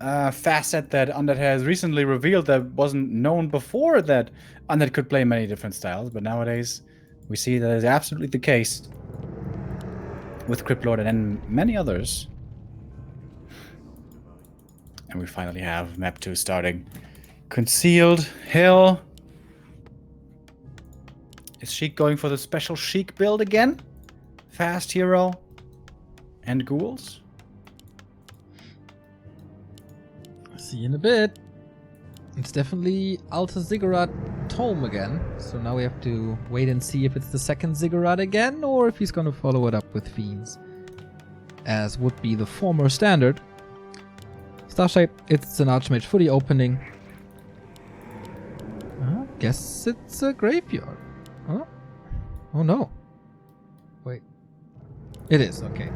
Speaker 2: Facet that Undead has recently revealed that wasn't known before, that Undead could play many different styles, but nowadays we see that is absolutely the case with Cryptlord and many others. And we finally have map 2 starting. Concealed Hill. Is Sheik going for the special Sheik build again? Fast hero and ghouls?
Speaker 1: See you in a bit. It's definitely Alta Ziggurat Tome again. So now we have to wait and see if it's the second Ziggurat again, or if he's gonna follow it up with Fiends, as would be the former standard. Starshape, it's an Archmage for the opening. Guess it's a graveyard. Huh? Oh no. Wait. It is, okay.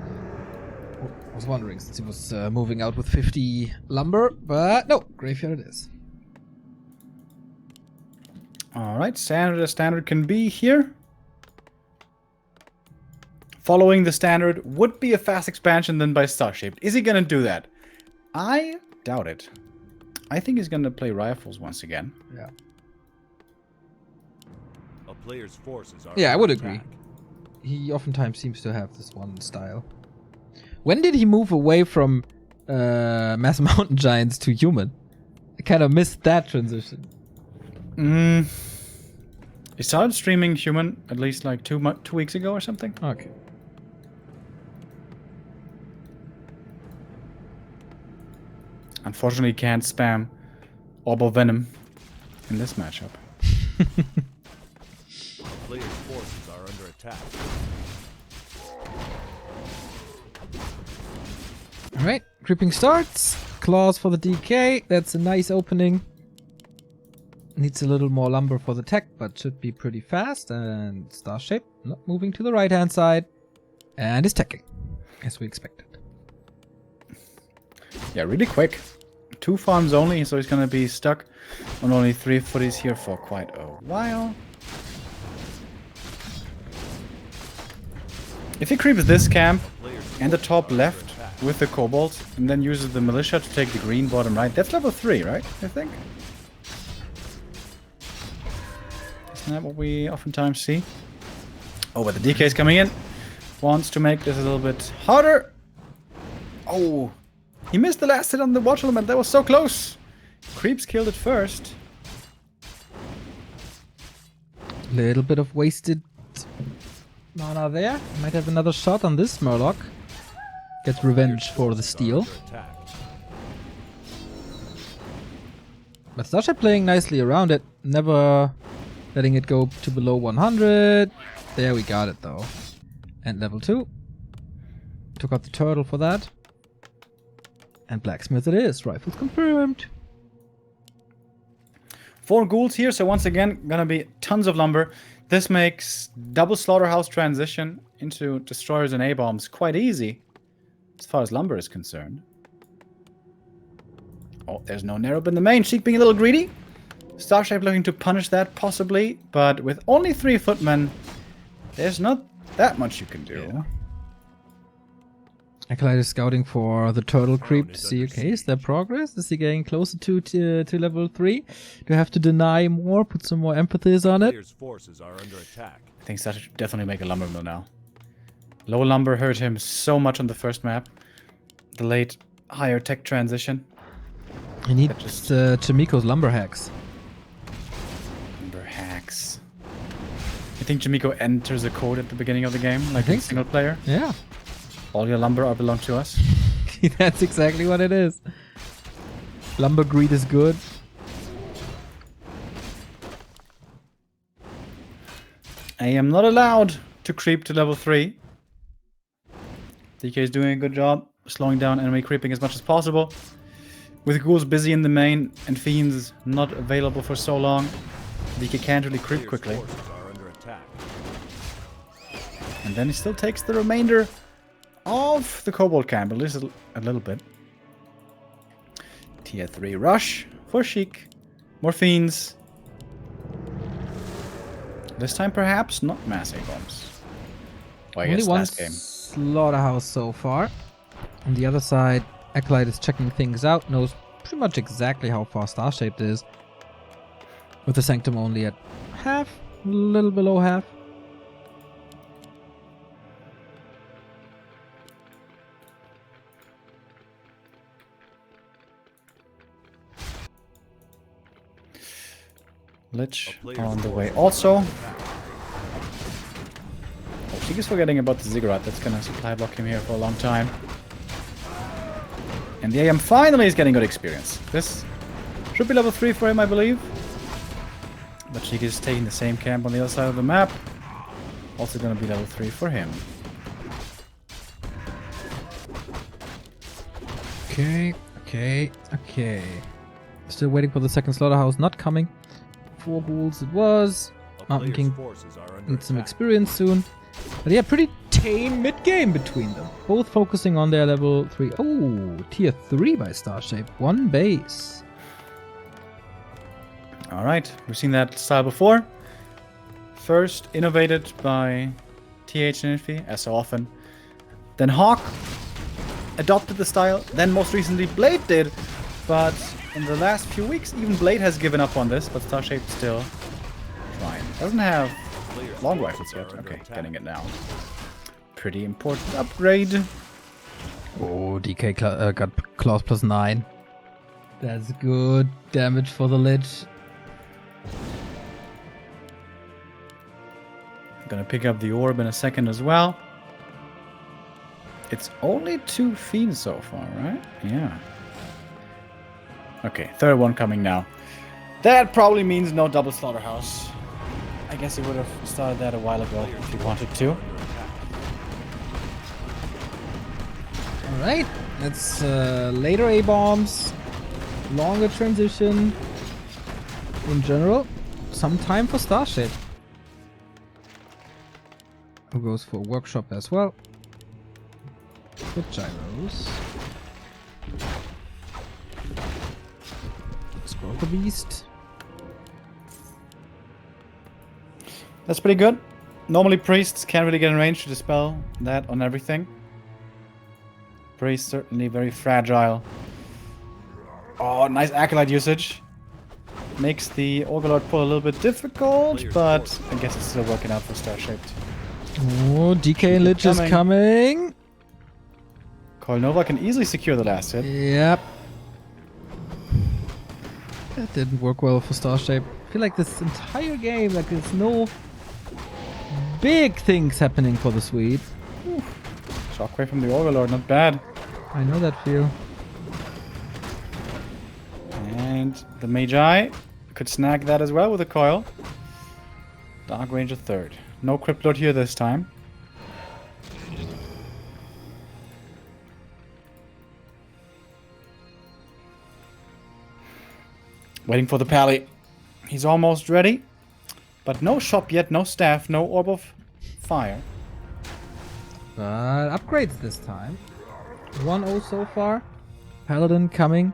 Speaker 1: I was wondering since he was moving out with 50 lumber, but no, graveyard it is.
Speaker 2: Alright, standard as standard can be here. Following the standard would be a fast expansion then by Starshaped. Is he gonna do that? I doubt it. I think he's gonna play rifles once again.
Speaker 1: Yeah.
Speaker 3: A player's forces are
Speaker 1: Yeah, I would
Speaker 3: under
Speaker 1: agree.
Speaker 3: attack.
Speaker 1: He oftentimes seems to have this one style. When did he move away from Mass Mountain Giants to human? I kind of missed that transition.
Speaker 2: He started streaming human at least like 2 weeks ago or something.
Speaker 1: Okay.
Speaker 2: Unfortunately, he can't spam Orb of Venom in this matchup.
Speaker 3: A player's forces are under attack.
Speaker 1: Alright, creeping starts. Claws for the DK. That's a nice opening. Needs a little more lumber for the tech, but should be pretty fast. And Starshape not moving to the right hand side. And is teching, as we expected.
Speaker 2: Yeah, really quick. 2 farms only, so he's gonna be stuck on only 3 footies here for quite a while. If he creeps this camp and the top left with the Cobalt, and then uses the Militia to take the green bottom right, that's level 3, right? I think. Isn't that what we oftentimes see? Oh, but the DK is coming in. Wants to make this a little bit harder. Oh, he missed the last hit on the watch element. That was so close. Creeps killed it first.
Speaker 1: Little bit of wasted mana there. Might have another shot on this Murloc. Gets revenge for the steal.
Speaker 3: Under attack.
Speaker 1: But Starship playing nicely around it. Never letting it go to below 100. There we got it though. And level 2. Took out the turtle for that. And blacksmith it is. Rifles confirmed.
Speaker 2: 4 ghouls here, so once again, gonna be tons of lumber. This makes double slaughterhouse transition into destroyers and A-bombs quite easy, as far as lumber is concerned. Oh, there's no Nerub in the main. Sheik being a little greedy. Starshape looking to punish that, possibly. But with only 3 footmen, there's not that much you can do.
Speaker 1: Yeah. Acolyte is scouting for the turtle creep to see, okay, is there progress? Is he getting closer to level 3? Do you have to deny more, put some more emphasis on it?
Speaker 3: Player's forces are under attack.
Speaker 2: I think Starshape should definitely make a lumber mill now. Low lumber hurt him so much on the first map. The late higher tech transition.
Speaker 1: He needs Chimiko's lumber hacks.
Speaker 2: Lumber hacks. I think Jimiko enters a code at the beginning of the game, like in
Speaker 1: think so.
Speaker 2: single player.
Speaker 1: Yeah.
Speaker 2: All your lumber are belong to us.
Speaker 1: That's exactly what it is. Lumber greed is good.
Speaker 2: I am not allowed to creep to level 3. DK is doing a good job slowing down enemy creeping as much as possible. With ghouls busy in the main and fiends not available for so long, DK can't really creep
Speaker 3: Player's
Speaker 2: quickly.
Speaker 3: forces are under attack.
Speaker 2: And then he still takes the remainder of the Cobalt camp, at least a little bit. Tier 3 rush for Sheik. More fiends. This time perhaps not mass A-bombs. Well, I
Speaker 1: Only
Speaker 2: guess
Speaker 1: one
Speaker 2: last game.
Speaker 1: slaughterhouse so far. On the other side, Acolyte is checking things out, knows pretty much exactly how far Starshaped is. With the Sanctum only at half, a little below half.
Speaker 2: Lich on the way also. Oh, Sheik is forgetting about the Ziggurat. That's gonna supply block him here for a long time. And the AM finally is getting good experience. This should be level 3 for him, I believe. But Sheik is taking the same camp on the other side of the map. Also gonna be level 3 for him.
Speaker 1: Okay. Still waiting for the second slaughterhouse, not coming. 4 ghouls it was.
Speaker 3: A
Speaker 1: Mountain
Speaker 3: player's
Speaker 1: King
Speaker 3: forces are under
Speaker 1: needs some
Speaker 3: attack.
Speaker 1: experience soon. But yeah, pretty tame mid-game between them. Both focusing on their level 3. Oh, tier 3 by Starshape. 1 base.
Speaker 2: All right, we've seen that style before. First innovated by TH and NFP, as so often. Then Hawk adopted the style. Then most recently Blade did. But in the last few weeks, even Blade has given up on this. But Starshape still trying. Doesn't have long rifles yet. Okay, getting it now. Pretty important upgrade.
Speaker 1: Oh, DK got claws +9. That's good damage for the Lich.
Speaker 2: Gonna pick up the orb in a second as well. It's only 2 fiends so far, right? Yeah. Okay, third one coming now. That probably means no double slaughterhouse. I guess he would have started that a while ago if he wanted to.
Speaker 1: Alright, that's later A-bombs, longer transition. In general, some time for Starship. Who goes for workshop as well. Good gyros. Scroll the beast.
Speaker 2: That's pretty good. Normally priests can't really get in range to dispel that on everything. Priest certainly very fragile. Oh, nice Acolyte usage. Makes the Orgalord pull a little bit difficult, but I guess it's still working out for Star-Shaped.
Speaker 1: Oh, DK and Lich is coming.
Speaker 2: Coil Nova can easily secure the last hit.
Speaker 1: Yep. That didn't work well for Starshape. I feel like this entire game, like there's no big things happening for the Swede.
Speaker 2: Shockwave from the Orgalord, not bad.
Speaker 1: I know that feel.
Speaker 2: And the Magi could snag that as well with a coil. Dark Ranger third. No Crypt Lord here this time. Waiting for the pally. He's almost ready. But no shop yet, no staff, no orb of fire.
Speaker 1: But upgrades this time. 1-0 so far. Paladin coming.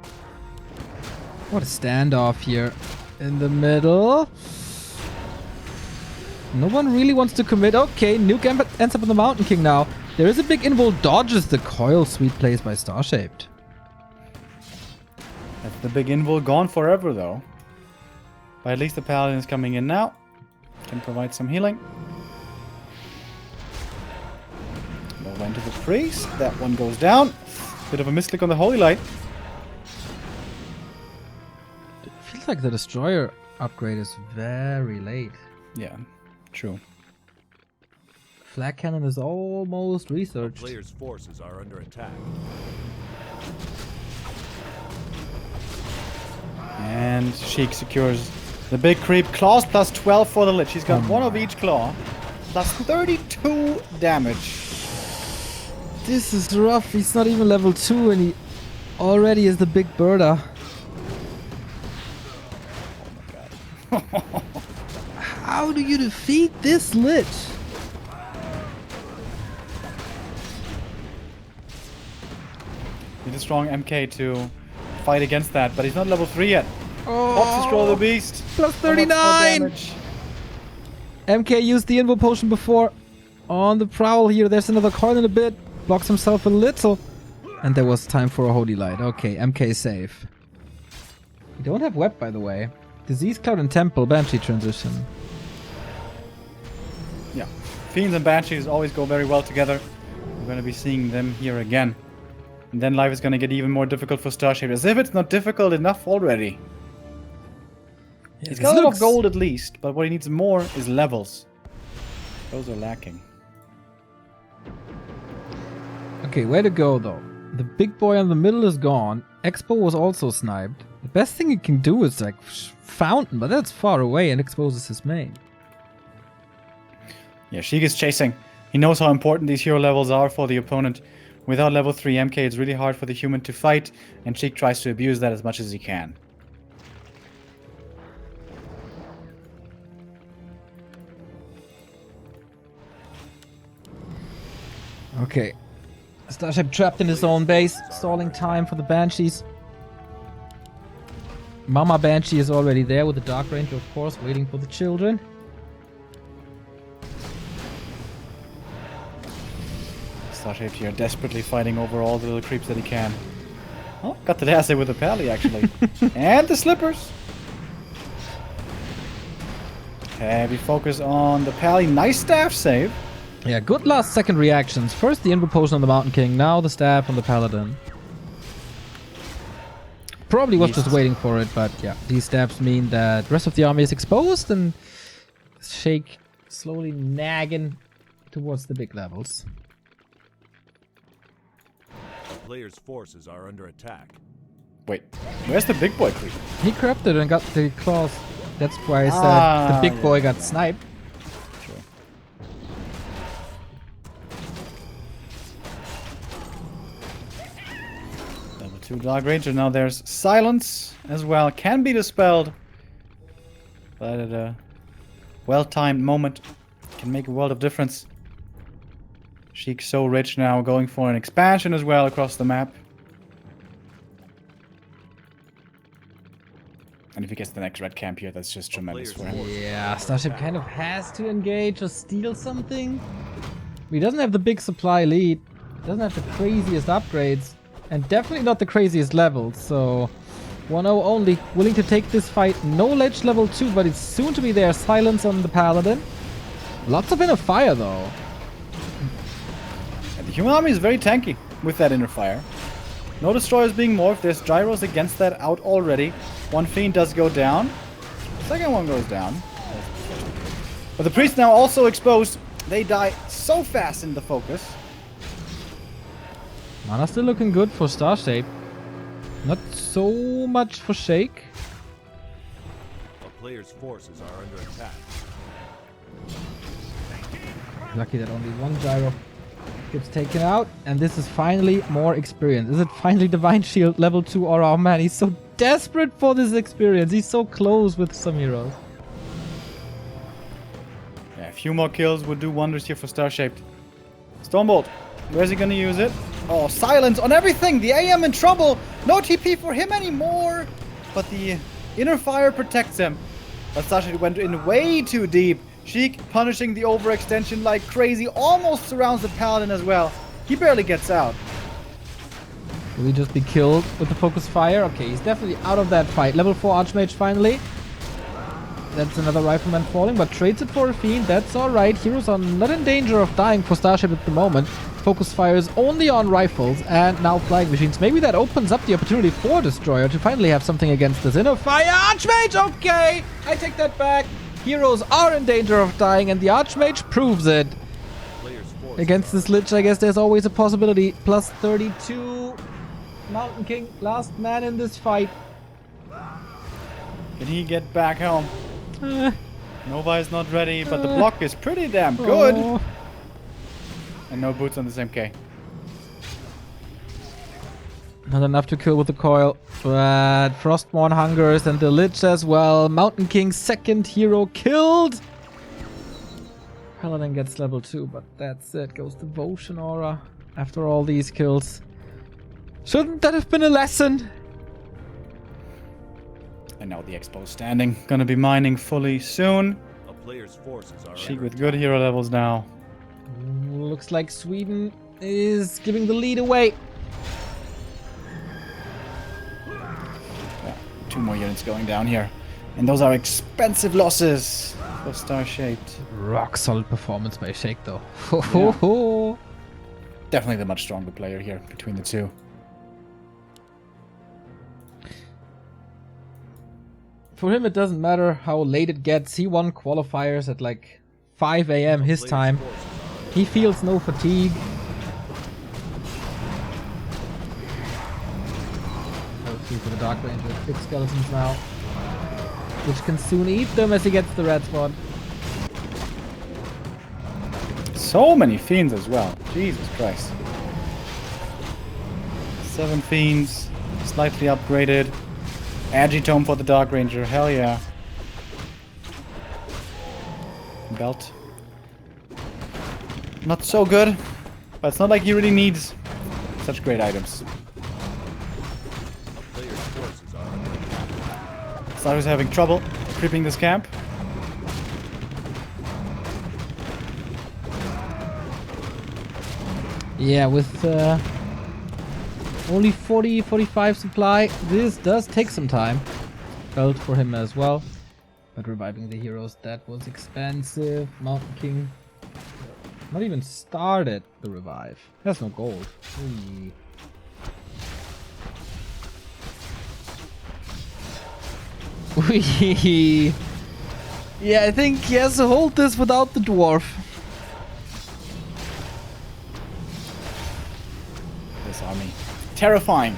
Speaker 1: What a standoff here in the middle. No one really wants to commit. Okay, Nuke ends up on the Mountain King now. There is a big invul, dodges the coil, sweet plays by Star-Shaped.
Speaker 2: That's the big invul gone forever though. But at least the Paladin is coming in now. Can provide some healing. We'll into the Priest. That one goes down. Bit of a misclick on the Holy Light.
Speaker 1: It feels like the Destroyer upgrade is very late.
Speaker 2: Yeah, true.
Speaker 1: Flag Cannon is almost researched.
Speaker 3: Players' forces are under attack.
Speaker 2: And Sheik secures the big creep. Claws plus 12 for the Lich. He's got one of each claw. Plus 32 damage.
Speaker 1: This is rough. He's not even level 2 and he already is the big birder.
Speaker 2: Oh my god.
Speaker 1: How do you defeat this Lich?
Speaker 2: Need a strong MK to fight against that, but he's not level 3 yet.
Speaker 1: Oh,
Speaker 2: Pops to scroll the beast.
Speaker 1: plus 39! MK used the invul potion before. On the prowl here, there's another coin in a bit. Blocks himself a little. And there was time for a Holy Light. Okay, MK safe. We don't have Web, by the way. Disease Cloud and Temple, Banshee transition.
Speaker 2: Yeah. Fiends and Banshees always go very well together. We're going to be seeing them here again. And then life is going to get even more difficult for Starshape. As if it's not difficult enough already.
Speaker 1: Yeah,
Speaker 2: He's got a lot of gold at least, but what he needs more is levels. Those are lacking.
Speaker 1: Okay, way to go though. The big boy on the middle is gone. Expo was also sniped. The best thing you can do is like Fountain, but that's far away and exposes his main.
Speaker 2: Yeah, Sheik is chasing. He knows how important these hero levels are for the opponent. Without level 3 MK, it's really hard for the human to fight, and Sheik tries to abuse that as much as he can.
Speaker 1: Okay. Starship trapped in his own base, stalling time for the Banshees. Mama Banshee is already there with the Dark Ranger, of course, waiting for the children.
Speaker 2: Starshape here desperately fighting over all the little creeps that he can. Oh, got the dash there with the pally actually. And the slippers. Heavy focus on the pally. Nice staff save.
Speaker 1: Yeah, good last second reactions. First the Invo Potion on the Mountain King, now the staff on the Paladin. Probably was just waiting for it, but yeah, these stabs mean that the rest of the army is exposed and Shake slowly nagging towards the big levels.
Speaker 3: A player's forces are under attack.
Speaker 2: Wait, where's the big boy creep?
Speaker 1: He corrupted and got the claws. That's why I said the big boy got sniped.
Speaker 2: Sure. Level 2 Dark Ranger. Now there's silence as well. Can be dispelled. But at a well-timed moment can make a world of difference. Sheik's so rich now, going for an expansion as well across the map. And if he gets the next red camp here, that's just tremendous for him.
Speaker 1: Yeah, Starship kind of has to engage or steal something. He doesn't have the big supply lead, doesn't have the craziest upgrades, and definitely not the craziest levels, so 1-0 only, willing to take this fight. No ledge level 2, but it's soon to be there. Silence on the Paladin. Lots of inner fire though.
Speaker 2: And the human army is very tanky with that inner fire. No destroyers being morphed. There's gyros against that out already. One fiend does go down. Second one goes down. But the priest now also exposed. They die so fast in the focus.
Speaker 1: Mana still looking good for Starshape. Not so much for Shake.
Speaker 3: A player's forces are under attack.
Speaker 1: Lucky that only one gyro gets taken out, and this is finally more experience. Is it finally Divine Shield level 2? Or oh man, he's so desperate for this experience. He's so close with some heroes.
Speaker 2: Yeah, a few more kills would do wonders here for Starshaped. Stormbolt, where's he gonna use it? Oh, silence on everything! The AM in trouble! No TP for him anymore! But the inner fire protects him. But Starshaped went in way too deep. Sheik punishing the overextension like crazy, almost surrounds the Paladin as well. He barely gets out.
Speaker 1: Will he just be killed with the focus fire? Okay, he's definitely out of that fight. Level 4 Archmage finally. That's another Rifleman falling, but trades it for a Fiend. That's alright. Heroes are not in danger of dying for Starship at the moment. Focus fire is only on rifles and now flying machines. Maybe that opens up the opportunity for Destroyer to finally have something against this inner fire. Archmage! Okay! I take that back. Heroes are in danger of dying, and the Archmage proves it. Against this Lich, I guess there's always a possibility. Plus 32. Mountain King, last man in this fight.
Speaker 2: Can he get back home? Nova is not ready, but the block is pretty damn good.
Speaker 1: Oh.
Speaker 2: And no boots on this MK.
Speaker 1: Not enough to kill with the coil, but Frostborn hungers and the Lich as well. Mountain King's second hero killed. Paladin gets level 2, but that's it. Goes Devotion Aura after all these kills. Shouldn't that have been a lesson?
Speaker 2: And now the Expo standing. Gonna be mining fully soon.
Speaker 3: A player's forces are
Speaker 2: Sheik
Speaker 3: under
Speaker 2: with good hero levels now.
Speaker 1: Looks like Sweden is giving the lead away.
Speaker 2: Yeah, 2 more units going down here. And those are expensive losses for Star-Shaped.
Speaker 1: Rock solid performance by Shake though.
Speaker 2: Yeah. Definitely the much stronger player here between the two.
Speaker 1: For him, it doesn't matter how late it gets. He won qualifiers at like 5 AM his time. He feels no fatigue. Let's see for the Dark Ranger. Big skeletons now. Which can soon eat them as he gets the red spot.
Speaker 2: So many fiends as well. Jesus Christ. 7 fiends. Slightly upgraded. Agitome for the Dark Ranger, hell yeah. Belt. Not so good, but it's not like he really needs such great items. Starter's having trouble creeping this camp.
Speaker 1: Yeah, with only 45 supply, this does take some time. Felt for him as well. But reviving the heroes, that was expensive. Mountain King not even started the revive. He has no gold. Ooh. Yeah, I think he has to hold this without the dwarf.
Speaker 2: This army. Terrifying.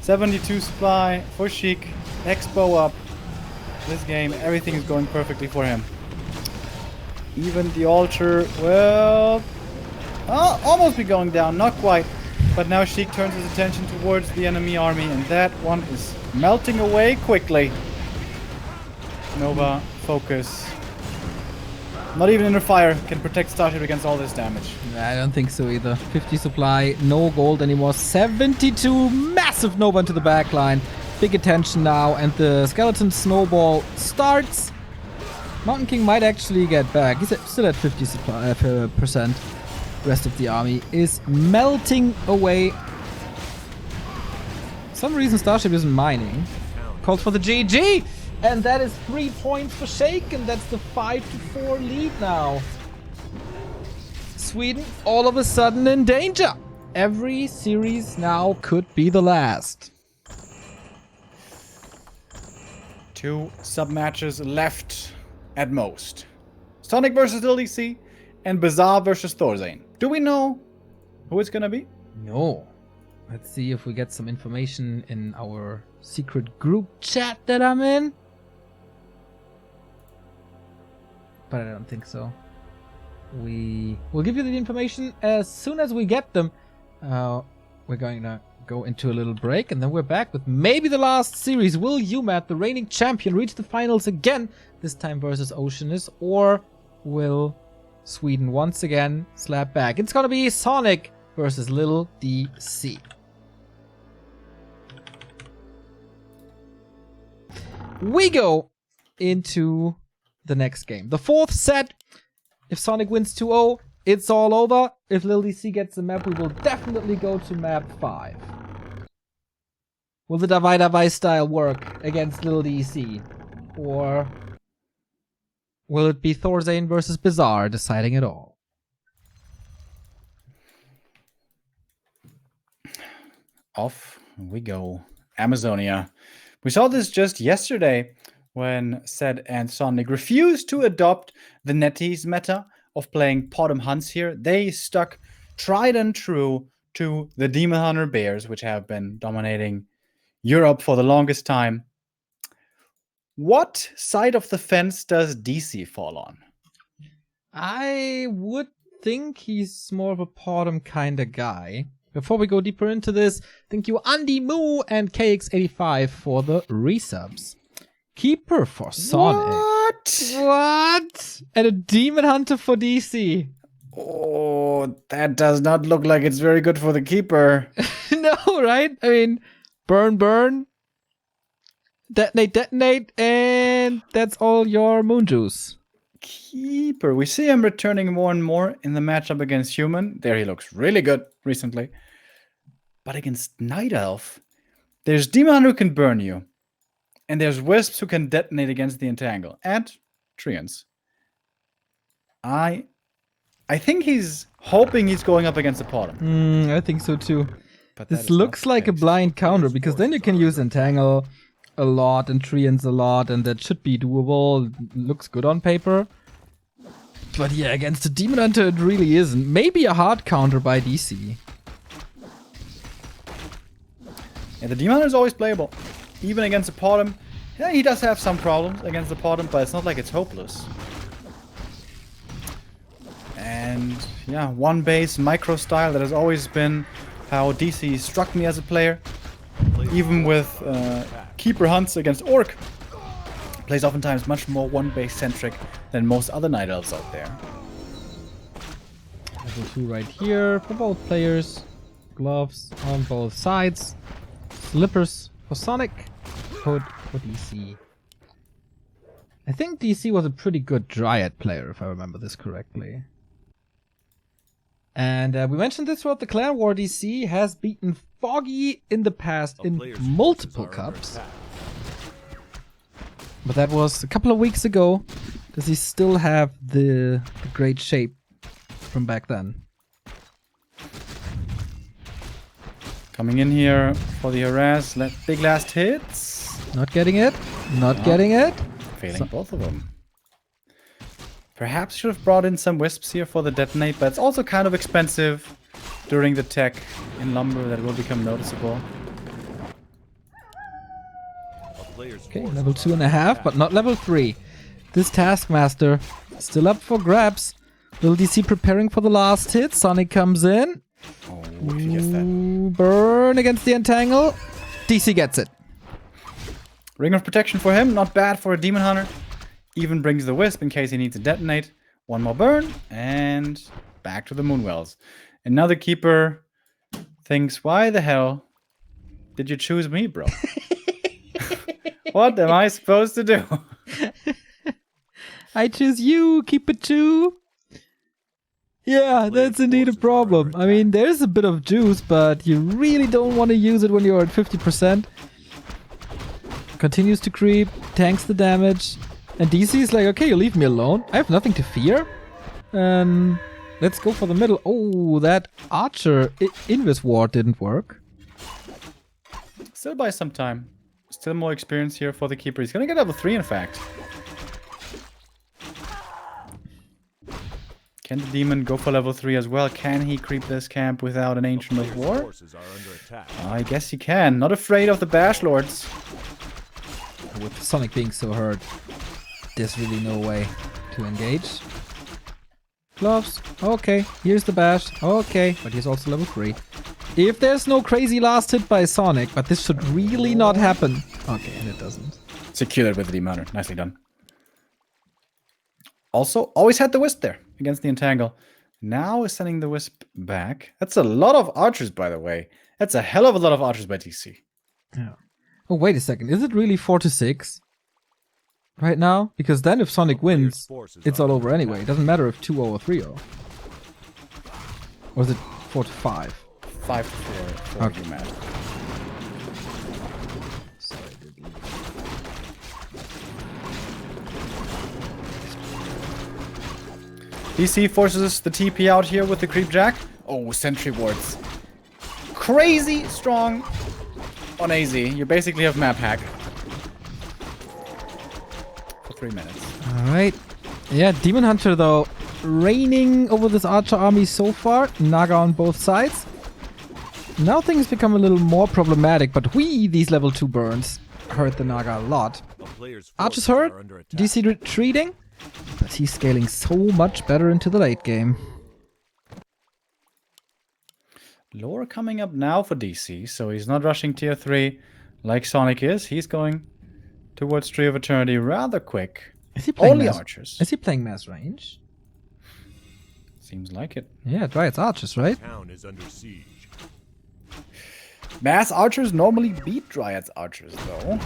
Speaker 2: 72 supply for Sheik. Expo up. This game, everything is going perfectly for him. Even the altar, well... almost be going down, not quite. But now Sheik turns his attention towards the enemy army, and that one is melting away quickly. Nova, focus. Not even Inner Fire can protect Starship against all this damage.
Speaker 1: I don't think so either. 50 supply, no gold anymore. 72, massive Nova into the backline. Big attention now, and the skeleton snowball starts. Mountain King might actually get back. He's still at 50 supply, percent. Rest of the army is melting away. Some reason Starship isn't mining. Calls for the GG! And that is 3 points for Shake, and that's the 5-4 lead now. Sweden all of a sudden in danger. Every series now could be the last.
Speaker 2: 2 sub-matches left at most. Sonic versus LDC and Bazaar versus Thorzane. Do we know who it's gonna be?
Speaker 1: No. Let's see if we get some information in our secret group chat that I'm in. But I don't think so. We will give you the information as soon as we get them. We're going to go into a little break, and then we're back with maybe the last series. Will uMaD, the reigning champion, reach the finals again, this time versus Oceanus, or will Sweden once again slap back? It's gonna be Sonic versus Little DC. We go into the next game. The 4th set. If Sonic wins 2-0, it's all over. If Lil DC gets the map, we will definitely go to map 5. Will the Davai style work against Lil DC? Or will it be Thorzane versus Bizarre deciding it all?
Speaker 2: Off we go. Amazonia. We saw this just yesterday when Zed and Sonic refused to adopt the NetEase meta of playing Podem Hunts here. They stuck tried and true to the Demon Hunter Bears, which have been dominating Europe for the longest time. What side of the fence does DC fall on?
Speaker 1: I would think he's more of a Podem kind of guy. Before we go deeper into this, thank you Andy Moo and KX85 for the resubs. Keeper for Sonic. What? And a Demon Hunter for DC.
Speaker 2: Oh, that does not look like it's very good for the Keeper.
Speaker 1: No, right? I mean, burn, detonate, and that's all your moon juice.
Speaker 2: Keeper. We see him returning more and more in the matchup against Human. There he looks really good recently. But against Night Elf, there's Demon Hunter who can burn you. And there's Wisps who can detonate against the Entangle. And Treants. I think he's hoping he's going up against the Podem.
Speaker 1: I think so too. But this looks like a blind counter, because then you can use Entangle a lot and Treants a lot, and that should be doable. Looks good on paper. But yeah, against the Demon Hunter it really isn't. Maybe a hard counter by DC.
Speaker 2: Yeah, the Demon Hunter is always playable. Even against the Podem. Yeah, he does have some problems against the Podem, but it's not like it's hopeless. And yeah, one base micro style, that has always been how DC struck me as a player. Even with Keeper Hunts against Orc. Plays oftentimes much more one base centric than most other Night Elves out there.
Speaker 1: Level 2 right here for both players. Gloves on both sides. Slippers for Sonic. Hood for DC. I think DC was a pretty good Dryad player, if I remember this correctly. And we mentioned this throughout the Clan War. DC has beaten Foggy in the past in multiple cups. But that was a couple of weeks ago. Does he still have the great shape from back then?
Speaker 2: Coming in here for the harass. Big last hits.
Speaker 1: Not getting it. Not getting it.
Speaker 2: Failing both of them. Perhaps should have brought in some wisps here for the detonate, but it's also kind of expensive during the tech in lumber that will become noticeable.
Speaker 1: Okay, level 2.5, but not level 3. This Taskmaster still up for grabs. Little DC preparing for the last hit. Sonic comes in.
Speaker 2: Oh, if he gets that.
Speaker 1: Burn against the Entangle. DC gets it.
Speaker 2: Ring of protection for him, not bad for a Demon Hunter. Even brings the Wisp in case he needs to detonate. One more burn, and back to the Moonwells. Another Keeper thinks, why the hell did you choose me, bro? What am I supposed to do?
Speaker 1: I choose you, Keeper 2. Yeah, that's indeed a problem. I mean, there's a bit of juice, but you really don't want to use it when you're at 50%. Continues to creep, tanks the damage. And DC is like, okay, you leave me alone. I have nothing to fear. Let's go for the middle. Oh, that Archer Invis Ward didn't work.
Speaker 2: Still buy some time. Still more experience here for the Keeper. He's gonna get level 3, in fact. Can the Demon go for level 3 as well? Can he creep this camp without an Ancient of War? I guess he can. Not afraid of the Bash Lords.
Speaker 1: With Sonic being so hurt, there's really no way to engage. Gloves. Okay, here's the bash. Okay, but he's also level 3. If there's no crazy last hit by Sonic, but this should really not happen. Okay, and it doesn't.
Speaker 2: Secured with the Demon Hunter. Nicely done. Also, always had the Wisp there against the Entangle. Now is sending the Wisp back. That's a lot of archers, by the way. That's a hell of a lot of archers by DC.
Speaker 1: Yeah. Oh, wait a second. Is it really 4-6 right now? Because then if Sonic wins, it's all over anyway. It doesn't matter if 2-0 or 3-0. Or is it 4-5?
Speaker 2: 5-4 for
Speaker 1: okay.
Speaker 2: uMaD. DC forces the TP out here with the Creep Jack. Oh, Sentry Wards. Crazy strong on AZ. You basically have map hack. For 3 minutes.
Speaker 1: Alright. Yeah, Demon Hunter though, reigning over this Archer army so far. Naga on both sides. Now things become a little more problematic, but these level 2 burns hurt the Naga a lot. Archer's hurt, DC retreating, but he's scaling so much better into the late game.
Speaker 2: Lore coming up now for DC, so he's not rushing tier 3 like Sonic is. He's going towards Tree of Eternity rather quick.
Speaker 1: Is he playing
Speaker 2: Only archers.
Speaker 1: Is he playing mass range?
Speaker 2: Seems like it.
Speaker 1: Yeah, right, it's archers, right?
Speaker 3: Town is under siege.
Speaker 2: Mass archers normally beat Dryad's archers, though.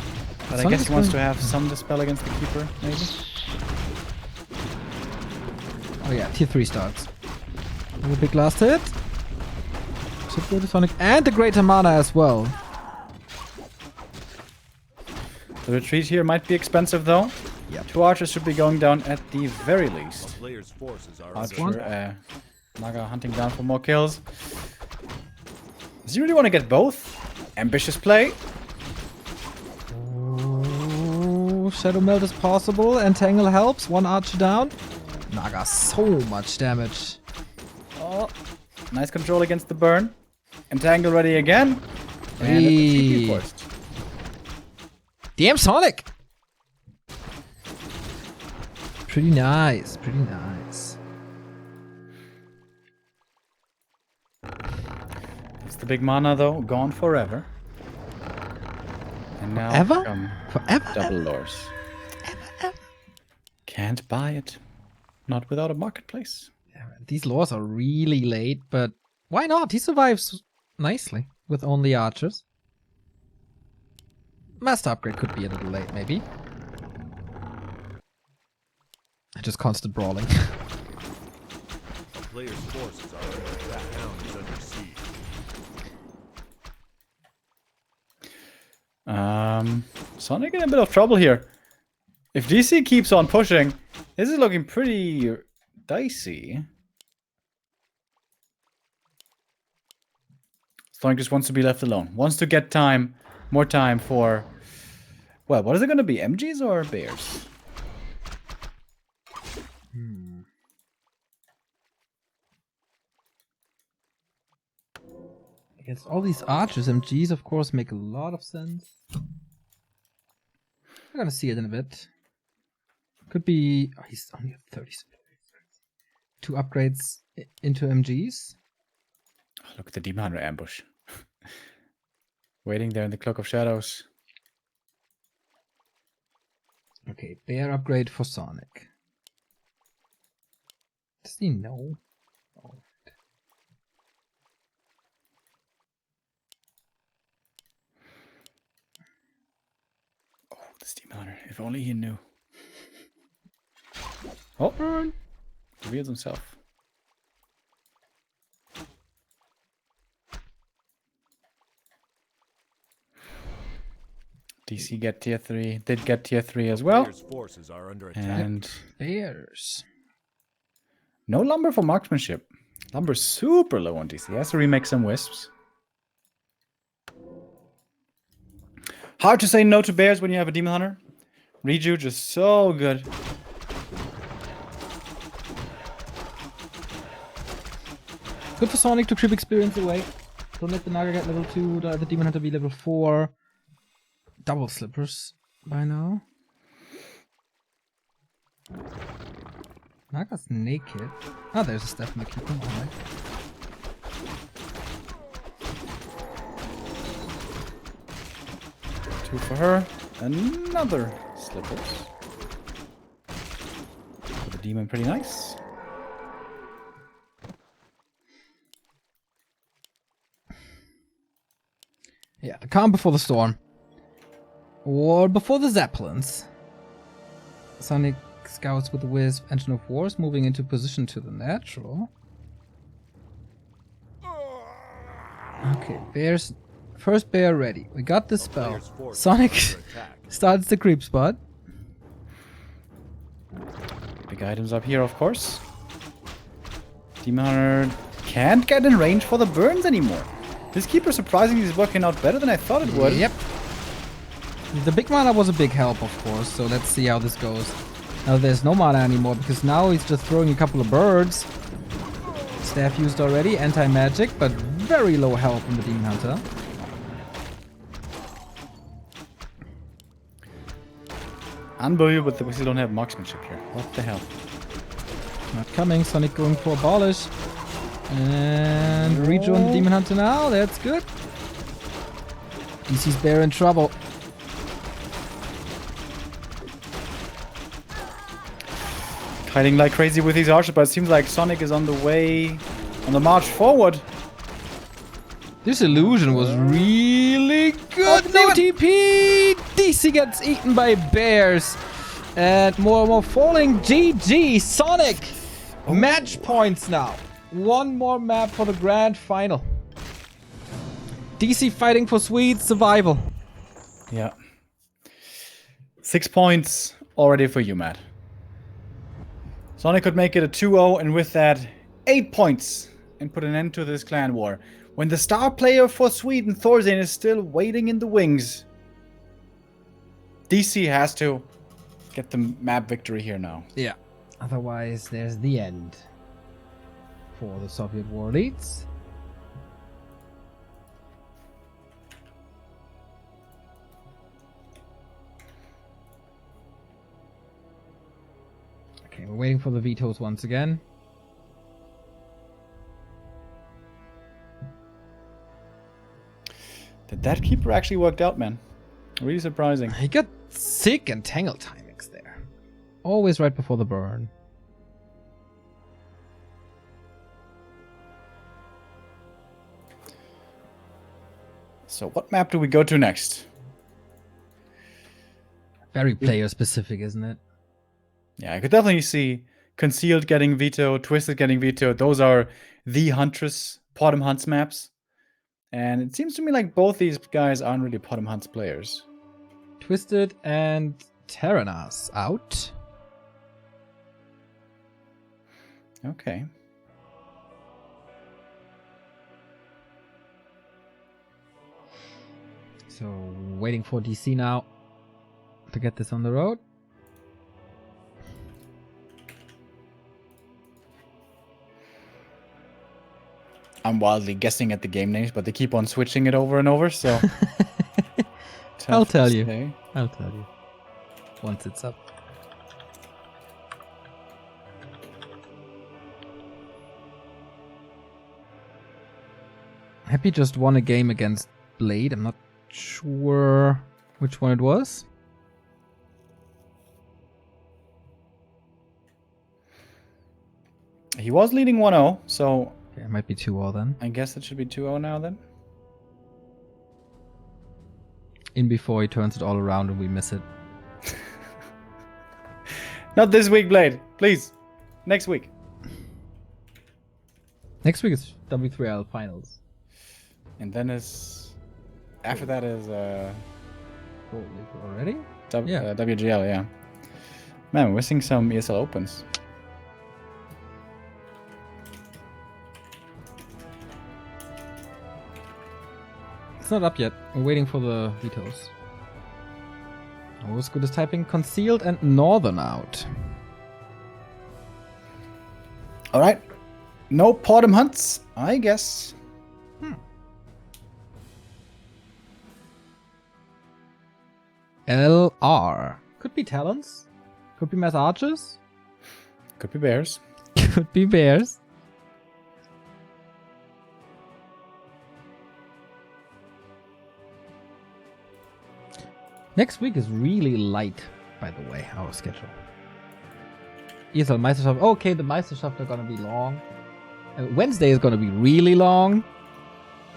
Speaker 2: But I guess he wants to have some dispel against the Keeper, maybe?
Speaker 1: Oh yeah, tier 3 starts. A big last hit. Should go to Sonic and the Greater Mana as well.
Speaker 2: The retreat here might be expensive, though.
Speaker 1: Yep.
Speaker 2: 2 archers should be going down at the very least.
Speaker 3: Players' forces are
Speaker 2: Archer, Naga hunting down for more kills. Does he really want to get both? Ambitious play.
Speaker 1: Oh, Shadow Melt is possible. Entangle helps. 1 archer down. Naga so much damage.
Speaker 2: Oh, nice control against the burn. Entangle ready again. And TP forced.
Speaker 1: Damn Sonic! Pretty nice, pretty nice.
Speaker 2: It's the big mana though, gone forever. And now
Speaker 1: Forever? Forever?
Speaker 2: double lores.
Speaker 1: Ever?
Speaker 2: Can't buy it. Not without a marketplace.
Speaker 1: Yeah, these lores are really late, but why not? He survives nicely with only archers. Master upgrade could be a little late, maybe. Just constant brawling.
Speaker 3: A player's forces are under attack. Town is under siege.
Speaker 2: Sonic in a bit of trouble here. If DC keeps on pushing, this is looking pretty dicey. Sonic just wants to be left alone. Wants to get time, more time for... Well, what is it going to be? MGs or bears?
Speaker 1: Against all these archers, MGs of course make a lot of sense. We're gonna see it in a bit. Could be... Oh, he's only at 30. 2 upgrades into MGs.
Speaker 2: Oh, look at the Demon Hunter ambush. Waiting there in the Cloak of Shadows.
Speaker 1: Okay, bear upgrade for Sonic. Does he know? Oh.
Speaker 2: Oh, this Demon Hunter. If only he knew. Oh, burn! Reveals himself. DC get tier 3. Did get tier 3 as well.
Speaker 3: Player's forces are under attack.
Speaker 2: And
Speaker 1: Bears.
Speaker 2: no lumber for marksmanship. Lumber's super low on DC. He has to remake some wisps. Hard to say no to bears when you have a Demon Hunter. Reju just so good.
Speaker 1: Good for Sonic to creep experience away. Don't let the Naga get level 2, the Demon Hunter be level 4. Double slippers by now. Naga's naked. Ah, there's a Steph in the keeper. Alright.
Speaker 2: Two for her. Another slippers. For the demon, pretty nice.
Speaker 1: Yeah, the calm before the storm. Or before the Zeppelins. Sonic scouts with the Wisp, Engine of Wars, moving into position to the natural. Okay, bears. First bear ready. We got the spell. Sonic starts the creep spot.
Speaker 2: Big items up here, of course. Demon Hunter can't get in range for the burns anymore. This keeper surprisingly is working out better than I thought it would.
Speaker 1: Yep. The big mana was a big help, of course, so let's see how this goes. Now there's no mana anymore, because now he's just throwing a couple of birds. Staff used already, anti-magic, but very low health from the Demon Hunter.
Speaker 2: Unbelievable that we still don't have marksmanship here. What the hell?
Speaker 1: Not coming, Sonic going for abolish. And rejoin the Demon Hunter now, that's good. DC's bear in trouble.
Speaker 2: Hiding like crazy with these archers, but it seems like Sonic is on the way, on the march forward.
Speaker 1: This illusion was really good. No TP! DC gets eaten by bears. And more falling. GG, Sonic! Match points now. One more map for the grand final. DC fighting for sweet survival.
Speaker 2: Yeah. 6 points already for uMaD. Sonic could make it a 2-0, and with that, 8 points, and put an end to this clan war. When the star player for Sweden, Thorzane, is still waiting in the wings. DC has to get the map victory here now.
Speaker 1: Yeah. Otherwise, there's the end for the Soviet war leads. Okay, we're waiting for the vetoes once again.
Speaker 2: That keeper actually worked out, man. Really surprising.
Speaker 1: He got sick and tangle timings there. Always right before the burn.
Speaker 2: So what map do we go to next?
Speaker 1: Very player specific, isn't it?
Speaker 2: Yeah, I could definitely see Concealed getting vetoed, Twisted getting vetoed. Those are the Huntress Potom Hunts maps. And it seems to me like both these guys aren't really Potom Hunts players.
Speaker 1: Twisted and Terranas out.
Speaker 2: Okay.
Speaker 1: So waiting for DC now to get this on the road.
Speaker 2: I'm wildly guessing at the game names, but they keep on switching it over and over, so...
Speaker 1: I'll tell you.
Speaker 2: say.
Speaker 1: I'll tell you. Once it's up. Happy just won a game against Blade. I'm not sure which one it was.
Speaker 2: He was leading 1-0, so...
Speaker 1: Okay, it might be 2-0 then.
Speaker 2: I guess it should be 2-0 now then.
Speaker 1: In before he turns it all around and we miss it.
Speaker 2: Not this week, Blade. Please. Next week.
Speaker 1: Next week is W3IL finals.
Speaker 2: And then is... After that is...
Speaker 1: Oh, already? Yeah.
Speaker 2: WGL, yeah. Man, we're missing some ESL Opens.
Speaker 1: It's not up yet. We're waiting for the vetoes. Oh, as good as typing Concealed and Northern out.
Speaker 2: Alright. No Potom Hunts, I guess.
Speaker 1: LR. Could be Talons. Could be Mass Archers.
Speaker 2: Could be Bears.
Speaker 1: Could be Bears. Next week is really light, by the way, our schedule. ESL Meisterschaft. Okay, the Meisterschaft are gonna be long. Wednesday is gonna be really long.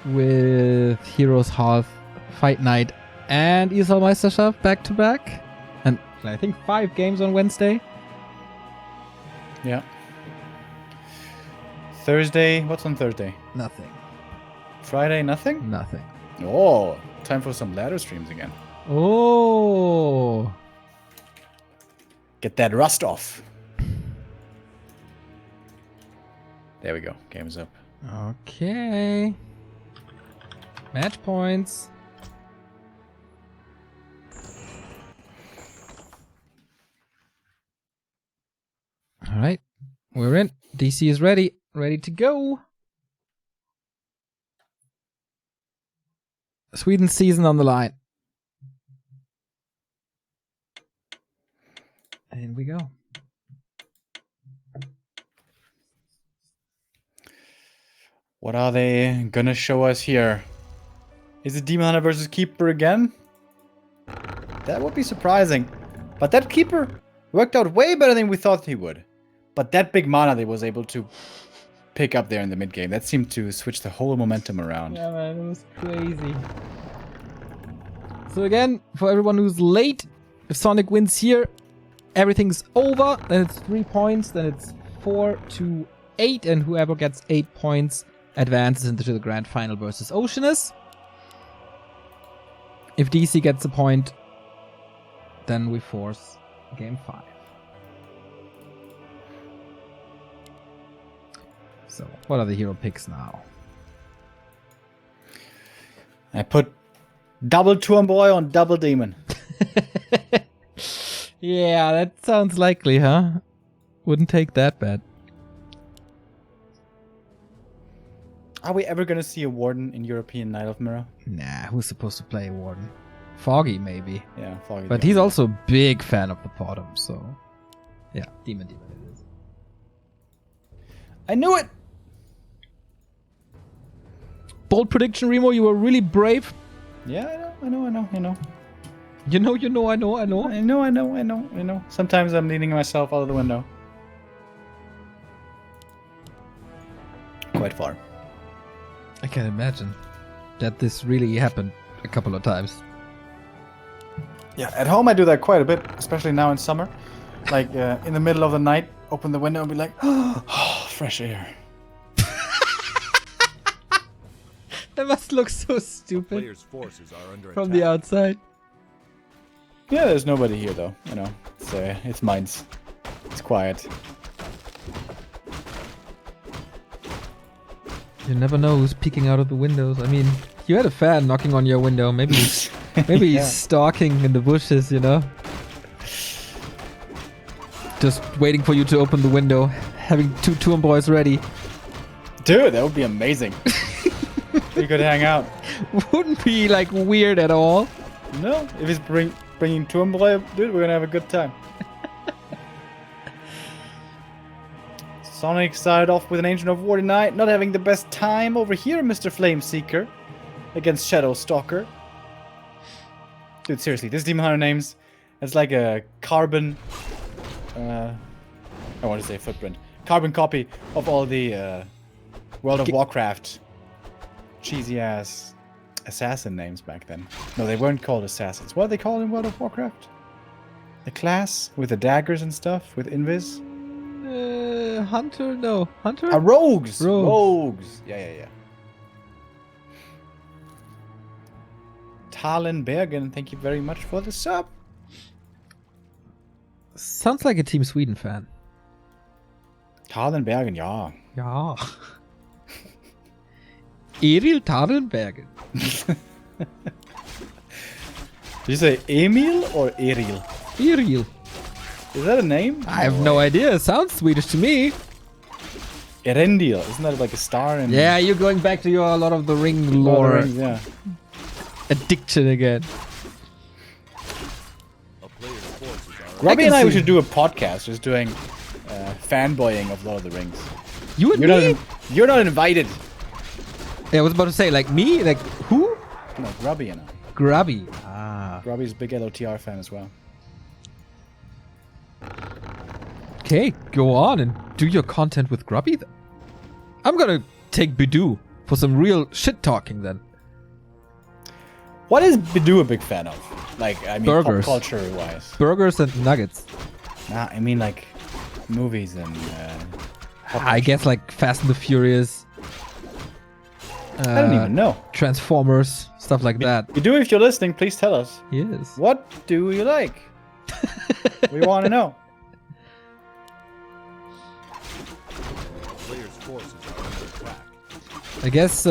Speaker 1: With Heroes Half, Fight Night, and ESL Meisterschaft back to back. And I think 5 games on Wednesday.
Speaker 2: Yeah. Thursday, what's on Thursday?
Speaker 1: Nothing.
Speaker 2: Friday, nothing?
Speaker 1: Nothing.
Speaker 2: Oh, time for some ladder streams again.
Speaker 1: Oh.
Speaker 2: Get that rust off. There we go. Game's up.
Speaker 1: Okay. Match points. All right. We're in. DC is ready. Ready to go. Sweden season on the line. And in we go.
Speaker 2: What are they gonna show us here? Is it Demon Hunter versus Keeper again? That would be surprising. But that Keeper worked out way better than we thought he would. But that big mana they was able to pick up there in the mid game, that seemed to switch the whole momentum around.
Speaker 1: Yeah, man, it was crazy. So again, for everyone who's late, if Sonic wins here, everything's over. Then it's 3 points. Then it's 4 to 8, and whoever gets 8 points advances into the grand final versus Oceanus. If DC gets a point, then we force game 5. So, what are the hero picks now?
Speaker 2: I put double Turmboy on double Demon.
Speaker 1: Yeah, that sounds likely, huh? Wouldn't take that bad.
Speaker 2: Are we ever gonna see a Warden in European Night of Mirror?
Speaker 1: Nah, who's supposed to play Warden? Foggy, maybe.
Speaker 2: Yeah, Foggy.
Speaker 1: But he's also a big fan of the Potom, so... Yeah, Demon it is.
Speaker 2: I knew it!
Speaker 1: Bold prediction, Remo, you were really brave.
Speaker 2: Yeah, I know.
Speaker 1: I know.
Speaker 2: Sometimes I'm leaning myself out of the window. Quite far.
Speaker 1: I can imagine that this really happened a couple of times.
Speaker 2: Yeah, at home I do that quite a bit, especially now in summer. Like in the middle of the night, open the window and be like, oh, fresh air.
Speaker 1: That must look so stupid
Speaker 3: Players' forces are under
Speaker 1: from
Speaker 3: attack.
Speaker 1: the outside.
Speaker 2: Yeah, there's nobody here though. It's mines. It's quiet.
Speaker 1: You never know who's peeking out of the windows. I mean, you had a fan knocking on your window. Maybe he's
Speaker 2: Yeah.
Speaker 1: stalking in the bushes, you know? Just waiting for you to open the window. Having two boys ready.
Speaker 2: Dude, that would be amazing. We could hang out.
Speaker 1: Wouldn't be like weird at all.
Speaker 2: No, if he's bringing Turmboy, dude, we're gonna have a good time. Sonic started off with an Ancient of War Knight, not having the best time over here, Mr. Flameseeker, against Shadow Stalker. Dude, seriously, this Demon Hunter names, it's like a carbon, I want to say footprint, carbon copy of all the World of Warcraft cheesy ass assassin names back then. No, they weren't called assassins. What are they called in World of Warcraft? The class with the daggers and stuff with invis?
Speaker 1: Hunter? No. Hunter?
Speaker 2: Rogues!
Speaker 1: Rogues.
Speaker 2: Rogues! Yeah. Talon Bergen, thank you very much for the sub.
Speaker 1: Sounds like a Team Sweden fan.
Speaker 2: Talon Bergen, yeah.
Speaker 1: Ja. Eril Tarenbergen.
Speaker 2: Did you say Emil or Eril?
Speaker 1: Eril.
Speaker 2: Is that a name?
Speaker 1: I have no idea. It sounds Swedish to me.
Speaker 2: Erendil, isn't that like a star in
Speaker 1: Yeah, you're going back to your Lord of the Ring
Speaker 2: Lord
Speaker 1: lore
Speaker 2: of the Rings, yeah.
Speaker 1: addiction again.
Speaker 3: A player's forces are
Speaker 2: Robbie
Speaker 1: can
Speaker 2: and I, we
Speaker 1: see-
Speaker 2: should do a podcast just doing fanboying of Lord of the Rings.
Speaker 1: You and
Speaker 2: You're
Speaker 1: me?
Speaker 2: not, you're not invited.
Speaker 1: Yeah, I was about to say, like me? Like who?
Speaker 2: No, Robbie and I.
Speaker 1: Grubby. Ah.
Speaker 2: Robbie's a big LOTR fan as well.
Speaker 1: Okay, go on and do your content with Grubby then. I'm gonna take Bidoo for some real shit talking then.
Speaker 2: What is Bidoo a big fan of? Like, I mean,
Speaker 1: Burgers.
Speaker 2: pop culture wise.
Speaker 1: Burgers and nuggets.
Speaker 2: Nah, I mean like movies and. Pop
Speaker 1: I
Speaker 2: culture.
Speaker 1: guess like Fast and the Furious.
Speaker 2: I don't even know.
Speaker 1: Transformers, stuff like that.
Speaker 2: Bidoo, if you're listening, please tell us.
Speaker 1: Yes.
Speaker 2: What do you like? We want to know.
Speaker 3: players' forces are under attack.
Speaker 1: I guess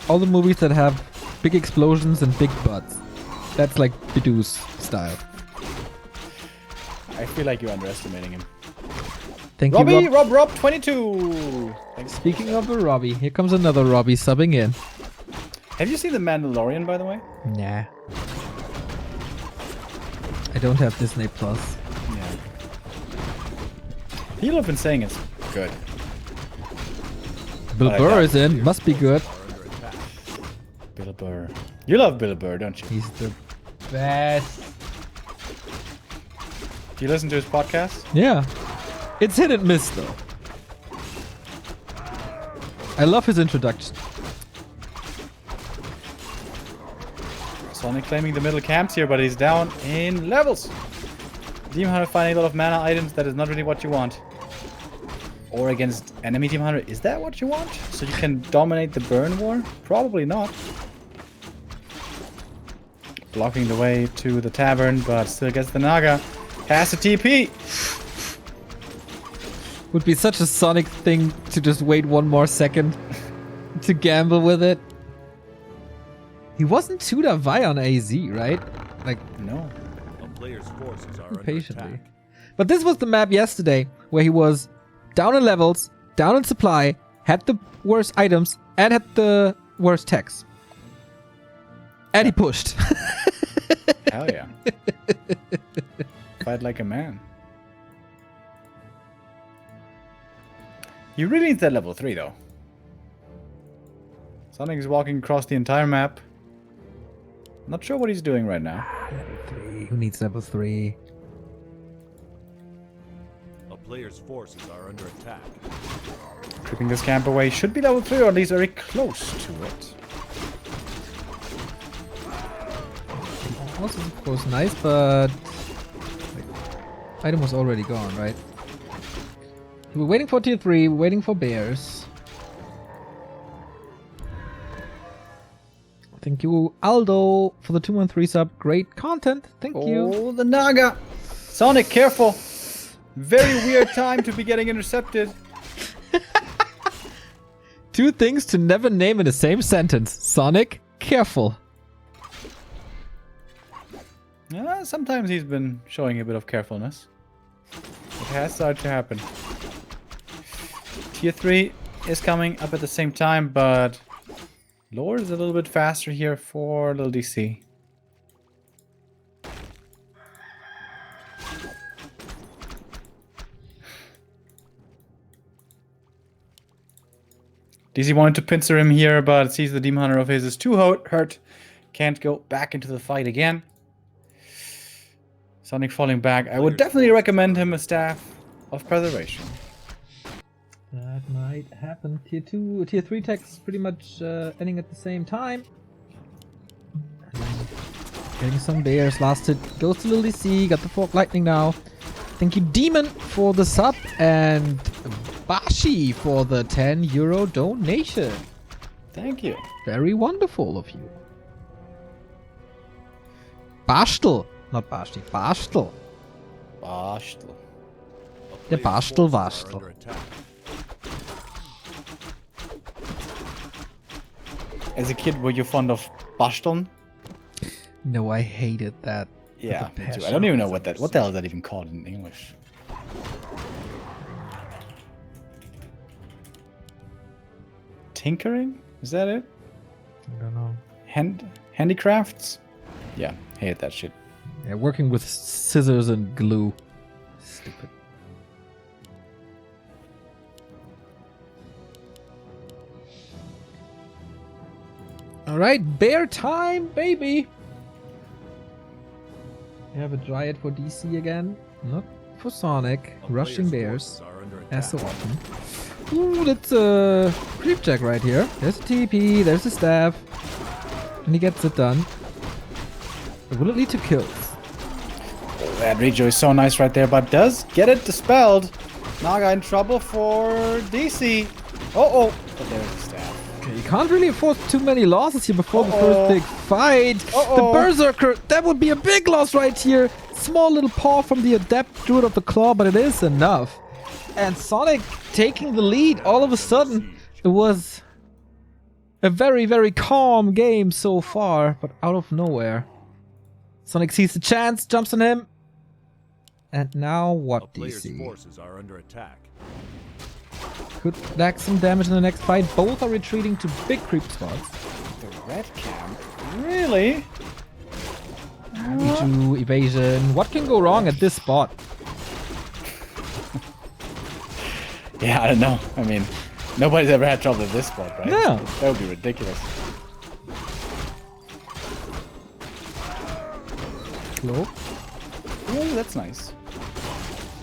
Speaker 1: all the movies that have big explosions and big butts. That's like Bidoo's style.
Speaker 2: I feel like you're underestimating him.
Speaker 1: Thank
Speaker 2: Robbie,
Speaker 1: you, Rob.
Speaker 2: Rob 22. Thanks.
Speaker 1: Speaking of the Robbie, here comes another Robbie subbing in.
Speaker 2: Have you seen The Mandalorian, by the way?
Speaker 1: Nah. I don't have Disney Plus.
Speaker 2: Yeah. People have been saying it's good.
Speaker 1: Bill
Speaker 2: I
Speaker 1: Burr
Speaker 2: doubt
Speaker 1: is in. Must be good.
Speaker 3: Are under attack.
Speaker 2: Bill Burr. You love Bill Burr, don't you?
Speaker 1: He's the best.
Speaker 2: Do you listen to his podcast?
Speaker 1: Yeah. It's hit and miss though. I love his introduction.
Speaker 2: Sonic claiming the middle camps here, but he's down in levels. Demon Hunter finding a lot of mana items, that is not really what you want. Or against enemy Demon Hunter, is that what you want? So you can dominate the burn war? Probably not. Blocking the way to the tavern, but still gets the Naga. Has a TP!
Speaker 1: Would be such a Sonic thing to just wait one more second to gamble with it. He wasn't too Vi on AZ, right? Like,
Speaker 2: No.
Speaker 3: A player's forces are under
Speaker 1: patiently.
Speaker 3: attack.
Speaker 1: But this was the map yesterday where he was down in levels, down in supply, had the worst items, and had the worst techs. And he pushed.
Speaker 2: Hell yeah. Fight like a man. He really needs that level 3 though. Sonic is walking across the entire map. Not sure what he's doing right now.
Speaker 1: Who needs level 3?
Speaker 3: A player's forces are under attack.
Speaker 2: Creeping this camp away. Should be level 3 or at least very close to it.
Speaker 1: Also, of course, nice, but Item was already gone, right? We're waiting for tier 3, we're waiting for bears. Thank you, Aldo, for the 213 sub. Great content. Thank you.
Speaker 2: Oh, the Naga. Sonic, careful. Very weird time to be getting intercepted.
Speaker 1: 2 things to never name in the same sentence. Sonic, careful.
Speaker 2: Yeah, sometimes he's been showing a bit of carefulness. It has started to happen. Tier 3 is coming up at the same time, but Lord is a little bit faster here for little DC. DC wanted to pincer him here, but sees the Demon Hunter of his is too hurt. Can't go back into the fight again. Sonic falling back. I would definitely recommend him a Staff of Preservation.
Speaker 1: That might happen. Tier 3 techs pretty much ending at the same time. Getting some bears. Last hit goes to Lil DC. Got the Fork Lightning now. Thank you, Demon, for the sub. And Bashi for the €10 donation.
Speaker 2: Thank you.
Speaker 1: Very wonderful of you. Bastel. Not Bashi. Bastel.
Speaker 2: Bastel.
Speaker 1: Der Bastel Wastel.
Speaker 2: As a kid, were you fond of Basteln?
Speaker 1: No, I hated that.
Speaker 2: Yeah, me too. I don't even know what the hell is that even called in English. Tinkering? Is that it?
Speaker 1: I don't know.
Speaker 2: Handicrafts? Yeah, hated that shit.
Speaker 1: Yeah, working with scissors and glue. Stupid. Alright, bear time, baby! We have a Dryad for DC again. Not for Sonic. Rushing bears. As so often. Ooh, that's a creep check right here. There's a TP, there's a staff. And he gets it done. Will it lead to kills?
Speaker 2: Oh, that Rejo is so nice right there, but does get it dispelled. Naga in trouble for DC. Uh-oh. But there's the staff.
Speaker 1: Okay, you can't really afford too many losses here before the first big fight. The Berserker, that would be a big loss right here. Small little paw from the Adept Druid of the Claw, but it is enough. And Sonic taking the lead all of a sudden. It was a very, very calm game so far, but out of nowhere. Sonic sees the chance, jumps on him. And now what, DC?
Speaker 3: Forces are under attack.
Speaker 1: Could lack some damage in the next fight. Both are retreating to big creep spots.
Speaker 2: The red camp? Really?
Speaker 1: Into evasion. What can go wrong at this spot?
Speaker 2: Yeah, I don't know. I mean, nobody's ever had trouble at this spot, right?
Speaker 1: No.
Speaker 2: That would be ridiculous.
Speaker 1: Cloak.
Speaker 2: Oh, that's nice.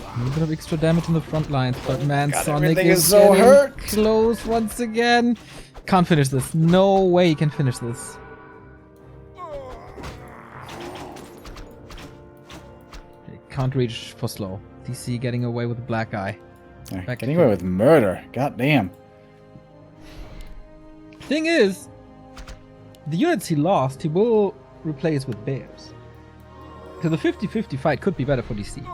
Speaker 1: A little bit of extra damage in the front lines, but man,
Speaker 2: God,
Speaker 1: Sonic
Speaker 2: everything
Speaker 1: is
Speaker 2: is so
Speaker 1: getting
Speaker 2: hurt.
Speaker 1: close once again. Can't finish this. No way he can finish this. Okay, can't reach for slow. DC getting away with a black eye.
Speaker 2: Getting away with murder. God damn.
Speaker 1: Thing is, the units he lost, he will replace with bears. So the 50-50 fight could be better for DC.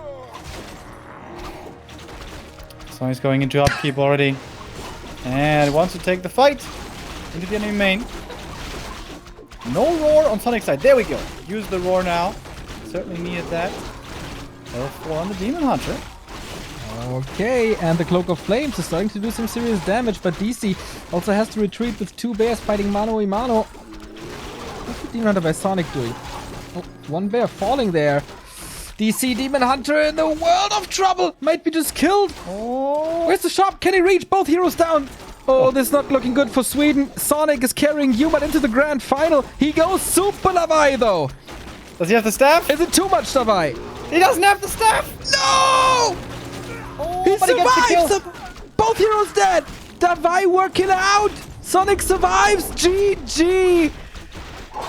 Speaker 2: So he's going into upkeep already. And wants to take the fight into the enemy main. No roar on Sonic's side. There we go. Use the roar now. Certainly needed that. L4 on the Demon Hunter.
Speaker 1: Okay, and the Cloak of Flames is starting to do some serious damage, but DC also has to retreat with 2 bears fighting mano a mano. What's the Demon Hunter by Sonic doing? Oh, 1 bear falling there. DC Demon Hunter in the world of trouble! Might be just killed!
Speaker 2: Oh.
Speaker 1: Where's the shop? Can he reach? Both heroes down! Oh, this is not looking good for Sweden. Sonic is carrying uMaD into the grand final. He goes super Lavai though!
Speaker 2: Does he have the staff?
Speaker 1: Is it too much Lavai?
Speaker 2: He doesn't have the staff!
Speaker 1: No!
Speaker 2: Oh,
Speaker 1: He
Speaker 2: but he gets the kill.
Speaker 1: survives! Both heroes dead! Davai working out! Sonic survives! GG!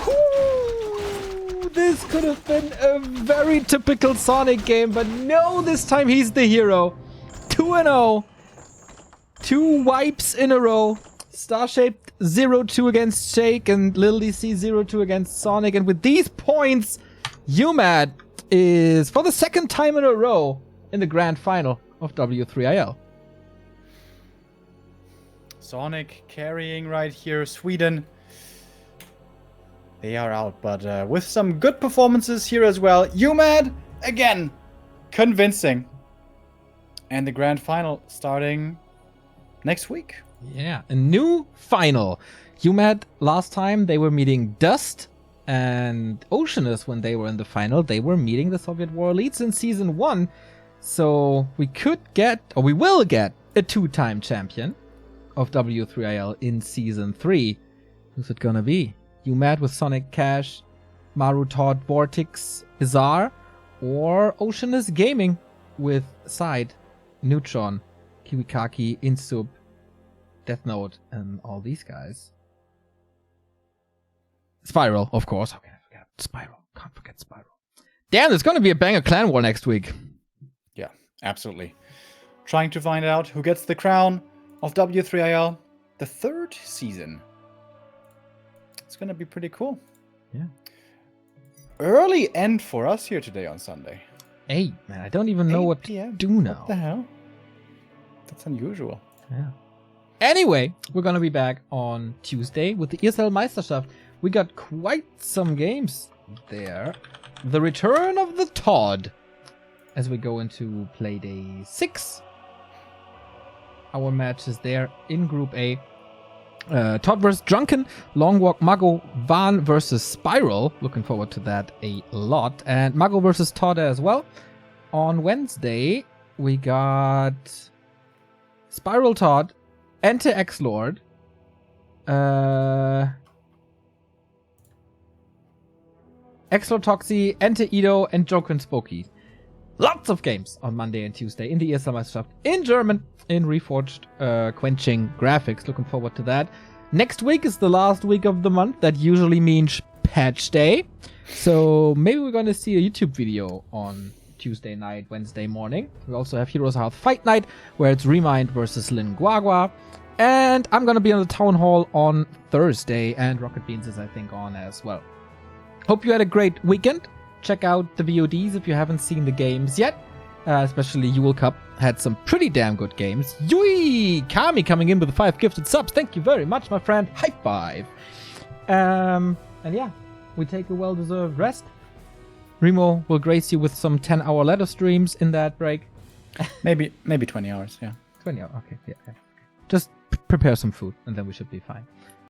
Speaker 1: Ooh, this this could have been a very typical Sonic game, but no, this time he's the hero. 2-0. 2 wipes in a row. Star-shaped 0-2 against Shake and Lil DC 0-2 against Sonic. And with these points, uMaD is for the second time in a row in the grand final of W3IL.
Speaker 2: Sonic carrying right here. Sweden, they are out, but with some good performances here as well. uMaD, again, convincing. And the grand final starting next week.
Speaker 1: Yeah, a new final. uMaD, last time they were meeting Dust and Oceanus when they were in the final. They were meeting the Soviet War Elites in Season 1. So we could get, or we will get, a 2-time champion of W3IL in Season 3. Who's it gonna be? uMaD with Sonic Cash, Maru Todd, Vortex, Bizarre, or Oceanus Gaming with Side, Neutron, Kiwikaki, Insub, Death Note, and all these guys. Spiral, of course. How can I forget Spiral? Can't forget Spiral. Damn, there's gonna be a banger clan war next week.
Speaker 2: Yeah, absolutely. Trying to find out who gets the crown of W3IL, the 3rd season. It's gonna be pretty cool.
Speaker 1: Yeah.
Speaker 2: Early end for us here today on Sunday.
Speaker 1: Hey, man, I don't even know
Speaker 2: 8
Speaker 1: what to
Speaker 2: PM.
Speaker 1: do now.
Speaker 2: What the hell? That's unusual.
Speaker 1: Yeah. Anyway, we're gonna be back on Tuesday with the ESL Meisterschaft. We got quite some games there. The return of the Todd as we go into play day 6. Our match is there in Group A. Todd versus Drunken, Long Walk Mago, Van versus Spiral. Looking forward to that a lot. And Mago versus Todd as well. On Wednesday, we got Spiral Todd, Enter X-Lord, X-Lord Toxie, Enter Ido, and Joker and Spooky. Lots of games on Monday and Tuesday in the ESL Meisterschaft in German, in reforged, quenching graphics. Looking forward to that. Next week is the last week of the month. That usually means patch day. So maybe we're going to see a YouTube video on Tuesday night, Wednesday morning. We also have Heroes Hearth Fight Night, where it's Remind versus Lin Guagua. And I'm going to be on the Town Hall on Thursday, and Rocket Beans is, I think, on as well. Hope you had a great weekend. Check out the VODs if you haven't seen the games yet. Especially Yule Cup had some pretty damn good games. Yui! Kami coming in with the 5 gifted subs. Thank you very much, my friend. High five. And yeah, we take a well-deserved rest. Remo will grace you with some 10-hour letter streams in that break.
Speaker 2: Maybe 20 hours, yeah.
Speaker 1: 20 hours, okay. Yeah. Just prepare some food and then we should be fine.